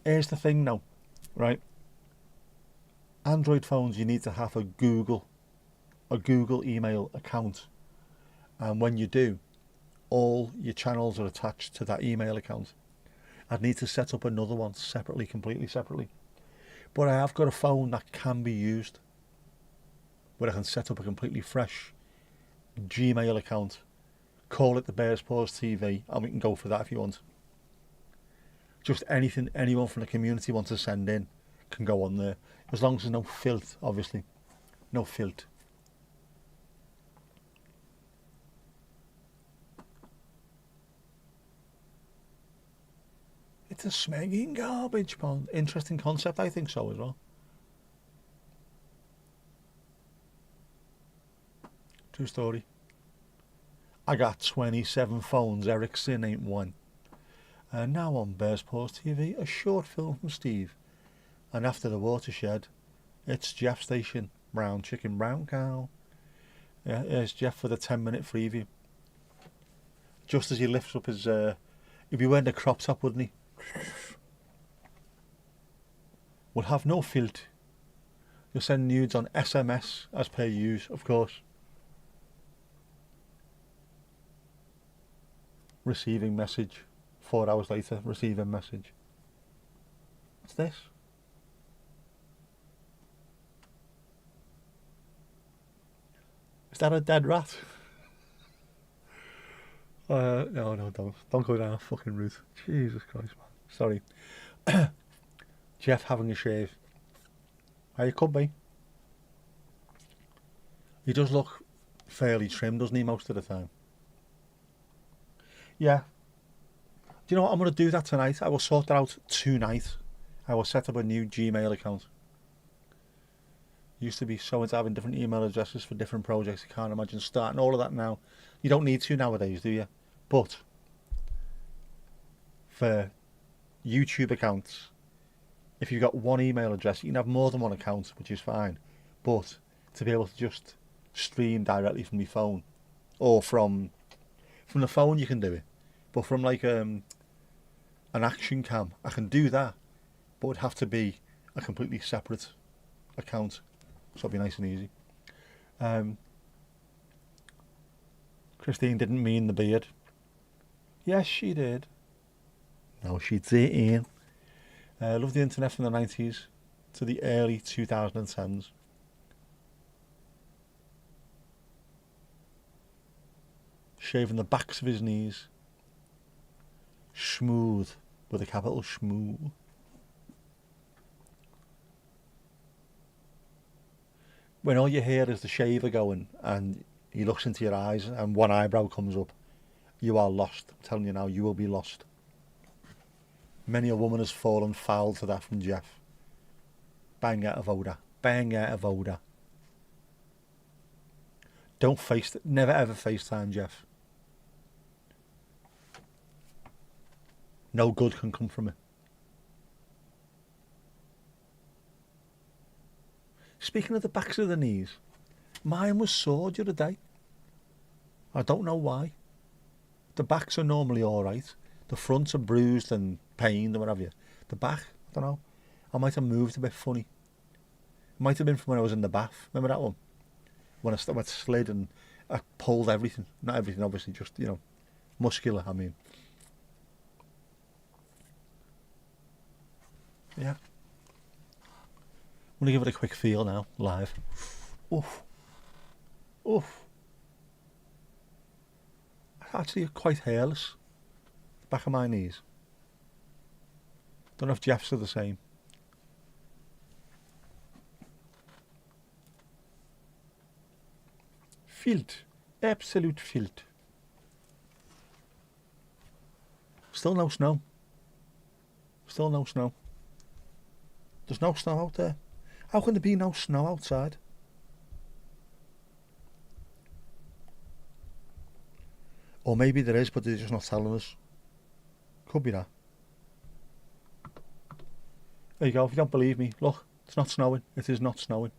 Here's the thing now, right? Android phones, you need to have a Google email account, and when you do, all your channels are attached to that email account. I'd need to set up another one separately, completely separately. But I have got a phone that can be used, where I can set up a completely fresh Gmail account, call it the Bears Paws TV, and we can go for that if you want. Just anything anyone from the community wants to send in can go on there, as long as there's no filth, obviously. No filth. It's a smeggy garbage pond. Interesting concept, I think so as well. True story. I got 27 phones, Ericsson ain't one. And now on Bears Paws TV, a short film from Steve. And after the watershed, it's Jeff Station. Brown chicken, brown cow. Yeah, it's Jeff for the 10-minute preview. Just as he lifts up his... he'd be wearing a crop top, wouldn't he? Will have no filter. You'll send nudes on SMS as per use, of course. Receiving message. 4 hours later, receiving message. What's this? Is that a dead rat? No, don't go down a fucking route. Jesus Christ, man. Sorry. Jeff having a shave. He could be. He does look fairly trim, doesn't he, most of the time? Yeah. Do you know what? I'm going to do that tonight. I will sort that out tonight. I will set up a new Gmail account. Used to be so into having different email addresses for different projects. I can't imagine starting all of that now. You don't need to nowadays, do you? But for YouTube accounts, if you've got one email address, you can have more than one account, which is fine. But to be able to just stream directly from your phone, or from the phone, you can do it. But from like an action cam, I can do that, but it'd have to be a completely separate account, so it'd be nice and easy. Christine didn't mean the beard. Yes, she did. Now she's 18. Loved the internet from the 90s to the early 2010s. Shaving the backs of his knees. Smooth, with a capital smooth. When all you hear is the shaver going and he looks into your eyes and one eyebrow comes up, you are lost. I'm telling you now, you will be lost. Many a woman has fallen foul to that from Jeff. Bang out of odour. Bang out of odour. Never ever FaceTime Jeff. No good can come from it. Speaking of the backs of the knees, mine was sore the other day. I don't know why. The backs are normally alright. The fronts are bruised and pained and what have you. The back, I don't know. I might have moved a bit funny. It might have been from when I was in the bath. Remember that one? When I slid and I pulled everything. Not everything, obviously, just, muscular, I mean. Yeah. I'm going to give it a quick feel now, live. Oof. Oof. Actually, quite hairless. Back of my knees. Don't know if Jeff's are the same. Filth. Absolute filth. Still no snow. Still no snow. There's no snow out there. How can there be no snow outside? Or maybe there is, but they're just not telling us. Could be that. There you go. If you don't believe me, look, it's not snowing. It is not snowing.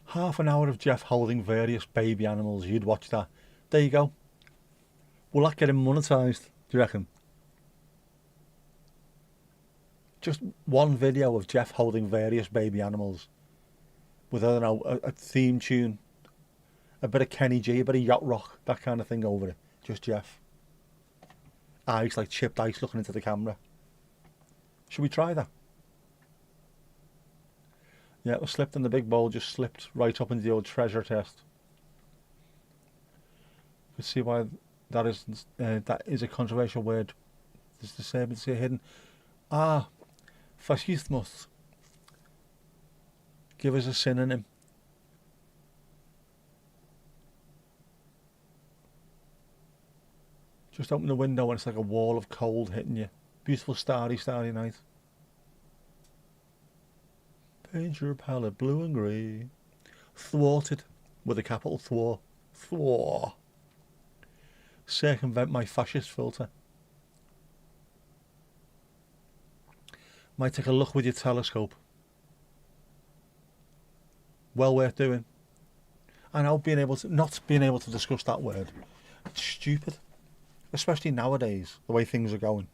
Half an hour of Jeff holding various baby animals. You'd watch that. There you go. Will that get him monetised, do you reckon? Just one video of Jeff holding various baby animals with, I don't know, a theme tune, a bit of Kenny G, a bit of yacht rock, that kind of thing over it. Just Jeff. Eyes like chipped ice looking into the camera. Should we try that? Yeah, it was slipped in the big bowl, just slipped right up into the old treasure chest. You can see why that is a controversial word. There's the same, it's hidden. Fascismus. Give us a synonym. Just open the window and it's like a wall of cold hitting you. Beautiful starry night. Paint your palette blue and grey. Thwarted with a capital thwart. Thwart. Circumvent my fascist filter. Might take a look with your telescope. Well worth doing. I know not being able to discuss that word. It's stupid. Especially nowadays, the way things are going.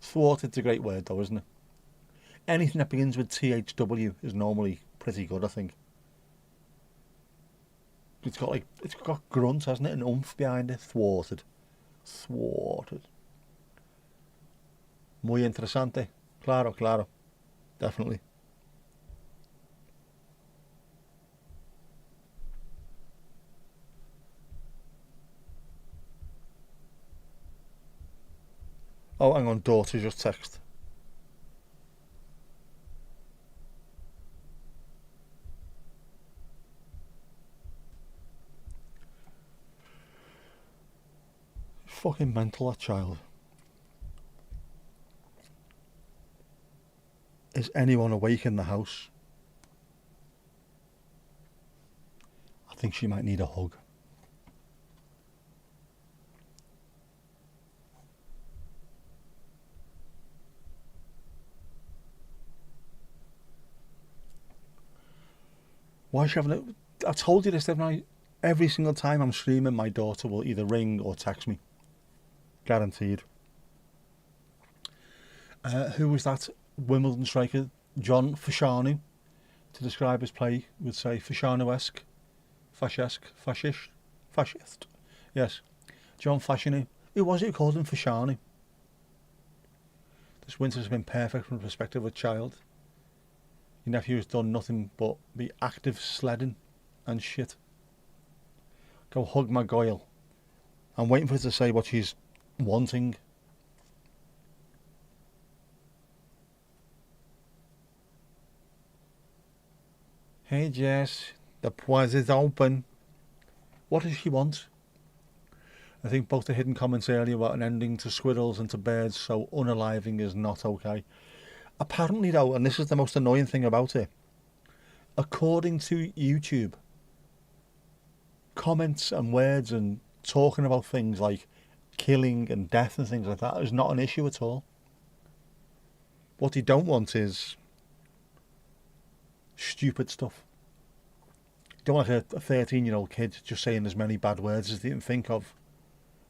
Thwarted's a great word though, isn't it? Anything that begins with THW is normally pretty good, I think. It's got grunt, hasn't it? An oomph behind it. Thwarted. Thwarted. Muy interesante. Claro, claro. Definitely. Oh, hang on, daughter just text. Fucking mental, that child. Is anyone awake in the house? I think she might need a hug. Why is she having it? I told you this, didn't I? Every single time I'm streaming, my daughter will either ring or text me. Guaranteed. Who was that Wimbledon striker? John Fashanu. to describe his play would say Fasciano-esque, fascist. Yes, John Fasciano. Who was it who called him Fasciano? This winter has been perfect from the perspective of a child. Your nephew has done nothing but be active sledding and shit. Go hug my goyle. I'm waiting for her to say what she's wanting. Hey Jess, the prize is open. What does she want? I think both the hidden comments earlier about an ending to squirrels and to birds so unaliving is not okay. Apparently though, and this is the most annoying thing about it, according to YouTube, comments and words and talking about things like killing and death and things like that is not an issue at all. What they don't want is stupid stuff. You don't want like a 13-year-old kid just saying as many bad words as they didn't think of.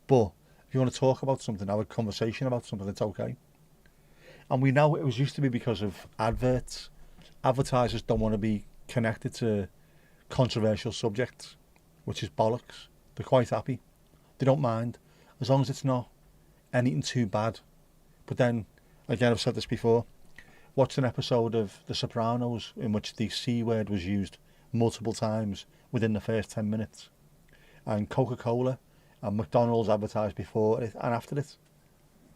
But if you want to talk about something, have a conversation about something, it's okay. And we know it was used to be because of adverts. Advertisers don't want to be connected to controversial subjects, which is bollocks. They're quite happy. They don't mind, as long as it's not anything too bad. But then, again, I've said this before, watched an episode of The Sopranos in which the C word was used multiple times within the first 10 minutes. And Coca-Cola and McDonald's advertised before it and after it.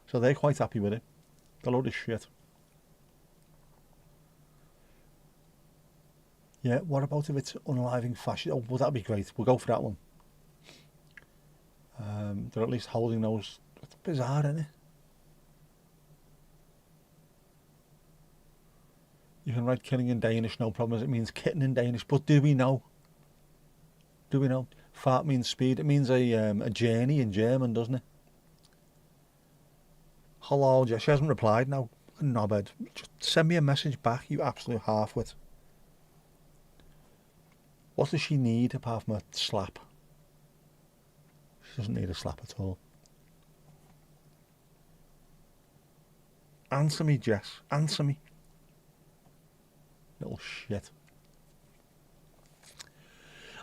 So they're quite happy with it. A load of shit. Yeah, what about if it's unaliving fashion? Oh, well, that'd be great. We'll go for that one. They're at least holding those. It's bizarre, isn't it? You can write killing in Danish, no problem. It means kitten in Danish. But do we know? Do we know? Fart means speed. It means a journey in German, doesn't it? Hello, Jess. She hasn't replied now. Knobhead. Just send me a message back, you absolute half-wit. What does she need apart from a slap? She doesn't need a slap at all. Answer me, Jess. Answer me. Little shit.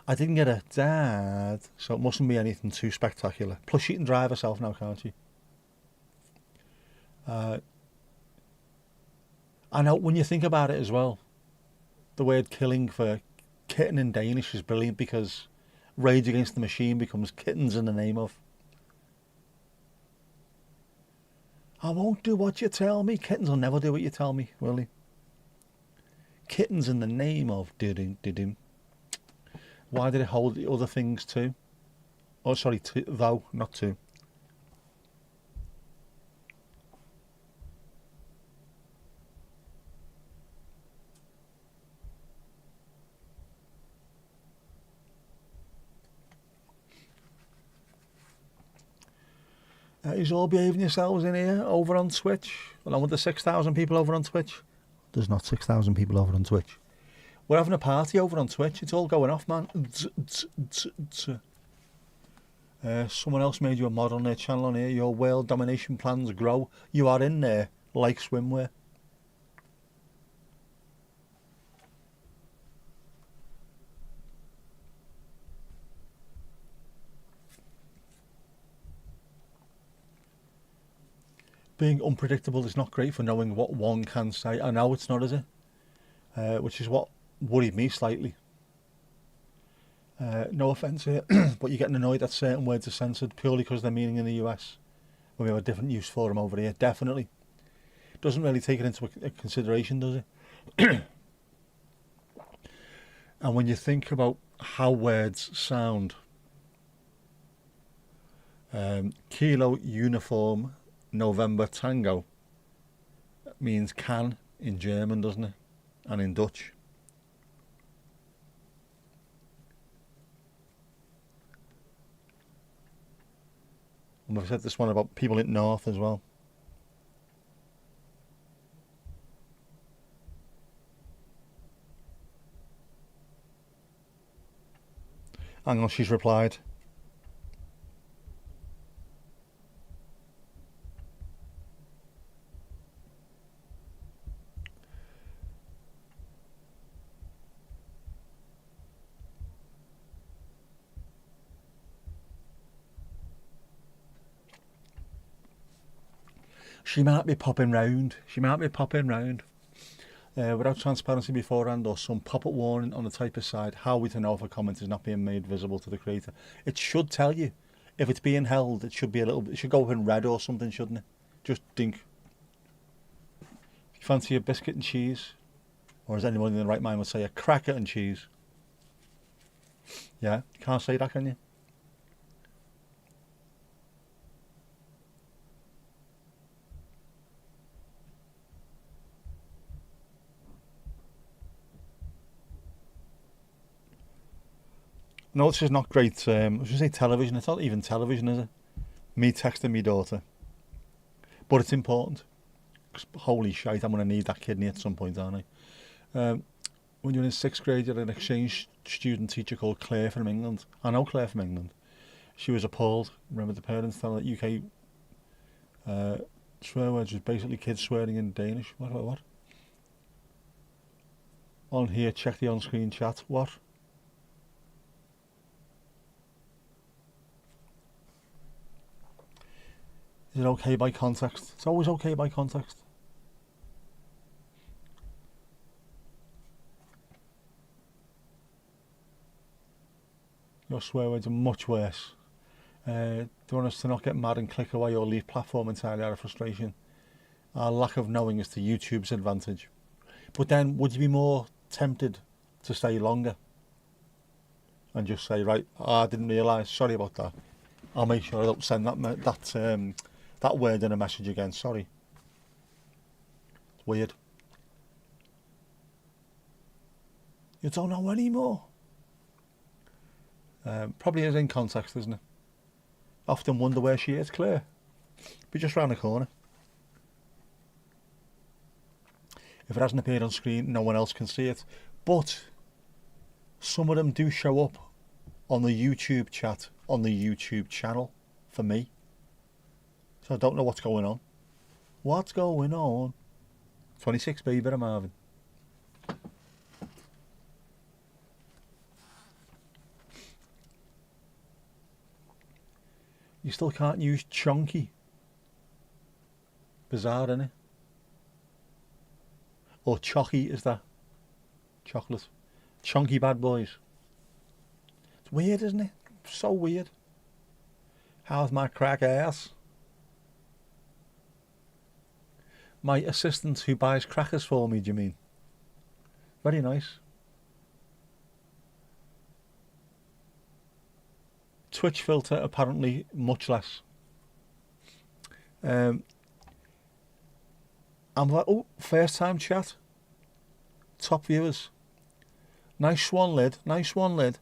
I didn't get a dad, so it mustn't be anything too spectacular. Plus, she can drive herself now, can't she? I know, when you think about it as well, the word killing for kitten in Danish is brilliant because Rage Against the Machine becomes kittens in the name of. I won't do what you tell me. Kittens will never do what you tell me, will they? Kittens in the name of did-dim. Why did it hold the other things too? Oh, sorry, though, not two. Is all behaving yourselves in here over on Twitch? Along with the 6,000 people over on Twitch? There's not 6,000 people over on Twitch. We're having a party over on Twitch. It's all going off, man. Someone else made you a mod on their channel on here. Your world domination plans grow. You are in there like swimwear. Being unpredictable is not great for knowing what one can say. I know it's not, is it? Which is what worried me slightly. No offence here, but you're getting annoyed that certain words are censored purely because they're meaning in the US, when we have a different use for them over here. Definitely. Doesn't really take it into consideration, does it? And when you think about how words sound, Kilo Uniform November Tango means can in German, doesn't it? And in Dutch. And we've said this one about people in North as well. Hang on, she's replied. She might be popping round. She might be popping round. Without transparency beforehand or some pop-up warning on the typist side, how are we to know if a comment is not being made visible to the creator? It should tell you. If it's being held, it should be it should go up in red or something, shouldn't it? Just think. You fancy a biscuit and cheese? Or as anyone in the right mind would say, a cracker and cheese? Yeah, you can't say that, can you? No, this is not great. I was going to say television. It's not even television, is it? Me texting my daughter. But it's important. 'Cause holy shite, I'm going to need that kidney at some point, aren't I? When you're in 6th grade, you're an exchange student teacher called Claire from England. I know Claire from England. She was appalled. Remember the parents telling that UK swear words was basically kids swearing in Danish. What? On here, check the on-screen chat. What? Is it okay by context? It's always okay by context. Your swear words are much worse. Do you want us to not get mad and click away or leave platform entirely out of frustration? Our lack of knowing is to YouTube's advantage. But then, would you be more tempted to stay longer? And just say, right, I didn't realise, sorry about that. I'll make sure I don't send that word in a message again, sorry. It's weird. You don't know anymore. Probably is in context, isn't it? Often wonder where she is, Claire. Be just round the corner. If it hasn't appeared on screen, no one else can see it. But some of them do show up on the YouTube chat, on the YouTube channel, for me. So I don't know what's going on. What's going on? 26, baby, I'm Marvin. You still can't use chunky. Bizarre, isn't it? Or chocky, is that? Chocolate. Chunky bad boys. It's weird, isn't it? So weird. How's my crack ass? My assistant who buys crackers for me, do you mean? Very nice. Twitch filter apparently much less. I'm like, oh, first time chat. Top viewers. Nice swan lid, nice swan lid.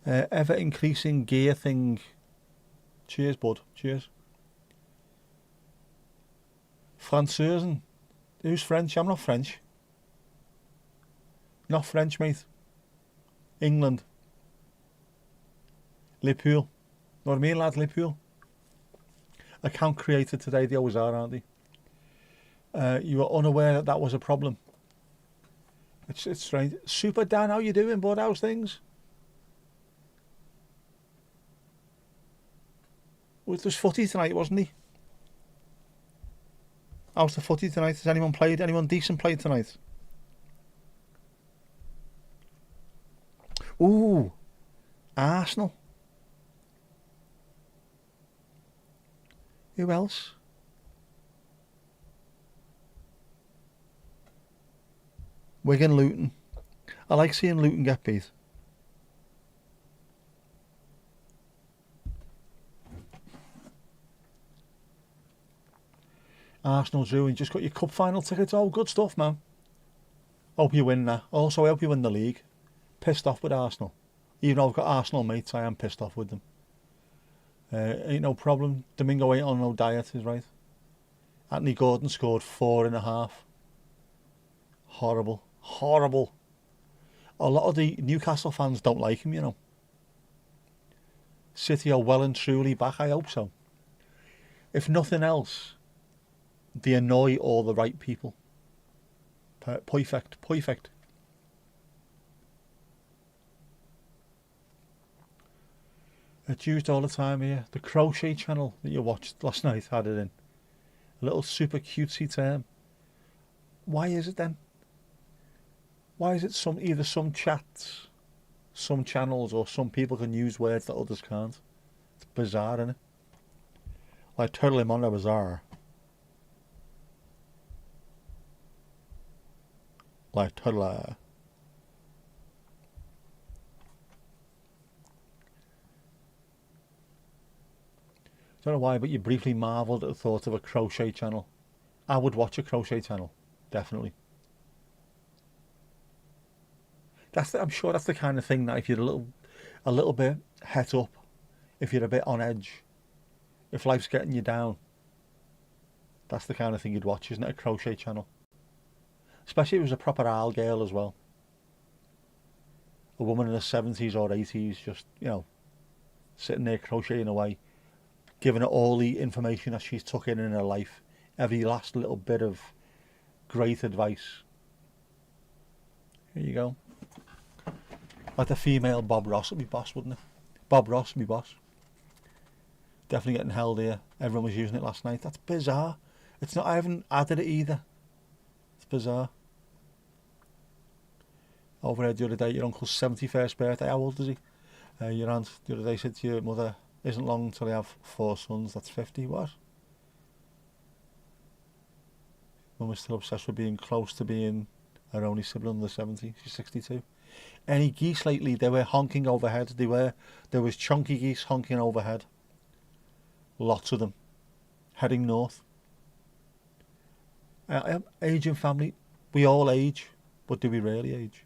Ever increasing gear thing. Cheers, bud. Cheers. Französen. Who's French? I'm not French. Not French, mate. England. Liverpool. Know what I mean, lad? Liverpool. Account created today. They always are, aren't they? You were unaware that was a problem. It's strange. Super Dan, how you doing, bud? How's things? There's footy tonight, wasn't he? How's the footy tonight? Has anyone played? Anyone decent played tonight? Ooh, Arsenal. Who else? Wigan, Luton. I like seeing Luton get beat. Arsenal drew and just got your cup final tickets. Oh, good stuff, man. Hope you win that. Also, I hope you win the league. Pissed off with Arsenal. Even though I've got Arsenal mates, I am pissed off with them. Ain't no problem. Domingo ain't on no diet, is right. Anthony Gordon scored 4.5. Horrible. Horrible. A lot of the Newcastle fans don't like him, you know. City are well and truly back, I hope so. If nothing else, they annoy all the right people. Perfect. Perfect. It's used all the time here. The crochet channel that you watched last night had it in. a little super cutesy term. Why is it then? Why is it either some chats, some channels, or some people can use words that others can't? It's bizarre, isn't it? Like totally mono bizarre. Like totally. Don't know why, but you briefly marvelled at the thought of a crochet channel. I would watch a crochet channel, definitely. I'm sure that's the kind of thing that if you're a little bit het up, if you're a bit on edge, if life's getting you down, that's the kind of thing you'd watch, isn't it? A crochet channel. Especially if it was a proper owl girl as well. A woman in her 70s or 80s, just, sitting there crocheting away, giving her all the information that she's took in her life, every last little bit of great advice. Here you go. Like the female Bob Ross would be boss, wouldn't it? Bob Ross would be boss. Definitely getting held here. Everyone was using it last night. That's bizarre. It's not. I haven't added it either. It's bizarre. Overheard the other day your uncle's 71st birthday. How old is he? Your aunt the other day said to your mother, isn't long until they have 4 sons. That's 50. What? Mum was still obsessed with being close to being her only sibling under 70. She's 62. Any geese lately? They were honking overhead. There was chunky geese honking overhead. Lots of them. Heading north. Age and family. We all age, but do we really age?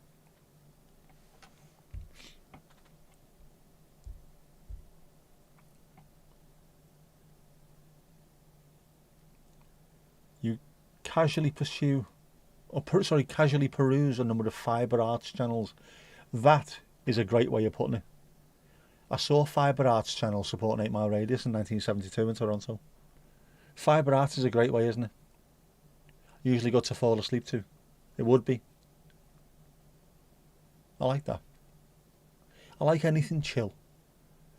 You casually casually peruse a number of fibre arts channels. That is a great way of putting it. I saw fibre arts channel supporting 8 Mile Radius in 1972 in Toronto. Fibre arts is a great way, isn't it? Usually good to fall asleep to. It would be. I like that. I like anything chill.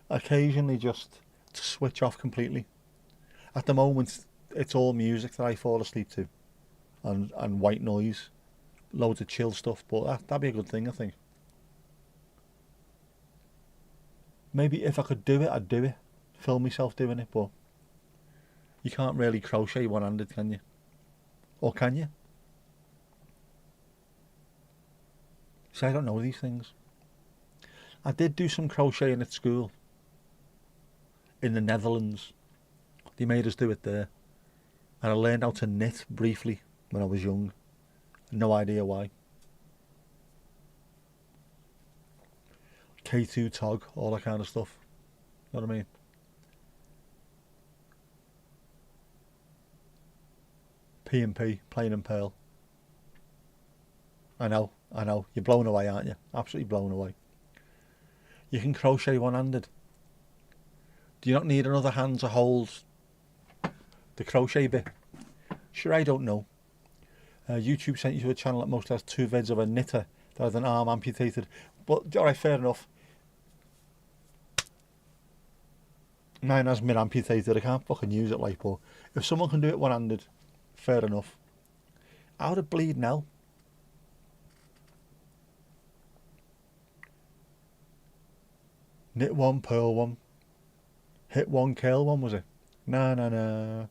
Occasionally just to switch off completely. At the moment, it's all music that I fall asleep to. And white noise. Loads of chill stuff, but that'd be a good thing, I think. Maybe if I could do it, I'd do it. Film myself doing it, but you can't really crochet one-handed, can you? Or can you? See, I don't know these things. I did do some crocheting at school. In the Netherlands. They made us do it there. And I learned how to knit briefly when I was young. No idea why. K2 tog, all that kind of stuff. You know what I mean? P&P, plain and pearl. I know. You're blown away, aren't you? Absolutely blown away. You can crochet one-handed. Do you not need another hand to hold the crochet bit? Sure, I don't know. YouTube sent you to a channel that mostly has 2 vids of a knitter that has an arm amputated. But, alright, fair enough. Mine has been amputated. I can't fucking use it like, but if someone can do it one-handed, fair enough. How would it bleed now? Knit one, pearl one. Hit one, curl one, was it? Na na na.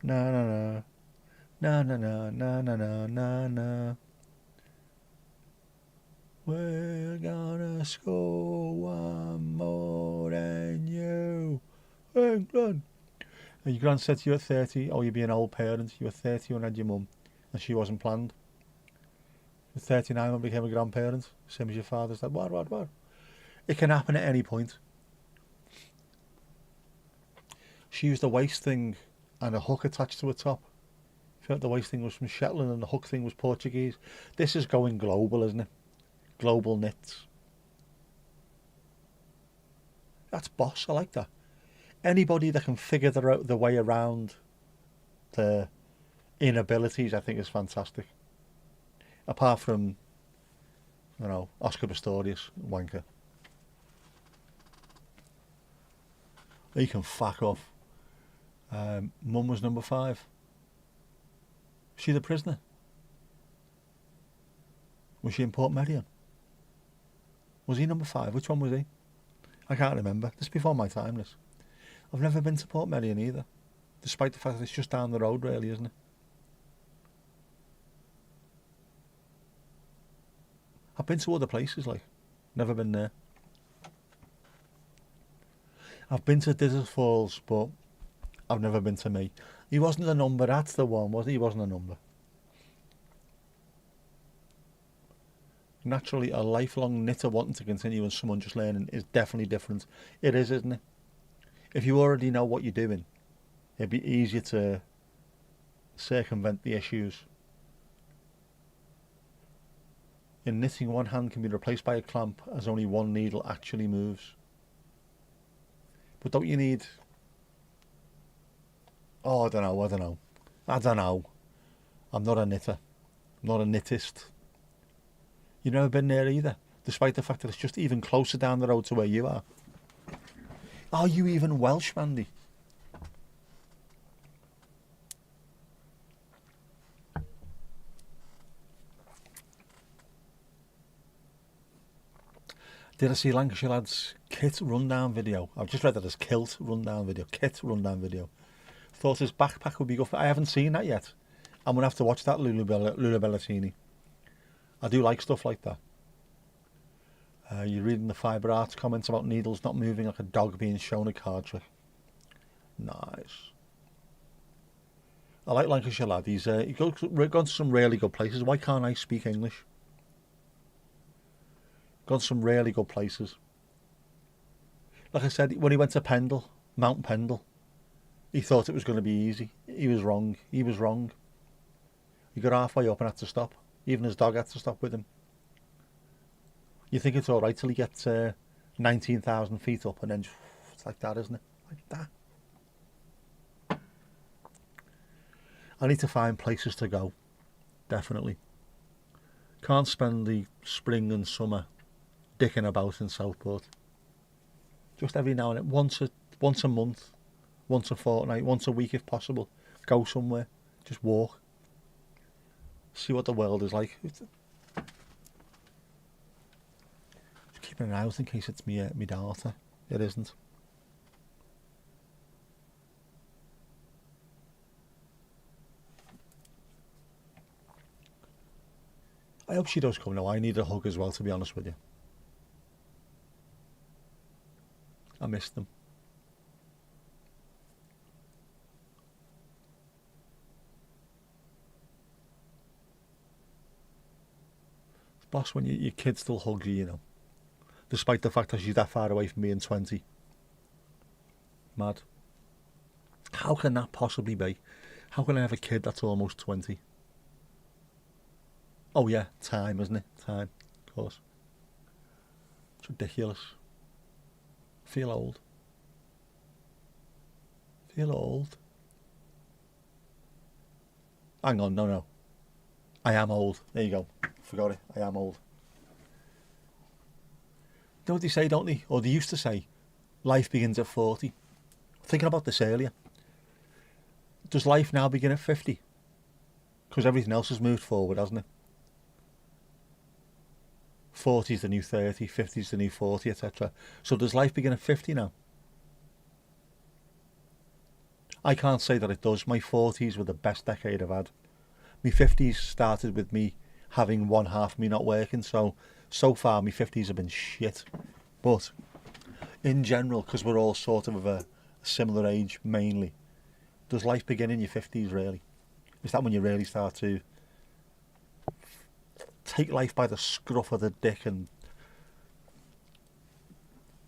Na na na. Na na na na na na na na. We're gonna score one more than you, England. Your gran said to you at 30, oh, you'd be an old parent. You were 30 when you had your mum, and she wasn't planned. At 39 when you became a grandparent, same as your father's dad. What? It can happen at any point. She used a waist thing and a hook attached to her top. I feel like the waist thing was from Shetland and the hook thing was Portuguese. This is going global, isn't it? Global knits. That's boss. I like that. Anybody that can figure the way around their inabilities, I think, is fantastic. Apart from, Oscar Pistorius, wanker. He can fuck off. Mum was number 5. she the prisoner? Was she in Port Merion? Was he number 5? Which one was he? I can't remember. This is before my time, this. I've never been to Port Merion either, despite the fact that it's just down the road, really, isn't it? I've been to other places, like, never been there. I've been to Dizzard Falls, but I've never been to me. He wasn't a number, that's the one, was he? He wasn't a number. Naturally, a lifelong knitter wanting to continue and someone just learning is definitely different. It is, isn't it? If you already know what you're doing, it'd be easier to circumvent the issues. In knitting, one hand can be replaced by a clamp as only one needle actually moves. But don't you need... Oh, I don't know. I'm not a knitter. I'm not a knittist. You've never been there either, despite the fact that it's just even closer down the road to where you are. Are you even Welsh, Mandy? Did I see Lancashire Lads' kit rundown video? I've just read that as kilt rundown video. Kit rundown video. Thought his backpack would be good for... I haven't seen that yet. I'm going to have to watch that, Lula Bellatini. I do like stuff like that. You're reading the Fibre Arts comments about needles not moving like a dog being shown a card trick. Nice. I like Lancashire Lad. He's gone to some really good places. Why can't I speak English? Gone to some really good places. Like I said, when he went to Pendle, Mount Pendle, he thought it was going to be easy. He was wrong. He got halfway up and had to stop. Even his dog had to stop with him. You think it's alright till he gets 19,000 feet up, and then it's like that, isn't it? Like that. I need to find places to go. Definitely. Can't spend the spring and summer dicking about in Southport. Just every now and then, once a month, once a fortnight, once a week if possible. Go somewhere. Just walk. See what the world is like. Just keeping an eye out in case it's me daughter. It isn't. I hope she does come now. I need a hug as well, to be honest with you. I miss them. Boss, when your kid still hugs you, you know, despite the fact that she's that far away from being 20. Mad. How can that possibly be? How can I have a kid that's almost 20? Oh yeah, time, isn't it? Time, of course. It's ridiculous. Feel old. Feel old. Hang on, no. I am old. There you go. Forgot it. I am old. You know what they say, don't they? Or they used to say, life begins at 40. Thinking about this earlier. Does life now begin at 50? Because everything else has moved forward, hasn't it? 40 is the new 30, 50 is the new 40, etc. So does life begin at 50 now? I can't say that it does. My 40s were the best decade I've had. My 50s started with me having one half of me not working, so far my 50s have been shit. But in general, because we're all sort of a similar age mainly, does life begin in your 50s really? Is that when you really start to take life by the scruff of the dick and,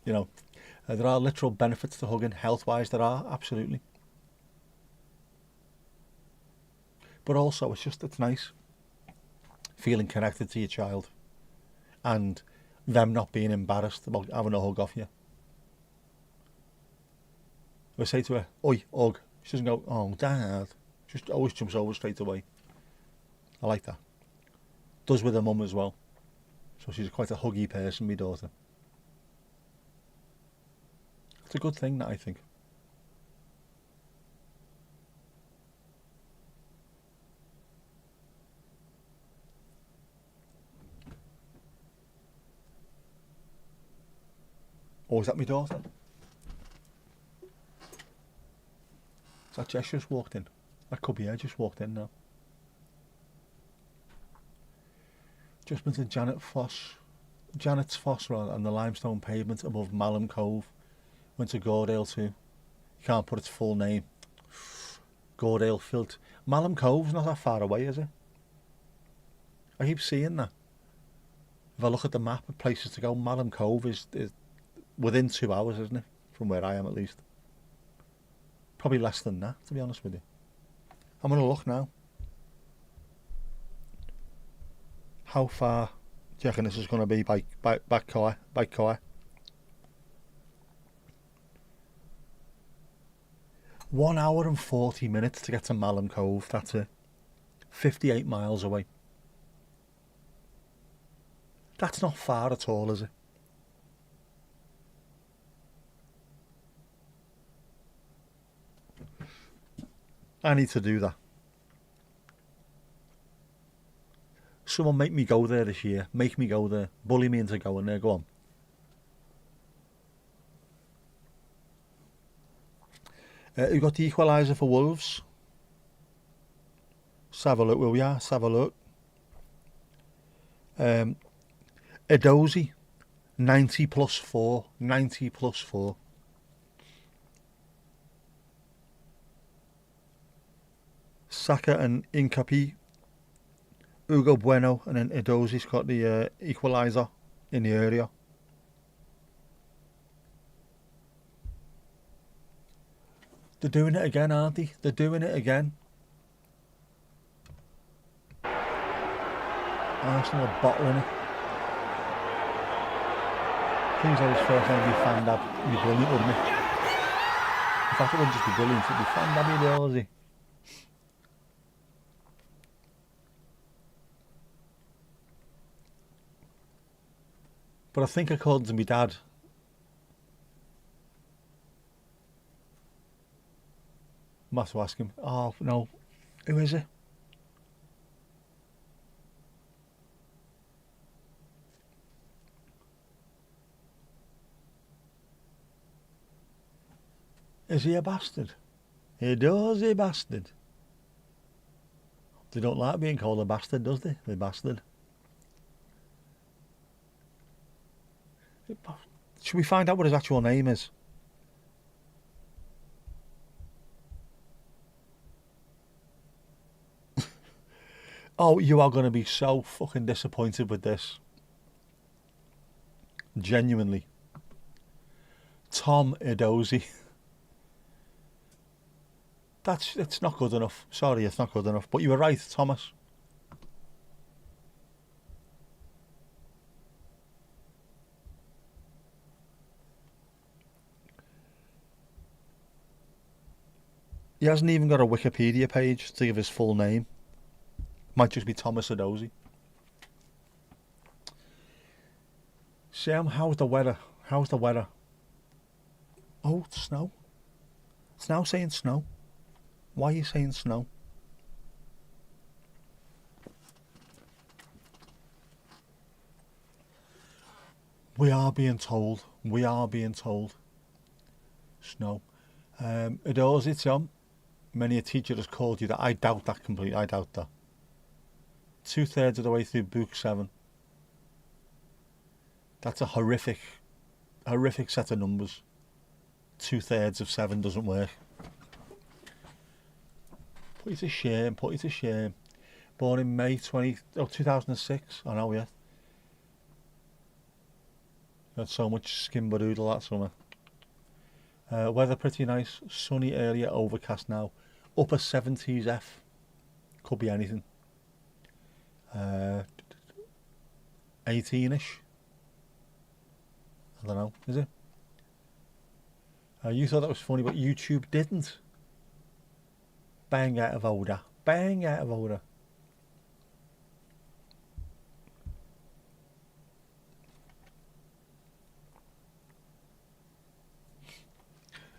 you know, there are literal benefits to hugging, health-wise there are, absolutely. But also, it's nice feeling connected to your child and them not being embarrassed about having a hug off you. I say to her, oi, hug. She doesn't go, oh, Dad. She just always jumps over straight away. I like that. Does with her mum as well. So she's quite a huggy person, my daughter. It's a good thing, that I think. Or is that my daughter? Is that Jess just walked in? That could be her just walked in now. Just been to Janet's Foss and the limestone pavement above Malham Cove. Went to Gordale too. You can't put its full name. Gordale Filt. Malham Cove's not that far away, is it? I keep seeing that. If I look at the map of places to go, Malham Cove is within 2 hours, isn't it? From where I am, at least. Probably less than that, to be honest with you. I'm going to look now. How far do you reckon this is going to be by car? 1 hour and 40 minutes to get to Malham Cove. That's it. 58 miles away. That's not far at all, is it? I need to do that. Someone make me go there this year. Make me go there. Bully me into going there. Go on. We've got the equaliser for Wolves. Let's have a look where we are. Let's have a look. Edozie, 90 plus 4. 90 plus 4. Saka and Incapi. Hugo Bueno, and then Edozie's got the equaliser in the area. They're doing it again, aren't they? They're doing it again. Arsenal are bottling it. Things like this first time to be fanned up would be brilliant, wouldn't it? In fact, it wouldn't just be brilliant, it'd be fanned up ideology. But I think, according to my dad, I have to ask him. Oh no, who is it? Is he a bastard? He does, he bastard. They don't like being called a bastard, does they? The bastard. Should we find out what his actual name is? Oh, you are going to be so fucking disappointed with this. Genuinely. Tom Edozie. It's not good enough. Sorry, it's not good enough. But you were right, Thomas. He hasn't even got a Wikipedia page to give his full name. Might just be Thomas Edozie. Sam, how's the weather? How's the weather? Oh, it's snow. It's now saying snow. Why are you saying snow? We are being told. We are being told. Snow. Edozie, Tom. Many a teacher has called you that. I doubt that completely. I doubt that. 2/3 of the way through Book 7. That's a horrific set of numbers. 2/3 of 7 doesn't work. Put you to shame, put you to shame. Born in May 2006. I know, yeah. Got so much skimbadoodle that summer. Weather pretty nice. Sunny earlier, overcast now. Upper 70s F. Could be anything. 18ish. I don't know, is it? You thought that was funny, but YouTube didn't. Bang out of order. Bang out of order.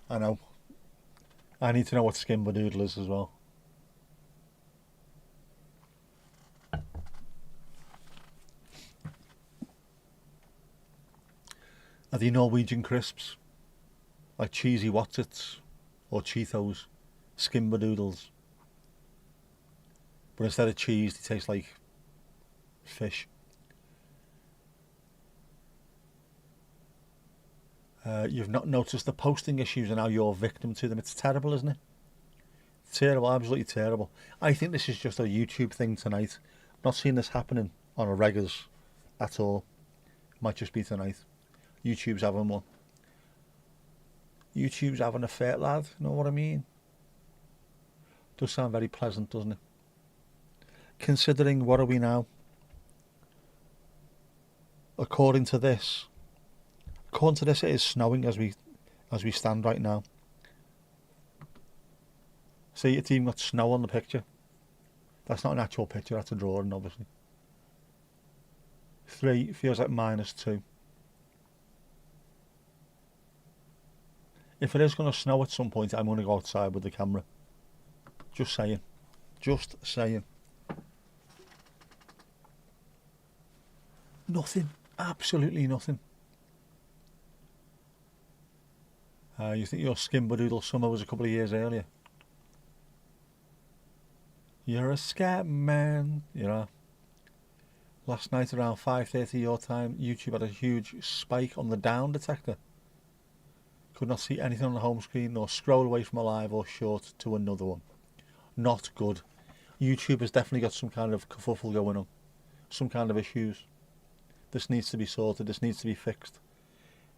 I know. I need to know what skimbadoodle is as well. Are they Norwegian crisps? Like cheesy Wotsits or Cheetos, skimberdoodles. But instead of cheese, they taste like fish. You've not noticed the posting issues and how you're victim to them. It's terrible, isn't it? Terrible, absolutely terrible. I think this is just a YouTube thing tonight. Not seeing this happening on a regulars at all. Might just be tonight. YouTube's having one. YouTube's having a fit, lad. Know what I mean? Does sound very pleasant, doesn't it? Considering, what are we now? According to this, it is snowing as we stand right now. See, it's even got snow on the picture. That's not an actual picture, that's a drawing, obviously. 3 feels like -2. If it is going to snow at some point, I'm going to go outside with the camera. Just saying. Just saying. Nothing. Absolutely nothing. You think your skimberdoodle summer was a couple of years earlier? You're a scat man, you know. Last night around 5:30 your time, YouTube had a huge spike on the down detector. Could not see anything on the home screen, nor scroll away from a live or short to another one. Not good. YouTube has definitely got some kind of kerfuffle going on. Some kind of issues. This needs to be sorted, this needs to be fixed.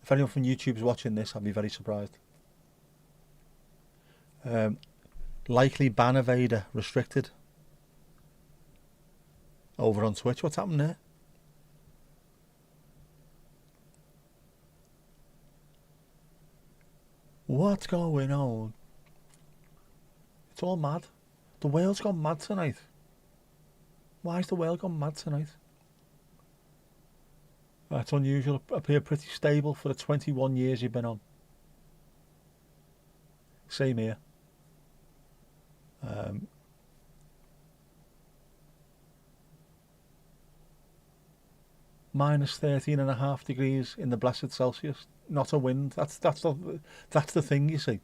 If anyone from YouTube's watching this, I'd be very surprised. Likely ban evader restricted. Over on Twitch, what's happened there? What's going on? It's all mad. The world's gone mad tonight. Why has the world gone mad tonight? It's unusual. Appear pretty stable for the 21 years you've been on. Same here. -13.5 degrees in the blessed Celsius. Not a wind. That's the thing, you see.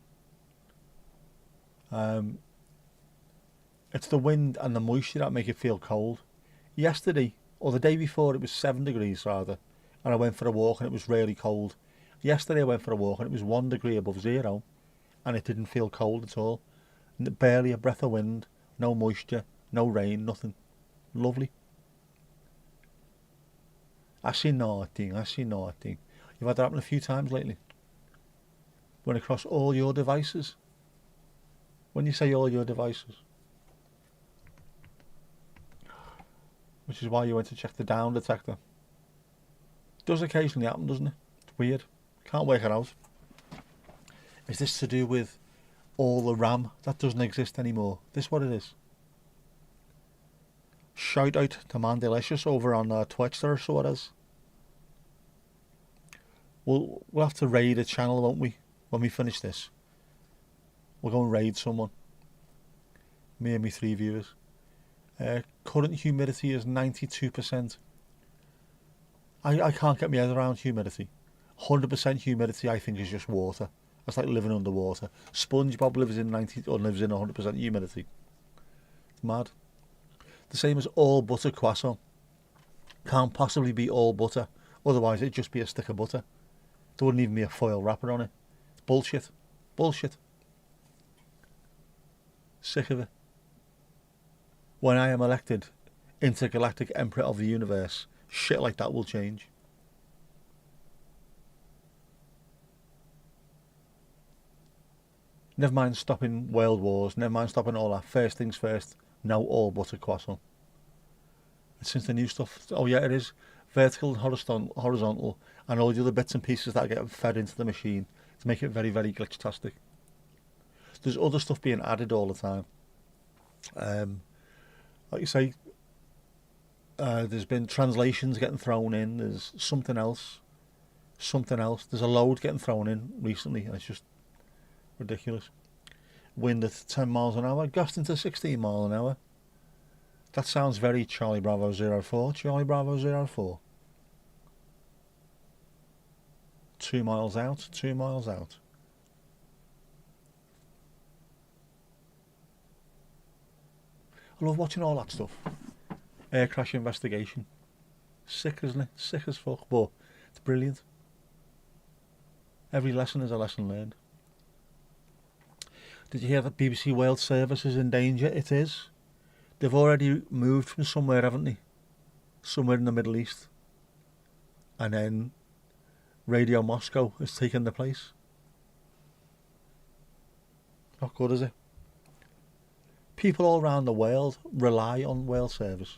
It's the wind and the moisture that make it feel cold. Yesterday, or the day before, it was 7 degrees rather, and I went for a walk and it was really cold. Yesterday I went for a walk and it was 1 degree above zero, and it didn't feel cold at all. Barely a breath of wind, no moisture, no rain, nothing. Lovely. I see nothing. You've had that happen a few times lately. Went across all your devices. When you say all your devices. Which is why you went to check the down detector. Does occasionally happen, doesn't it? It's weird. Can't work it out. Is this to do with all the RAM that doesn't exist anymore? This what it is? Shout out to Mandelicious over on Twitch there, so it is. We'll have to raid a channel, won't we? When we finish this, we'll go and raid someone. Me and me 3 viewers. Current humidity is 92%. I can't get my head around humidity. 100% humidity, I think, is just water. That's like living underwater. SpongeBob lives in 100% humidity. It's mad. The same as all butter croissant. Can't possibly be all butter. Otherwise, it'd just be a stick of butter. There wouldn't even be a foil wrapper on it. It's bullshit. Bullshit. Sick of it. When I am elected intergalactic emperor of the universe, shit like that will change. Never mind stopping world wars, never mind stopping all that. First things first, no all butter croissant. And since the new stuff, oh yeah, it is vertical and horizontal, and all the other bits and pieces that get fed into the machine to make it very, very glitch-tastic. There's other stuff being added all the time. Like you say, there's been translations getting thrown in. There's something else. There's a load getting thrown in recently, and it's just ridiculous. Wind at 10 miles an hour, gusting to 16 miles an hour. That sounds very Charlie Bravo 04. Charlie Bravo 04. 2 miles out, 2 miles out. I love watching all that stuff. Air crash investigation. Sick, isn't it? Sick as fuck, but it's brilliant. Every lesson is a lesson learned. Did you hear that BBC World Service is in danger? It is. They've already moved from somewhere, haven't they? Somewhere in the Middle East. And then Radio Moscow has taken the place. Not good, is it? People all around the world rely on World Service.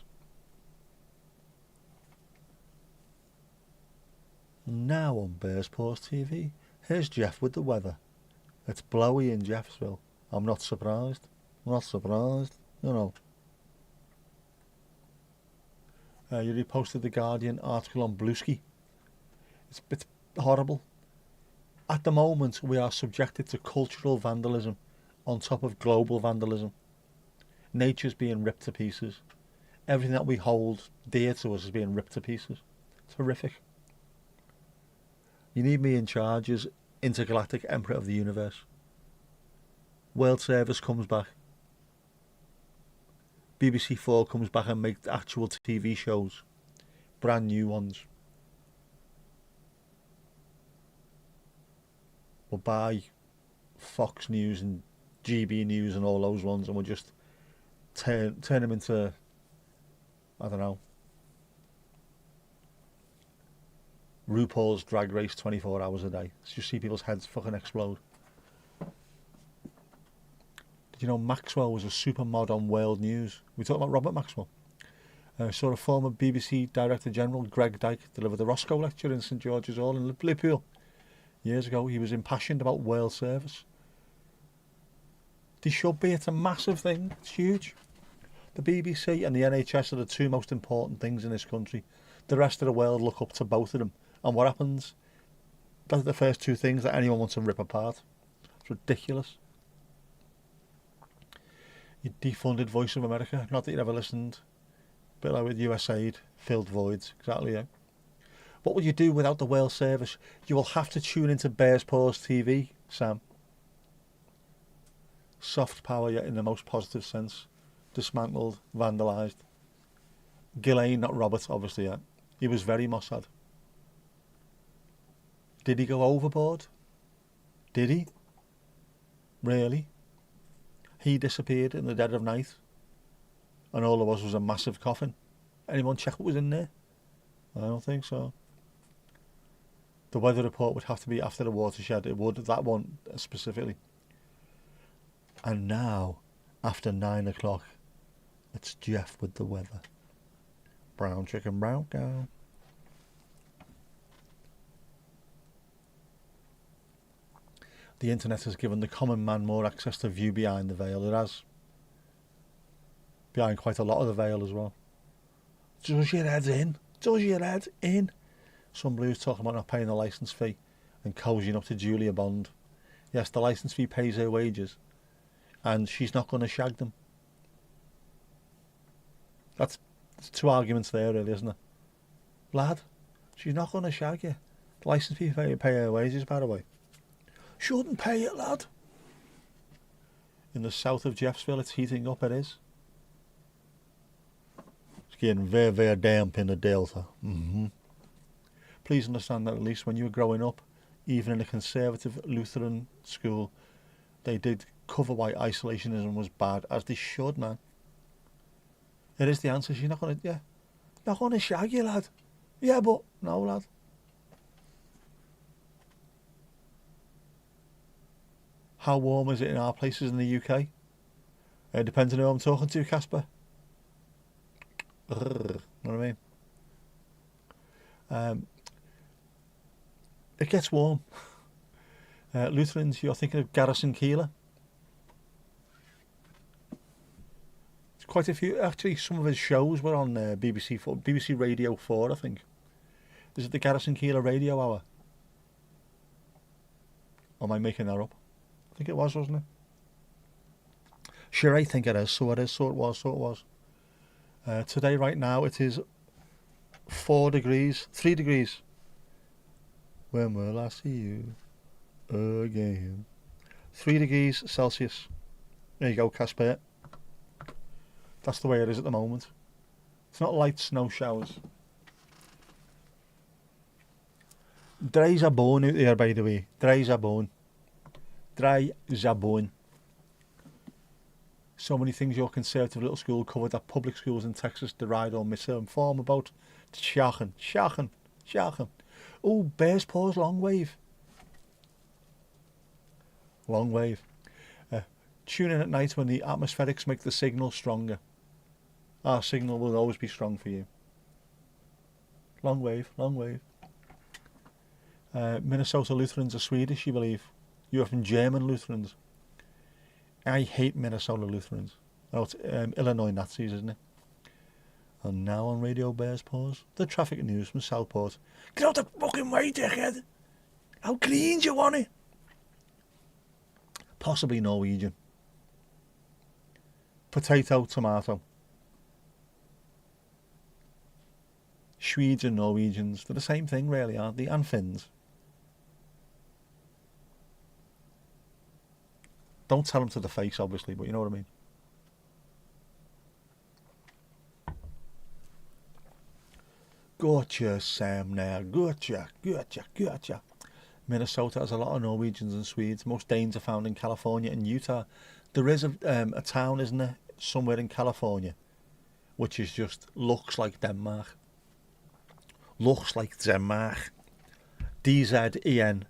Now on Bearsport TV, here's Jeff with the weather. It's blowy in Jeffsville. I'm not surprised. Not surprised. You know. You reposted the Guardian article on Bluesky. It's horrible. At the moment, we are subjected to cultural vandalism on top of global vandalism. Nature's being ripped to pieces. Everything that we hold dear to us is being ripped to pieces. It's horrific. You need me in charge as intergalactic emperor of the universe. World Service comes back. BBC 4 comes back and makes actual TV shows. Brand new ones. We'll buy Fox News and GB News and all those ones, and we'll just turn them into, I don't know, RuPaul's Drag Race 24 hours a day. Let's just see people's heads fucking explode. Did you know Maxwell was a super mod on World News? We talked about Robert Maxwell. Saw a former BBC Director General, Greg Dyke, deliver the Roscoe Lecture in St George's Hall in Liverpool. Years ago, he was impassioned about World Service. They should be. It's a massive thing. It's huge. The BBC and the NHS are the two most important things in this country. The rest of the world look up to both of them. And what happens? Those are the first two things that anyone wants to rip apart. It's ridiculous. You defunded Voice of America. Not that you ever listened. A bit like with USAID. Filled voids. Exactly, yeah. What will you do without the World Service? You will have to tune into Bearsport TV, Sam. Soft power, yet in the most positive sense. Dismantled, vandalised. Ghislaine, not Robert, obviously, yeah. He was very Mossad. Did he go overboard? Did he? Really? He disappeared in the dead of night, and all there was a massive coffin. Anyone check what was in there? I don't think so. The weather report would have to be after the watershed. It would, that one specifically. And now, after 9 o'clock, it's Jeff with the weather. Brown chicken, brown cow. The internet has given the common man more access to view behind the veil. It has. Behind quite a lot of the veil as well. Does your head in? Does your head in? Some blues talking about not paying the licence fee and cozying up to Julia Bond. Yes, the licence fee pays her wages, and she's not going to shag them. That's two arguments there, really, isn't it? Lad, she's not going to shag you. The licence fee pay her wages, by the way. Shouldn't pay it, lad. In the south of Jeffsville, it's heating up, it is. It's getting very, very damp in the delta. Please understand that at least when you were growing up, even in a conservative Lutheran school, they did cover why isolationism was bad, as they should, man. It is the answer. She's not going to, not going to shag you, lad. Yeah, but, no, lad. How warm is it in our places in the UK? It depends on who I'm talking to, Casper. Know what I mean? It gets warm. Lutherans, you're thinking of Garrison Keillor. It's quite a few. Actually, some of his shows were on BBC Radio 4, I think. Is it the Garrison Keillor Radio Hour? Or am I making that up? I think it was, wasn't it? Sure, I think it is. So it is. So it was. Today, right now, it is 3 degrees When will I see you again? 3 degrees Celsius. There you go, Casper. That's the way it is at the moment. It's not light snow showers. Dry are born out there, by the way. Dry are born. Dry are born. So many things your conservative little school covered that public schools in Texas deride or misinform about. Shocking. Oh, bear's paws, long wave. Long wave. Tune in at night when the atmospherics make the signal stronger. Our signal will always be strong for you. Long wave. Minnesota Lutherans are Swedish, you believe. You are from German Lutherans. I hate Minnesota Lutherans. Oh, it's Illinois Nazis, isn't it? And now on Radio Bears Paws, the traffic news from Southport. Get out the fucking way, dickhead! How clean do you want it? Possibly Norwegian. Potato, tomato. Swedes and Norwegians, they're the same thing really, aren't they? And Finns. Don't tell them to the face, obviously, but you know what I mean. Gotcha, Sam, now. Gotcha. Minnesota has a lot of Norwegians and Swedes. Most Danes are found in California and Utah. There is a town, isn't there, somewhere in California, which is just looks like Denmark. Looks like Denmark. D-Z-E-N-M-A-R-K.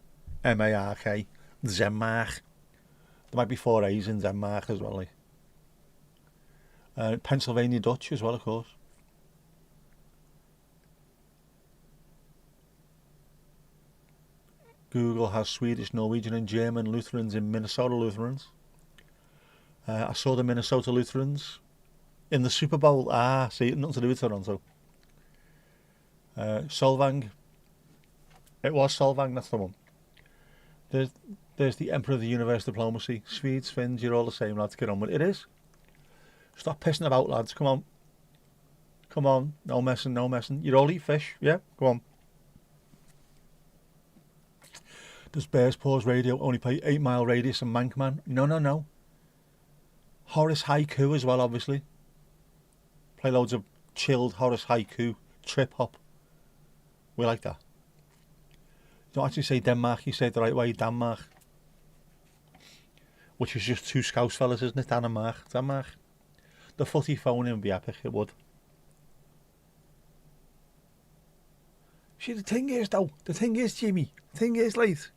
Denmark. There might be 4 A's in Denmark as well. Like. Pennsylvania Dutch as well, of course. Google has Swedish, Norwegian and German Lutherans in Minnesota Lutherans. I saw the Minnesota Lutherans in the Super Bowl. See, nothing to do with Toronto. Solvang. It was Solvang, that's the one. There's the Emperor of the Universe diplomacy. Swedes, Finns, you're all the same, lads. Get on with it. It is. Stop pissing about, lads. Come on. No messing. You all eat fish. Yeah, go on. Does Bears Paws Radio only play 8 Mile Radius and Mankman? No. Horace Haiku as well, obviously. Play loads of chilled Horace Haiku, trip hop. We like that. You don't actually say Denmark, you say it the right way, Denmark. Which is just 2 Scouse fellas, isn't it? Dan and Mark. Denmark. The footy phone in would be epic, it would. See, the thing is, Jimmy, late.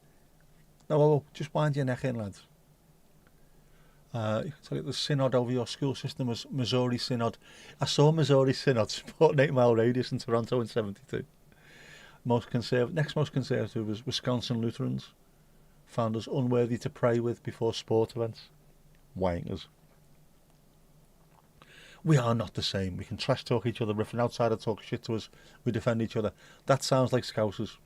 No, just wind your neck in, lads. You can tell it the synod over your school system was Missouri Synod. I saw Missouri Synod supporting 8 Mile Radius in Toronto in 72. Next most conservative was Wisconsin Lutherans. Found us unworthy to pray with before sport events. Wankers. We are not the same. We can trash talk each other, if an outsider talks shit to us, we defend each other. That sounds like Scousers.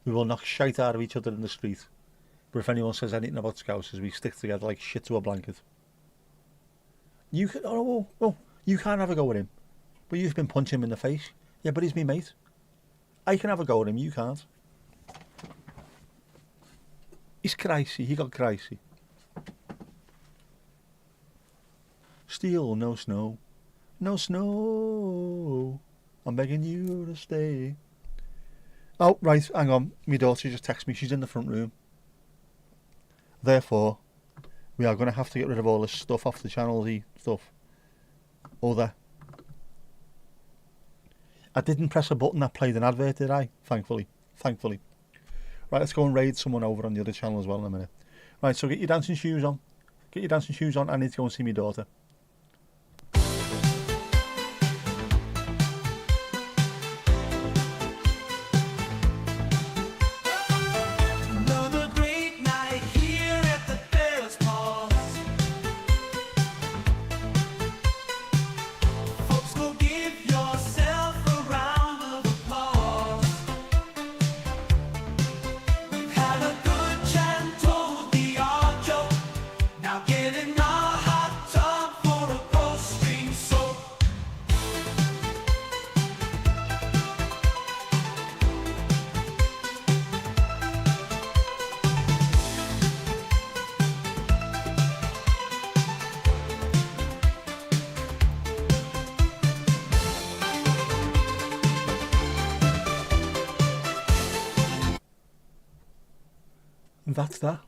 We will knock shite out of each other in the street. But if anyone says anything about Scousers, we stick together like shit to a blanket. You can, you can't have a go at him. But you've been punching him in the face. Yeah, but he's me mate. I can have a go at him, you can't. He's crazy, he got crazy. Steel, no snow. No snow. I'm begging you to stay. Oh, right, hang on. My daughter just texted me. She's in the front room. Therefore, we are going to have to get rid of all this stuff off the channel, the stuff. Other. I didn't press a button that played an advert, did I? Thankfully. Right, let's go and raid someone over on the other channel as well in a minute. Right, so get your dancing shoes on. I need to go and see my daughter. Now get in our hot tub. And that's that.